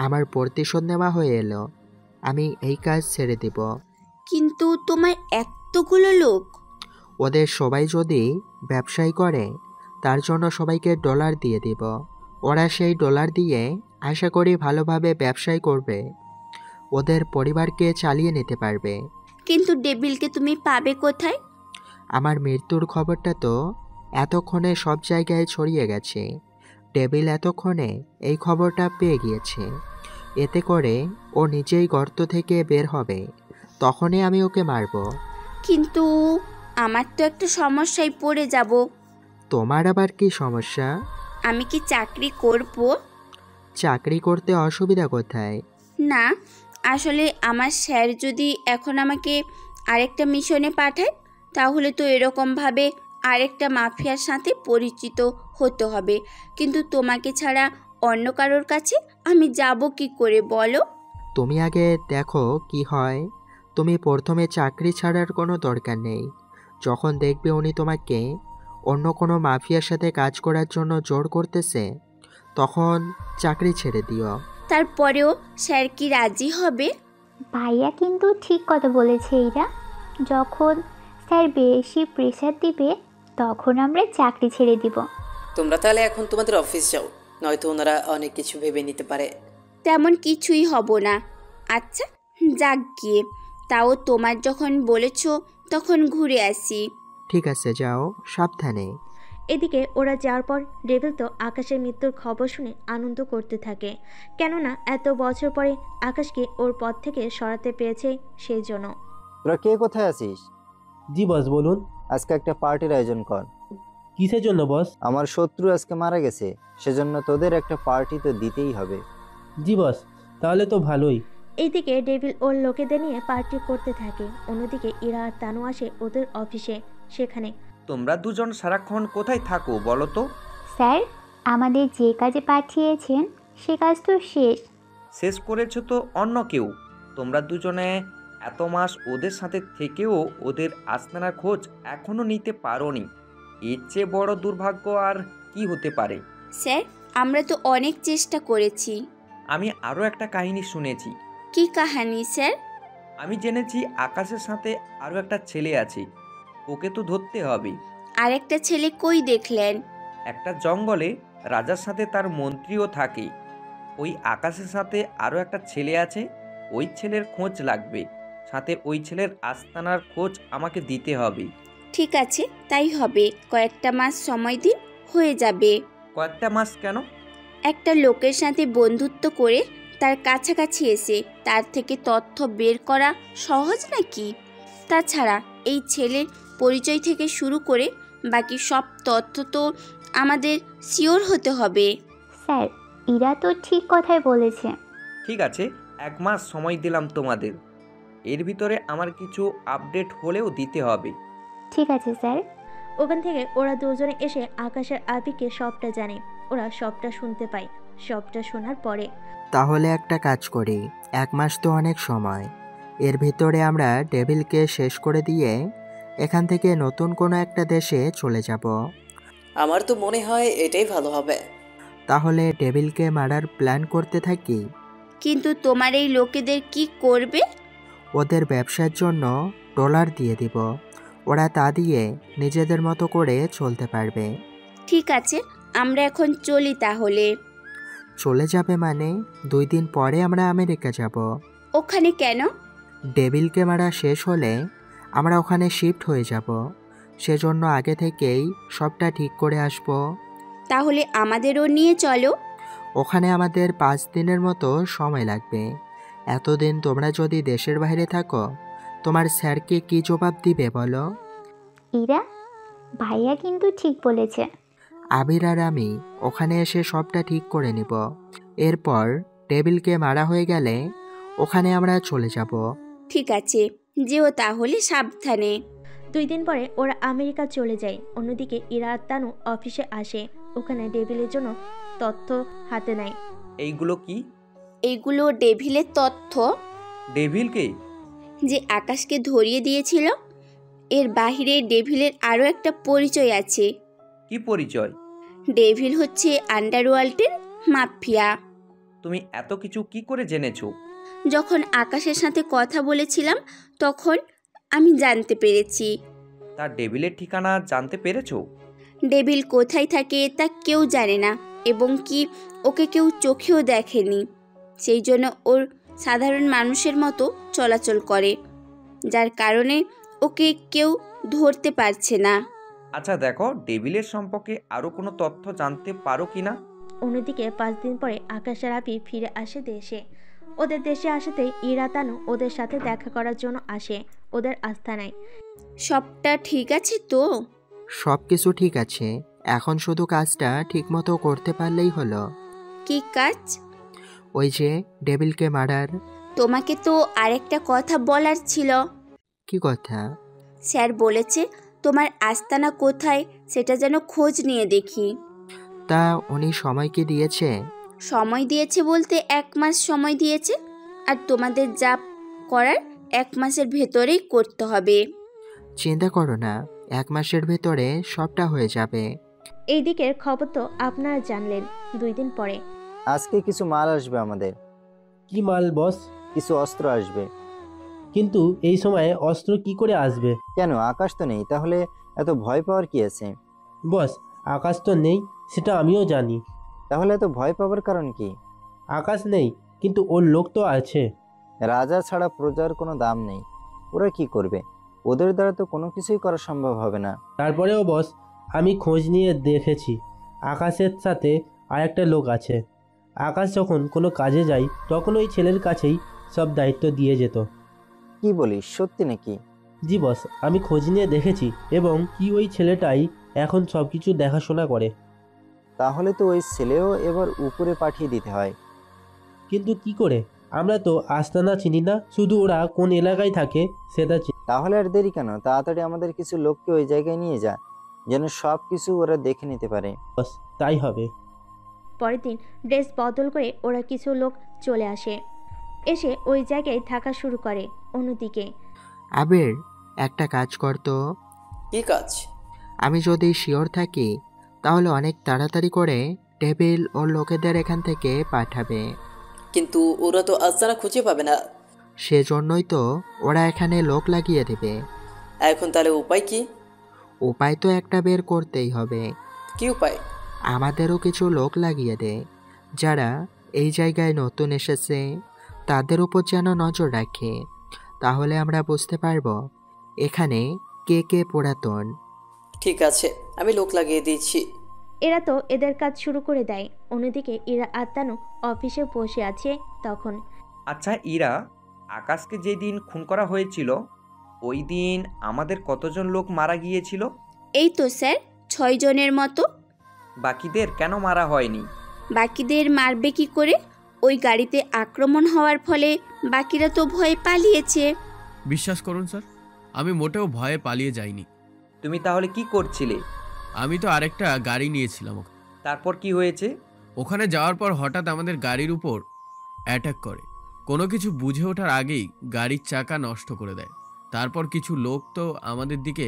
আমার প্রতিশোধ নেওয়া হয়ে এলো। আমি এই কাজ ছেড়ে দিব। কিন্তু তোমার এতগুলো লোক, ওদের সবাই যদি ব্যবসায়ী করে তার জন্য সবাইকে ডলার দিয়ে দিব। ওরা সেই ডলার দিয়ে আশা করি ভালোভাবে ব্যবসায় করবে, ওদের পরিবারকে চালিয়ে নিতে পারবে। কিন্তু ডেভিলকে তুমি পাবে কোথায়? আমার মৃত্যুর খবরটা তো এতক্ষণে সব জায়গায় ছড়িয়ে গেছে। ডেভিল এতক্ষণে এই খবরটা পেয়ে গিয়েছে, এতে করে ও নিজেই গর্ত থেকে বের হবে, তখনই আমি ওকে মারব। কিন্তু আমার তো একটা সমস্যায় পড়ে যাব। তোমার আবার কি সমস্যা? আমি কি চাকরি করব? চাকরি করতে অসুবিধা কোথায়? না, আসলে আমার স্যার যদি এখন আমাকে আরেকটা মিশনে পাঠায় তাহলে তো এরকমভাবে আরেকটা মাফিয়ার সাথে পরিচিত হতে হবে, কিন্তু তোমাকে ছাড়া অন্য কারোর কাছে আমি যাব কি করে বলো? তুমি আগে দেখো কি হয়। তুমি প্রথমে চাকরি ছাড়ার কোনো দরকার নেই। যখন দেখবে উনি তোমাকে অন্য কোনো মাফিয়ার সাথে কাজ করার জন্য জোর করতেছে তখন চাকরি ছেড়ে দিও। তারপরেও স্যার কি রাজি হবে? ভাইয়া কিন্তু ঠিক কথা বলেছে। এরা যখন স্যার বেশি প্রেশার দিবে তখন আমরা চাকরি ছেড়ে দিব। তোমরা তাহলে এখন তোমাদের অফিস যাও, নয়তো ওনারা অনেক কিছু ভেবে নিতে পারে। তেমন কিছুই হব না। আচ্ছা যাক গিয়ে, তাও তোমার যখন বলেছো তখন ঘুরে আসি। ঠিক আছে, যাও, সাবধানে। এদিকে ওরা যাওয়ার পর ডেভিল তো আকাশের মৃত্যুর খবর শুনে আনন্দ করতে থাকে, কেননা এত বছর পরে আকাশকে ওর পথ থেকে সরাতে পেরেছে সেই জন্য। তোরা কে কোথায় আছিস? জি বস, বলুন। আজকে একটা পার্টির আয়োজন কর। কিসের জন্য বস? আমার শত্রু আজকে মারা গেছে, সেজন্য তোদের একটা পার্টি তো দিতেই হবে। জি বস, তাহলে তো ভালোই। এইদিকে ডেভিল ওর লোকেদের নিয়ে পার্টি করতে থাকে, অন্যদিকে ইরা আর তানু আসে ওদের অফিসে। সেখানে তোমরা দুজন সারাক্ষণ কোথায় থাকো বলো তো? স্যার, আমাদের যে কাজে পাঠিয়েছেন সে কাজ তো শেষ করেছো তো অন্য কেউ। তোমরা দুজনে এত মাস ওদের সাথে থেকেও ওদের আস্তানার খোঁজ এখনো নিতে পারোনি। এর চেয়ে বড় দুর্ভাগ্য আর কি হতে পারে? স্যার, আমরা তো অনেক চেষ্টা করেছি। আমি আরও একটা কাহিনী শুনেছি। কি কাহিনী স্যার? আমি জেনেছি আকাশের সাথে আরও একটা ছেলে আছে, ওকে তো ধরতে হবে। আরেকটা ছেলে কই দেখলেন? একটা জঙ্গলে রাজার সাথে তার মন্ত্রীও থাকে। ওই আকাশের সাথে আরও একটা ছেলে আছে, ওই ছেলের খোঁজ লাগবে। সাথে ওই ছেলের আস্তানার খোঁজ আমাকে দিতে হবে। ঠিক আছে, তাই হবে। কয়েকটা মাস সময় দিন, হয়ে যাবে। কয়েকটা মাস কেন? একটা লোকের সাথে বন্ধুত্ব করে তার কাছাকাছি এসে তার থেকে তথ্য বের করা সহজ নাকি? তাছাড়া এই ছেলের পরিচয় থেকে শুরু করে বাকি সব তথ্য তো আমাদের শিওর হতে হবে। স্যার, ইরা তো ঠিক কথাই বলেছে। ঠিক আছে, 1 মাস সময় দিলাম তোমাদের। এর ভিতরে আমার কিছু আপডেট হলেও দিতে হবে। ঠিক আছে স্যার। ওখান থেকে ওরা দুজনে এসে আকাশের আবিকে সবটা জানে। ওরা সবটা শুনতে পায়। সবটা শোনার পরে তাহলে একটা কাজ করি, 1 মাস তো অনেক সময়, এর ভিতরে আমরা ডেভিলকে শেষ করে দিয়ে এখান থেকে নতুন কোনো একটা দেশে চলে যাব। আমার তো মনে হয় এটাই ভালো হবে। তাহলে ডেভিলকে মারার প্ল্যান করতে থাকি। কিন্তু তোমার এই লোকেদের কি করবে? ওদের ব্যবসার জন্য ডলার দিয়ে দিব, ওরা তা দিয়ে নিজেদের মতো করে চলতে পারবে। ঠিক আছে, আমরা এখন চলি তাহলে। চলে যাবে মানে? 2 দিন পরে আমরা আমেরিকা যাব। ওখানে কেন? ডেভিলকে মারা শেষ হলে আমরা ওখানে শিফট হয়ে যাব, সেজন্য আগে থেকেই সবটা ঠিক করে আসব। তাহলে আমাদেরও নিয়ে চলো। ওখানে আমাদের 5 দিনের মতো সময় লাগবে। এতদিন তোমরা যদি দেশের বাইরে থাকো, তোমার স্যারকে কি জবাব দিবে বলো? ইরা, ভাইয়া কিন্তু ঠিক বলেছে। আবির আর আমি ওখানে এসে সবটা ঠিক করে নিব। এরপর ডেভিলকে মারা হয়ে গেলে ওখানে আমরা চলে যাব। ঠিক আছে, যেও তাহলে সাবধানে। 2 দিন পরে ওরা আমেরিকা চলে যায়। অন্যদিকে ইরা আর তানু অফিসে আসে। ওখানে ডেভিলের জন্য তথ্য হাতে নেয়। এইগুলো কি? এইগুলো ডেভিলের তথ্য। ডেভিলকে? যে আকাশকে ধরিয়ে দিয়েছিল। এর বাহিরে ডেভিলের আরও একটা পরিচয় আছে। কি পরিচয়? ডেভিল হচ্ছে আন্ডারওয়ার্ল্ডের মাফিয়া। তুমি এত কিছু কি করে জেনেছো? যখন আকাশের সাথে কথা বলেছিলাম তখন আমি জানতে পেরেছি। তার ডেভিলের ঠিকানা জানতে পেরেছো? ডেভিল কোথায় থাকে তা কেউ জানে না, এবং কি ওকে কেউ চোখেও দেখেনি। সেই জন্য ওর সাধারণ মানুষের মতো চলাচল করে, যার কারণে ওকে কেউ ধরতে পারছে না। আচ্ছা দেখো, ডেভিলের সম্পর্কে আরও কোনো তথ্য জানতে পারো কি না? অন্যদিকে 5 দিন পরে আকাশ আর আবি ফিরে আসে দেশে। ওদের দেশে আসাতেই ইরা তানু ওদের সাথে দেখা করার জন্য আসে ওদের আস্তানায়। সবটা ঠিক আছে তো? সব কিছু ঠিক আছে, এখন শুধু কাজটা ঠিকমতো করতে পারলেই হলো। কি কাজ? ওই যে ডেভিলকে মারার। তোমাকে তো আরেকটা কথা বলার ছিল। কি কথা? স্যার বলেছে তোমার আস্তানা কোথায় সেটা যেন খোঁজ নিয়ে দেখি। তা উনি সময় কি দিয়েছে? সময় দিয়েছে বলতে 1 মাস সময় দিয়েছে, আর তোমাদের যা করার 1 মাসের ভেতরেই করতে হবে। চিন্তা করো না, 1 মাসের ভেতরে সবটা হয়ে যাবে। এই দিকের খবর তো আপনারা জানলেন। 2 দিন পরে আজকে কিছু মাল আসবে আমাদের। কি মাল বস? কিছু অস্ত্র আসবে। কিন্তু এই সময়ে অস্ত্র কি করে আসবে? কেন, আকাশ তো নেই, তাহলে এত ভয় পাওয়ার কি আছে? বস, আকাশ তো নেই, সেটা আমিও জানি। তাহলে এত ভয় পাওয়ার কারণ কি? আকাশ নেই, কিন্তু ওর লোক তো আছে। রাজা ছাড়া প্রজার কোনো দাম নেই। ওরা কি করবে? ওদের দ্বারা তো কোনো কিছুই করা সম্ভব হবে না। তারপরেও বস, আমি খোঁজ নিয়ে দেখেছি আকাশের সাথে আরেকটা লোক আছে। আকাশ যখন কোনো কাজে যায় তখন ওই ছেলের কাছেই সব দায়িত্ব দিয়ে যেত। কি বলিস, সত্যি নাকি? জি বস, আমি খোঁজ নিয়ে দেখেছি, এবং কি ওই ছেলেটাই এখন সব কিছু দেখাশোনা করে। তাহলে তো ওই ছেলেও এবার উপরে পাঠিয়ে দিতে হয়। কিন্তু কি করে? আমরা তো আস্তানা চিনি না, শুধু ওরা কোন এলাকায় থাকে সেটা চিনি। তাহলে আর দেরি কেন? তাড়াতাড়ি আমাদের কিছু লোককে ওই জায়গায় নিয়ে যা, যেন সব কিছু ওরা দেখে নিতে পারে। বস, তাই হবে। পরের দিন ড্রেস বদল করে ওরা কিছু লোক চলে আসে, এসে ওই জায়গায় থাকা শুরু করে। অন্যদিকে আবির, একটা কাজ করতো। কি কাজ? আমি যদি শিওর থাকি তাহলে অনেক তাড়াতাড়ি করে টেবিল ও লোকেদের এখান থেকে পাঠাবে। কিন্তু ওরা তো আস্তানা খুঁজে পাবে না। সেজন্যই তো ওরা এখানে লোক লাগিয়ে দেবে। এখন তাহলে উপায় কি? উপায় তো একটা বের করতেই হবে। কি উপায়? আমাদেরও কিছু লোক লাগিয়ে দে, যারা এই জায়গায় নতুন এসেছে, তাদের উপর যেন নজর রাখে। তাহলে আমরা বুঝতে পারবো এখানে কে কে পুরাতন। ঠিক আছে, আমি লোক লাগিয়ে দিচ্ছি। এরা তো এদের কাজ শুরু করে দেয়। অন্যদিকে ইরা আর তানু অফিসে বসে আছে। তখন আচ্ছা ইরা, আকাশকে যেদিন খুন করা হয়েছিল ওই দিন আমাদের কতজন লোক মারা গিয়েছিল? এই তো স্যার, 6 জনের মতো। বাকিদের কেন মারা হয়নি? বাকিদের মারবে কি করে? ওই গাড়িতে আক্রমণ হওয়ার ফলে বাকিরা তো ভয়ে পালিয়েছে। বিশ্বাস করুন স্যার, আমি মোটেও ভয়ে পালিয়ে যাইনি। তুমি তাহলে কি করছিলে? আমি তো আরেকটা গাড়ি নিয়েছিলাম। তারপর কি হয়েছে? ওখানে যাওয়ার পর হঠাৎ আমাদের গাড়ির উপর অ্যাটাক করে। কোনো কিছু বুঝে ওঠার আগেই গাড়ির চাকা নষ্ট করে দেয়। তারপর কিছু লোক তো আমাদের দিকে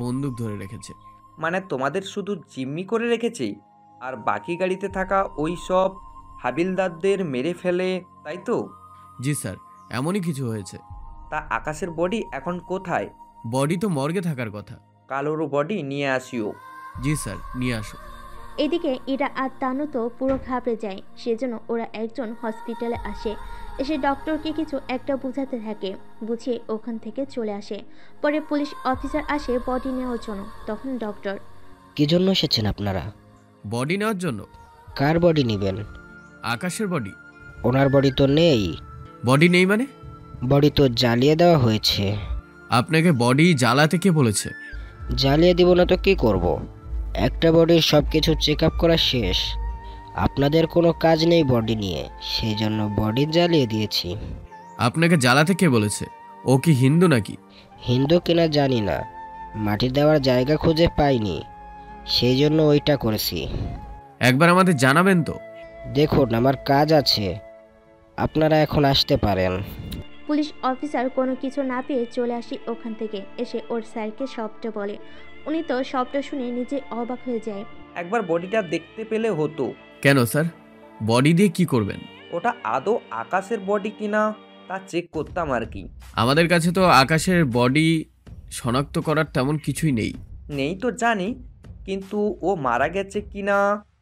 বন্দুক ধরে রেখেছে। মানে তোমাদের শুধু জিম্মি করে রেখেছে, আর বাকি গাড়িতে থাকা ওই সব হাবিলদারদের মেরে ফেলে, তাই তো? জি স্যার, এমনই কিছু হয়েছে। তা আকাশের বডি এখন কোথায়? বডি তো মর্গে থাকার কথা। কালোর বডি নিয়ে আসিও। জি স্যার, নিয়ে আসো। এদিকে ইরা আর তানু তো পুরো ঘাবড়ে যায়। সেজন্য ওরা একজন হসপিটালে আসে। এসে ডক্টরকে কিছু একটা বোঝাতে থাকে, বুঝিয়ে ওখান থেকে চলে আসে। পরে পুলিশ অফিসার আসে বডি নেওয়ার জন্য। তখন ডক্টর, কি জন্য এসেছেন আপনারা? বডি নেওয়ার জন্য। কার বডি নেবেন? আকাশের বডি। ওনার বডি তো নেই। বডি নেই মানে? বডি তো জ্বালিয়ে দেওয়া হয়েছে। আপনাকে বডি জ্বালাতে কে বলেছে? জ্বালিয়ে দিব না তো কি করব? একটা বডির সব কিছু চেক আপ করা শেষ। আপনাদের কোনো কাজ নেই বডি নিয়ে, সেই জন্য বডি জ্বালিয়ে দিয়েছি। আপনাকে জ্বালাতে কে বলেছে? ও কি হিন্দু নাকি? হিন্দু কিনা জানি না, মাটি দেওয়ার জায়গা খুঁজে পাইনি, সেই জন্য ওইটা করেছি। একবার আমাদের জানাবেন তো? দেখুন, আমার কাজ আছে, আপনারা এখন আসতে পারেন। পুলিশ অফিসার কোনো কিছু না পেয়ে চলে আসি ওখান থেকে। এসে ওর স্যারকে সবটা বলে। উনি তো সবটা শুনে নিজে অবাক হয়ে যায়। একবার বডিটা দেখতে পেলে হতো। কেন স্যার, বডি দিয়ে কি করবেন? ওটা আদৌ আকাশের বডি কিনা তা চেক করতাম আর কি। আমাদের কাছে তো আকাশের বডি শনাক্ত করার তেমন কিছুই নেই। নেই তো জানি, কিন্তু ও মারা গেছে কিনা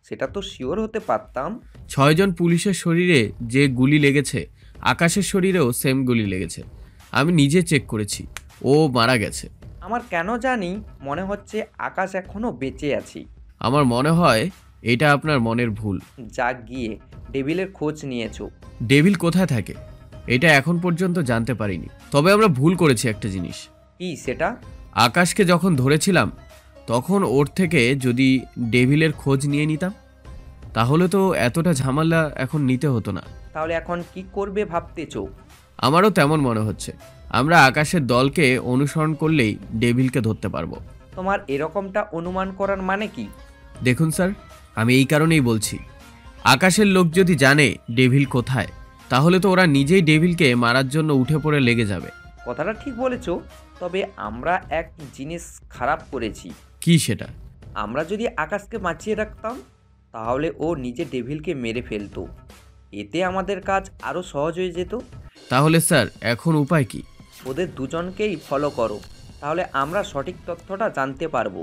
সেটা তো শিওর হতে পারতাম। 6 জন পুলিশের শরীরে যে গুলি লেগেছে, আকাশের শরীরেও সেম গুলি লেগেছে। আমি নিজে চেক করেছি, ও মারা গেছে। আমার কেন জানি মনে হচ্ছে আকাশ এখনো বেঁচে আছে। আমার মনে হয় এটা আপনার মনের ভুল। যা গিয়ে ডেভিলের খোঁজ নিয়েছো। ডেভিল কোথায় থাকে এটা এখন পর্যন্ত জানতে পারিনি। তবে আমরা ভুল করেছি একটা জিনিস। কি সেটা? আকাশকে যখন ধরেছিলাম তখন ওর থেকে যদি ডেভিলের খোঁজ নিয়ে নিতাম তাহলে তো এতটা ঝামেলা এখন নিতে হতো না। তাহলে এখন কি করবে ভাবতেছো? আমারও তেমন মনে হচ্ছে। আমরা আকাশের দলকে অনুসরণ করলেই ডেভিলকে ধরতে পারবো। তোমার এরকমটা অনুমান করার মানে কি? দেখুন স্যার, আমি এই কারণেই বলছি, আকাশের লোক যদি জানে ডেভিল কোথায়, তাহলে তো ওরা নিজেই ডেভিলকে মারার জন্য উঠে পড়ে লেগে যাবে। কথাটা ঠিক বলেছো, তবে আমরা এক জিনিস খারাপ করেছি। কি সেটা? আমরা যদি আকাশকে বাঁচিয়ে রাখতাম তাহলে ও নিজে ডেভিলকে মেরে ফেলতো, এতে আমাদের কাজ আরও সহজ হয়ে যেত। তাহলে স্যার এখন উপায় কি? ওদের দুজনকেই ফলো করো, তাহলে আমরা সঠিক তথ্যটা জানতে পারবো।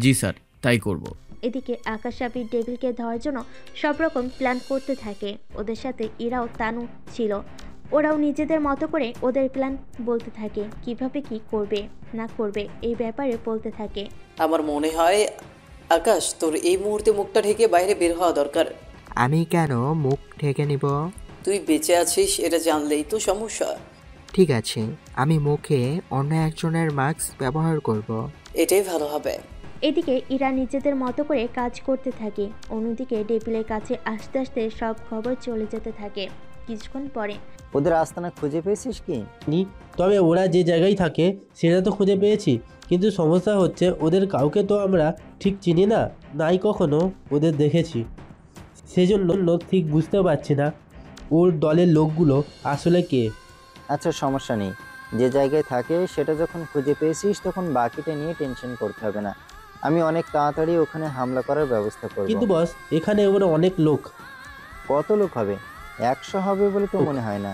জি স্যার, তাই করব। এদিকে আকাশ আবির ডেভিলকে ধরার জন্য সব রকম প্ল্যান করতে থাকে। ওদের সাথে ইরাও তানু ছিল। ওরাও নিজেদের মতো করে ওদের প্ল্যান বলতে থাকে, কিভাবে কি করবে না করবে এই ব্যাপারে বলতে থাকে। আমার মনে হয় আকাশ, তোর এই মুহূর্তে মুখটা ঢেকে বাইরে বের হওয়া দরকার। আমি কেন মুখ ঢেকে নিব? তুই বেঁচে আছিস এটা জানলেই তো সমস্যা। ঠিক আছে, আমি মুখে অন্য একজনের মাস্ক ব্যবহার করব। এটাই ভালো হবে। এদিকে ইরা নিজেদের মতো করে কাজ করতে থাকে। অন্যদিকে ডেভিলের কাছে আস্তে আস্তে সব খবর চলে যেতে থাকে। কিছুক্ষণ পরে ওদের আস্তানা খুঁজে পেয়েছিস কি? তবে ওরা যে জায়গায় থাকে সেটা তো খুঁজে পেয়েছি, কিন্তু সমস্যা হচ্ছে ওদের কাউকে তো আমরা ঠিক চিনি না, নাই কখনো ওদের দেখেছি। সেজন্য ঠিক বুঝতে পারছি না ওর দলের লোকগুলো আসলে কে। আচ্ছা সমস্যা নেই, যে জায়গায় থাকে সেটা যখন খুঁজে পেয়েছিস তখন বাকিটা নিয়ে টেনশন করতে হবে না। আমি অনেক তাড়াতাড়ি ওখানে হামলা করার ব্যবস্থা করব। কিন্তু বস, এখানে ওরা অনেক লোক। কত লোক হবে? 100 হবে বলে তো মনে হয় না।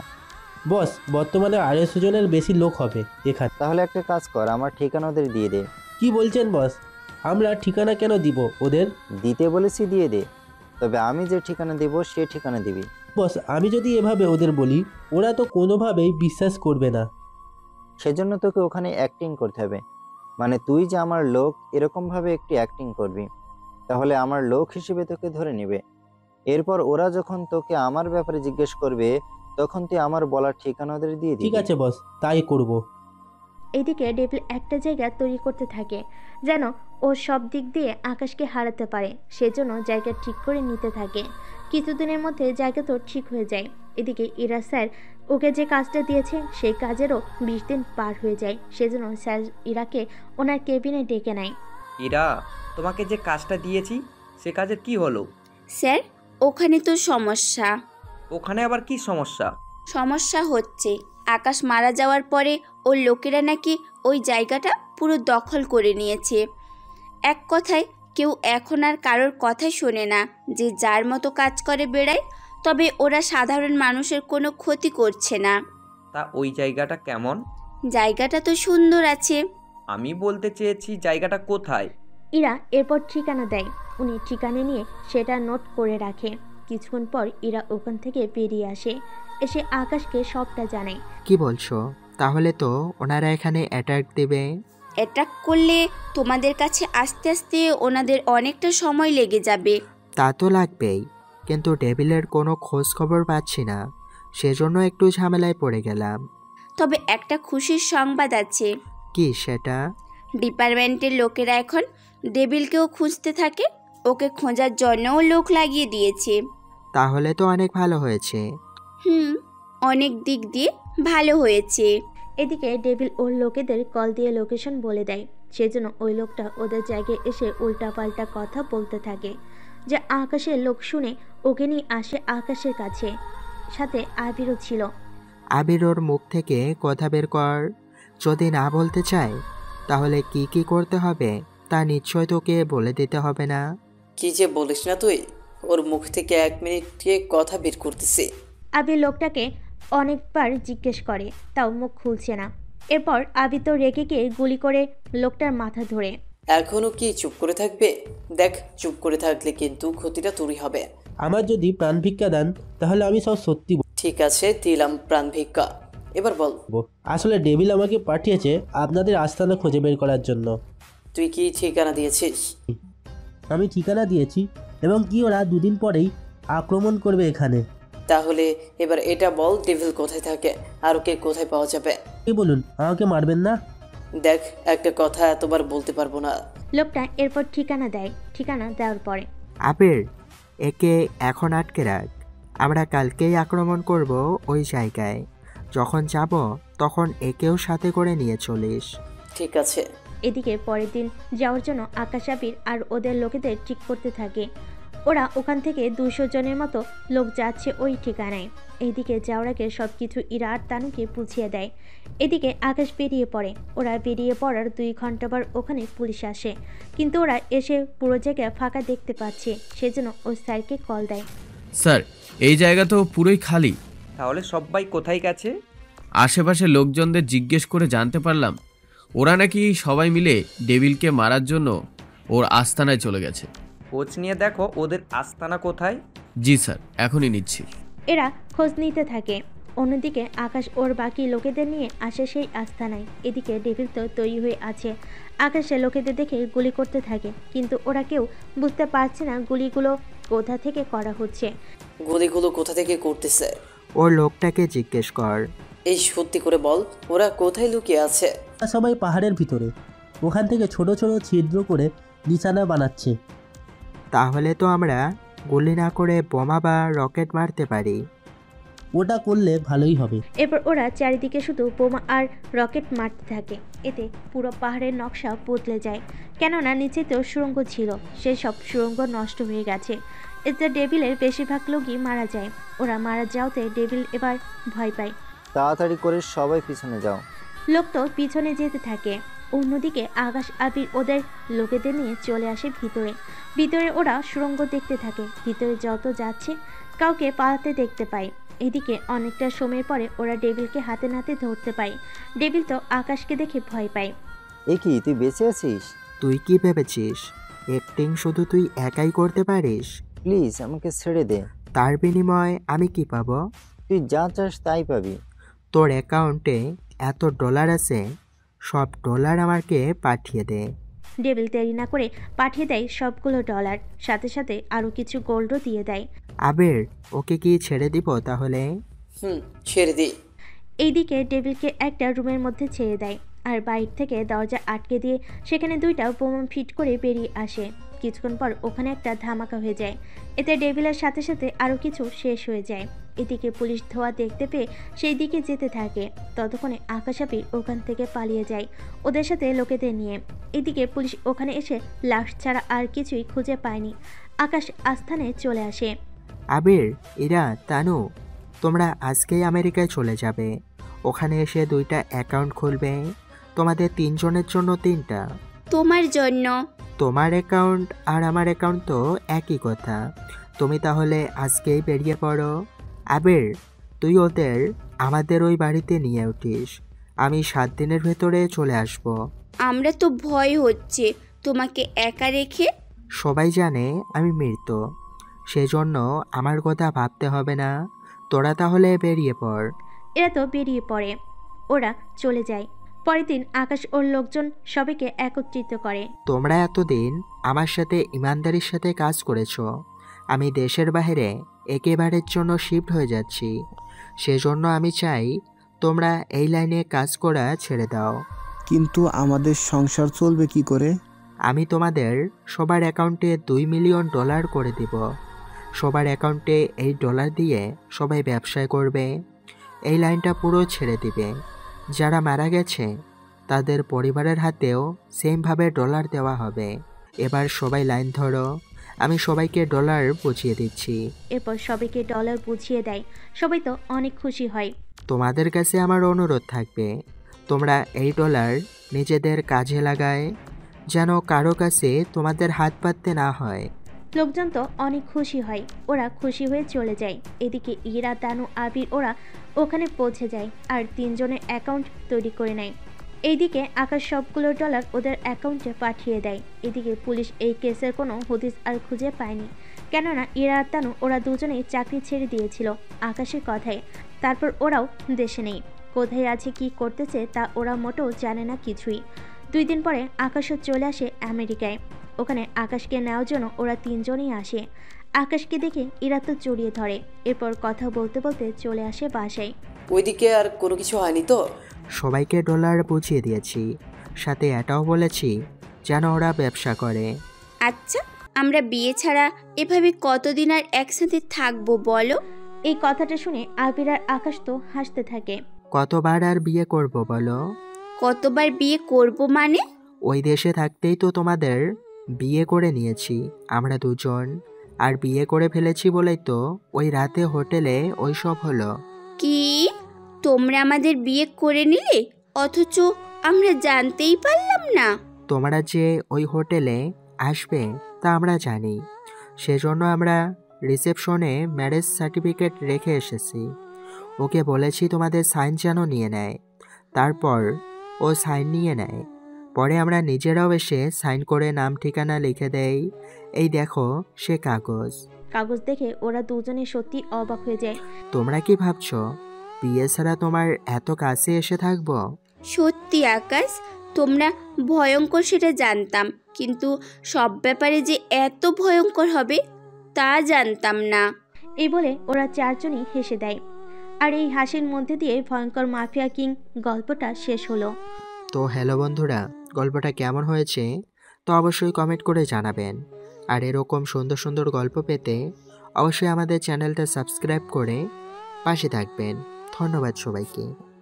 বস, বর্তমানে 250 জনের বেশি লোক হবে এখানে। তাহলে একটা কাজ কর, আমার ঠিকানা ওদের দিয়ে দে। কি বলছেন বস? আমরা ঠিকানা কেন দিব ওদের? দিতে বলেছি দিয়ে দে, তবে আমি যে ঠিকানা দেব সে ঠিকানা দিবি। বস, আমি যদি এভাবে ওদের বলি ওরা তো কোনোভাবেই বিশ্বাস করবে না। সেজন্য তোকে ওখানে অ্যাক্টিং করতে হবে, মানে তুই যে আমার লোক এরকমভাবে একটু অ্যাক্টিং করবি, তাহলে আমার লোক হিসেবে তোকে ধরে নেবে। এরপর ওরা যখন তোকে আমার ব্যাপারে জিজ্ঞেস করবে তখন তুই আমার বলার ঠিকানা ওদের দিয়ে দিবি। ঠিক আছে বস, তাই করব। এদিকে ডেভিল একটা জায়গা তৈরি করতে থাকে যেন ও সব দিক দিয়ে আকাশকে হারাতে পারে। সেজন্য জায়গা ঠিক করে নিতে থাকে। কিছুদিনের মধ্যে জায়গা তো ঠিক হয়ে যায়। এদিকে ইরা স্যার ওকে যে কাজটা দিয়েছে সেই কাজেরও 20 দিন পার হয়ে যায়। সেজন্য স্যার ইরাকে ওনার কেবিনে ডেকে নেয়। ইরা, তোমাকে যে কাজটা দিয়েছি সে কাজের কি হলো? স্যার, ওখানে তো সমস্যা। ওখানে আবার কি সমস্যা? সমস্যা হচ্ছে আকাশ মারা যাওয়ার পরে ওর লোকেরা নাকি ওই জায়গাটা পুরো দখল করে নিয়েছে। এক কথায় কেউ এখন আর কারোর কথাই শোনে না, যে যার মতো কাজ করে বেড়ায়। তবে ওরা সাধারণ মানুষের কোনো ক্ষতি করছে না। তা ওই জায়গাটা কেমন? জায়গাটা তো সুন্দর আছে। আমি বলতে চেয়েছি জায়গাটা কোথায়। ইরা এরপর ঠিকানা দেয়। উনি ঠিকানা নিয়ে সেটা নোট করে রাখে। কিছুক্ষণ পর ইরা ওখান থেকে বেরিয়ে আসে, এসে আকাশকে সবটা জানায়। কি বলছো? তাহলে তো ওনারা এখানে অ্যাটাক দেবে। অ্যাটাক করলে তোমাদের কাছে আস্তে আস্তে ওনাদের অনেকটা সময় লেগে যাবে। তা তো লাগবেই, কিন্তু ডেভিলের কোনো খোঁজ খবর পাচ্ছি না, সেজন্য একটু ঝামেলায় পড়ে গেলাম। তবে একটা খুশির সংবাদ আছে। কি সেটা? ডিপার্টমেন্টের লোকেরা এখন ডেভিলকেও খুঁজতে থাকে। ওকে খোঁজার জন্যও লোক লাগিয়ে দিয়েছে। তাহলে তো অনেক ভালো হয়েছে। অনেক দিক দিয়ে ভালো হয়েছে। এদিকে ডেভিল ওর লোকেদের কল দিয়ে লোকেশন বলে দেয়। সেজন্য ওই লোকটা ওদের জায়গায় এসে উল্টাপাল্টা কথা বলতে থাকে। যে আকাশের লোক শুনে ওকে নিয়ে আসে আকাশের কাছে। সাথে আবিরও ছিল। আবির ওর মুখ থেকে কথা বের কর। যদি না বলতে চায় তাহলে কি কি করতে হবে তা নিশ্চয় তোকে বলে দিতে হবে না? কি যে বলিস না তুই, ওর মুখ থেকে 1 মিনিটে কথা বের করতেছে। আবির লোকটাকে অনেকবার জিজ্ঞেস করে, তাও মুখ খুলছে না। এরপর আবির তো রেগে গিয়ে গুলি করে লোকটার মাথা ধরে। এখনো কি চুপ করে থাকবে? দেখ, চুপ করে থাকলে কিন্তু ক্ষতিটা তোরই হবে। আমার যদি প্রাণ ভিক্ষা দেন তাহলে আমি সব সত্যি। ঠিক আছে, দিলাম প্রাণ ভিক্ষা। এবার বল। আসলে ডেভিল আমাকে পাঠিয়েছে আপনাদের আস্তানা খুঁজে বের করার জন্য। তুই কি ঠিকানা দিয়েছিস? আমি ঠিকানা দিয়েছি, এবং কি ওরা 2 দিন পরেই আক্রমণ করবে এখানে। তাহলে এবার এটা বল, ডেভিল কোথায় থাকে আর ওকে কোথায় পাওয়া যাবে? কি বলুন, আমাকে মারবেন না? দেখ, একটা কথা এতবার বলতে পারবো না। লোকটা এরপর ঠিকানা দেয়। ঠিকানা দেওয়ার পরে, আবির, একে এখন আটকে রাখ। আমরা কালকেই আক্রমণ করব ওই জায়গায়। যখন যাব তখন একেও সাথে করে নিয়ে চলিস। ঠিক আছে। এদিকে পরের দিন যাওয়ার জন্য আকাশ আবির আর ওদের লোকেদের ঠিক করতে থাকে। ওরা ওখান থেকে 200 জনের মতো লোক যাচ্ছে ওই ঠিকানায়। এইদিকে যাওয়ার আগে সব কিছু ইরা আর তানুকে বুঝিয়ে দেয়। এদিকে আকাশ বেরিয়ে পড়ে। ওরা বেরিয়ে পড়ার 2 ঘন্টা পর ওখানে পুলিশ আসে, কিন্তু ওরা এসে পুরো জায়গা ফাঁকা দেখতে পাচ্ছে। সেজন্য ও স্যারকে কল দেয়। স্যার, এই জায়গা তো পুরোই খালি। তাহলে সবাই কোথায় গেছে? আশেপাশে লোকজনদের জিজ্ঞেস করে জানতে পারলাম ওরা নাকি সবাই মিলে ডেভিলকে মারার জন্য ওর আস্তানায় চলে গেছে। খোঁজ নিয়ে দেখো ওদের আস্তানা কোথায়। জি স্যার, এখনই নিচ্ছি। এরা খোঁজ নিতে থাকে। অন্যদিকে আকাশ ওর বাকি লোকেদের নিয়ে আসে সেই আস্তানায়। এদিকে ডেভিল তো তৈরি হয়ে আছে। আকাশে লোকেদের দেখে গুলি করতে থাকে, কিন্তু ওরা কেউ বুঝতে পারছে না গুলিগুলো কোথা থেকে করা হচ্ছে। গুলিগুলো কোথা থেকে করতেছে? ওর লোকটাকে জিজ্ঞেস কর। এই সত্যি করে বল, ওরা কোথায় লুকিয়ে আছে? সবাই পাহাড়ের ভিতরে, ওখান থেকে ছোট ছোট ছিদ্র করে নিশানা বানাচ্ছে। তাহলে তো আমরা গুলি না করে বোমা বা রকেট মারতে পারি। ওটা করলে ভালোই হবে। এরপর ওরা চারিদিকে শুধু বোমা আর রকেট মারতে থাকে। এতে পুরো পাহাড়ের নকশা বদলে যায়, কেননা নিচে তো সুড়ঙ্গ ছিল, সেসব সুড়ঙ্গ নষ্ট হয়ে গেছে। এতে ডেভিলের বেশিরভাগ লোকই মারা যায়। ওরা মারা যাওয়াতে ডেভিল এবার ভয় পায়। তাড়াতাড়ি করে সবাই পিছনে যাও। লোক তো পিছনে যেতে থাকে। অন্যদিকে আকাশ আবির ওদের লোকেদের নিয়ে চলে আসে ভিতরে। ভিতরে ওরা সুড়ঙ্গ দেখতে থাকে। ভিতরে যত যাচ্ছে কাউকে পালাতে দেখতে পায়। এদিকে অনেকটা সময় পরে ওরা ডেভিলকে হাতে নাতে ধরতে পায়। ডেভিল তো আকাশকে দেখে ভয় পায়। এ কি, তুই বেঁচে আছিস? তুই কি ভেবেছিস অ্যাক্টিং শুধু তুই একাই করতে পারিস? প্লিজ আমাকে ছেড়ে দে। তার বিনিময়ে আমি কি পাবো? তুই যা চাস তাই পাবি। তোর অ্যাকাউন্টে এত ডলার আছে, সব ডলার আমাকে পাঠিয়ে দে। ডেভিল দেরি না করে পাঠিয়ে দেয় সবগুলো ডলার, সাথে সাথে আরও কিছু গোল্ডও দিয়ে দেয়। আবির, ওকে কি ছেড়ে দিব তাহলে? ছেড়ে দি। এইদিকে ডেভিলকে একটা রুমের মধ্যে ছেড়ে দেয়, আর বাইরে থেকে দরজা আটকে দিয়ে সেখানে দুইটা বোমা ফিট করে বেরিয়ে আসে। কিছুক্ষণ পর ওখানে একটা ধামাকা হয়ে যায়। এতে ডেভিলের সাথে সাথে আরও কিছু শেষ হয়ে যায়। এদিকে পুলিশ ধোঁয়া দেখতে পেয়ে সেই দিকে যেতে থাকে। ততক্ষণে আকাশ আবির ওখান থেকে পালিয়ে যায় ওদের সাথে লোকেদের নিয়ে। এদিকে পুলিশ ওখানে এসে লাশ ছাড়া আর কিছুই খুঁজে পায়নি। আকাশ আস্থানে চলে আসে। আবির, ইরা, তানু, তোমরা আজকেই আমেরিকায় চলে যাবে। ওখানে এসে দুইটা অ্যাকাউন্ট খুলবে। তোমাদের তিনজনের জন্য তিনটা। তোমার জন্য। তোমার অ্যাকাউন্ট আর আমার অ্যাকাউন্ট তো একই কথা। তুমি তাহলে আজকেই বেরিয়ে পড়ো। আবির, তুই ওদের আমাদের ওই বাড়িতে নিয়ে উঠিস। আমি 7 দিনের ভেতরে চলে আসব। আমরা তো ভয় হচ্ছে তোমাকে একা রেখে। সবাই জানে আমি মৃত, সেজন্য আমার কথা ভাবতে হবে না। তোরা তাহলে বেরিয়ে পড়। এরা তো বেরিয়ে পড়ে। ওরা চলে যায়। পরের দিন আকাশ ওর লোকজন সবাইকে একত্রিত করে। তোমরা এতদিন আমার সাথে ইমানদারির সাথে কাজ করেছো। আমি দেশের বাইরে একেবারের জন্য শিফট হয়ে যাচ্ছি, সেজন্য আমি চাই তোমরা এই লাইনে কাজ করা ছেড়ে দাও। কিন্তু আমাদের সংসার চলবে কি করে? আমি তোমাদের সবার অ্যাকাউন্টে $2 মিলিয়ন করে দিব। সবার অ্যাকাউন্টে এই ডলার দিয়ে সবাই ব্যবসায় করবে। এই লাইনটা পুরো ছেড়ে দিবে। যারা মারা গেছে তাদের পরিবারের হাতেও সেমভাবে ডলার দেওয়া হবে। এবার সবাই লাইন ধরো, আমি সবাইকে ডলার বুঝিয়ে দিচ্ছি। এরপর সবাইকে ডলার বুঝিয়ে দেয়। সবাই তো অনেক খুশি হয়। তোমাদের কাছে আমার অনুরোধ থাকবে, তোমরা এই ডলার নিজেদের কাজে লাগায়, যেন কারো কাছে তোমাদের হাত পাততে না হয়। লোকজন তো অনেক খুশি হয়। ওরা খুশি হয়ে চলে যায়। এদিকে ইরা, তানু, আবির ওরা ওখানে পৌঁছে যায় আর তিনজনের অ্যাকাউন্ট তৈরি করে নেয়। এইদিকে আকাশ সবগুলো ডলার ওদের অ্যাকাউন্টে পাঠিয়ে দেয়। এদিকে পুলিশ এই কেসের কোনো হদিস আর খুঁজে পায়নি, কেননা ইরা আর তানু ওরা দুজনেই চাকরি ছেড়ে দিয়েছিল আকাশের কথায়। তারপর ওরাও দেশে নেই। কোথায় আছে, কি করতেছে তা ওরা মোটেও জানে না কিছুই। 2 দিন পরে আকাশও চলে আসে আমেরিকায়। ওখানে আকাশকে নেওয়ার জন্য ওরা তিনজনই আসে। আকাশকে দেখে ইরা তো জড়িয়ে ধরে। এরপর কথা বলতে বলতে চলে আসে বাসায়। ওইদিকে আর কোনো কিছু হয়নি তো? সবাইকে ডলার বুঝিয়ে দিয়েছি, সাথে এটাও বলেছি যেন ওরা ব্যবসা করে। আচ্ছা, আমরা বিয়ে ছাড়া এভাবে কতদিন আর একসাথে থাকবো বলো? এই কথাটা শুনে আবির আর আকাশ তো হাসতে থাকে। কতবার আর বিয়ে করব বলো? কতবার বিয়ে করব মানে? ওই দেশে থাকতেই তো তোমাদের বিয়ে করে নিয়েছি আমরা দুজন, আর বিয়ে করে ফেলেছি বলেই তো ওই রাতে হোটেলে ওইসব হলো। কি, তোমরা আমাদের বিয়ে করে নিলে অথচ আমরা জানতেই পারলাম না? তোমরা যে ওই হোটেলে আসবে তা আমরা জানি, সেজন্য আমরা রিসেপশনে ম্যারেজ সার্টিফিকেট রেখে এসেছি। ওকে বলেছি তোমাদের সাইন যেন নিয়ে নেয়। তারপর ও সাইন নিয়ে নেয়। পরে আমরা নিজেরাও এসে সাইন করে নাম ঠিকানা লিখে দেই। এই দেখো সে কাগজ। কাগজ দেখে ওরা দুজনে সত্যি অবাক হয়ে যায়। তোমরা কি ভাবছো বিয়ে ছাড়া তোমার এত কাছে এসে থাকবো? সত্যি আকাশ, তোমরা ভয়ঙ্কর সেটা জানতাম, কিন্তু সব ব্যাপারে যে এত ভয়ঙ্কর হবে তা জানতাম না। এই বলে ওরা চারজনই হেসে দেয়। আর এই হাসির মধ্যে দিয়ে ভয়ঙ্কর মাফিয়া কিং গল্পটা শেষ হলো। তো হ্যালো বন্ধুরা, গল্পটা কেমন হয়েছে তো অবশ্যই কমেন্ট করে জানাবেন। আর এরকম সুন্দর সুন্দর গল্প পেতে অবশ্যই আমাদের চ্যানেলটা সাবস্ক্রাইব করে পাশে থাকবেন। ধন্যবাদ সবাইকে।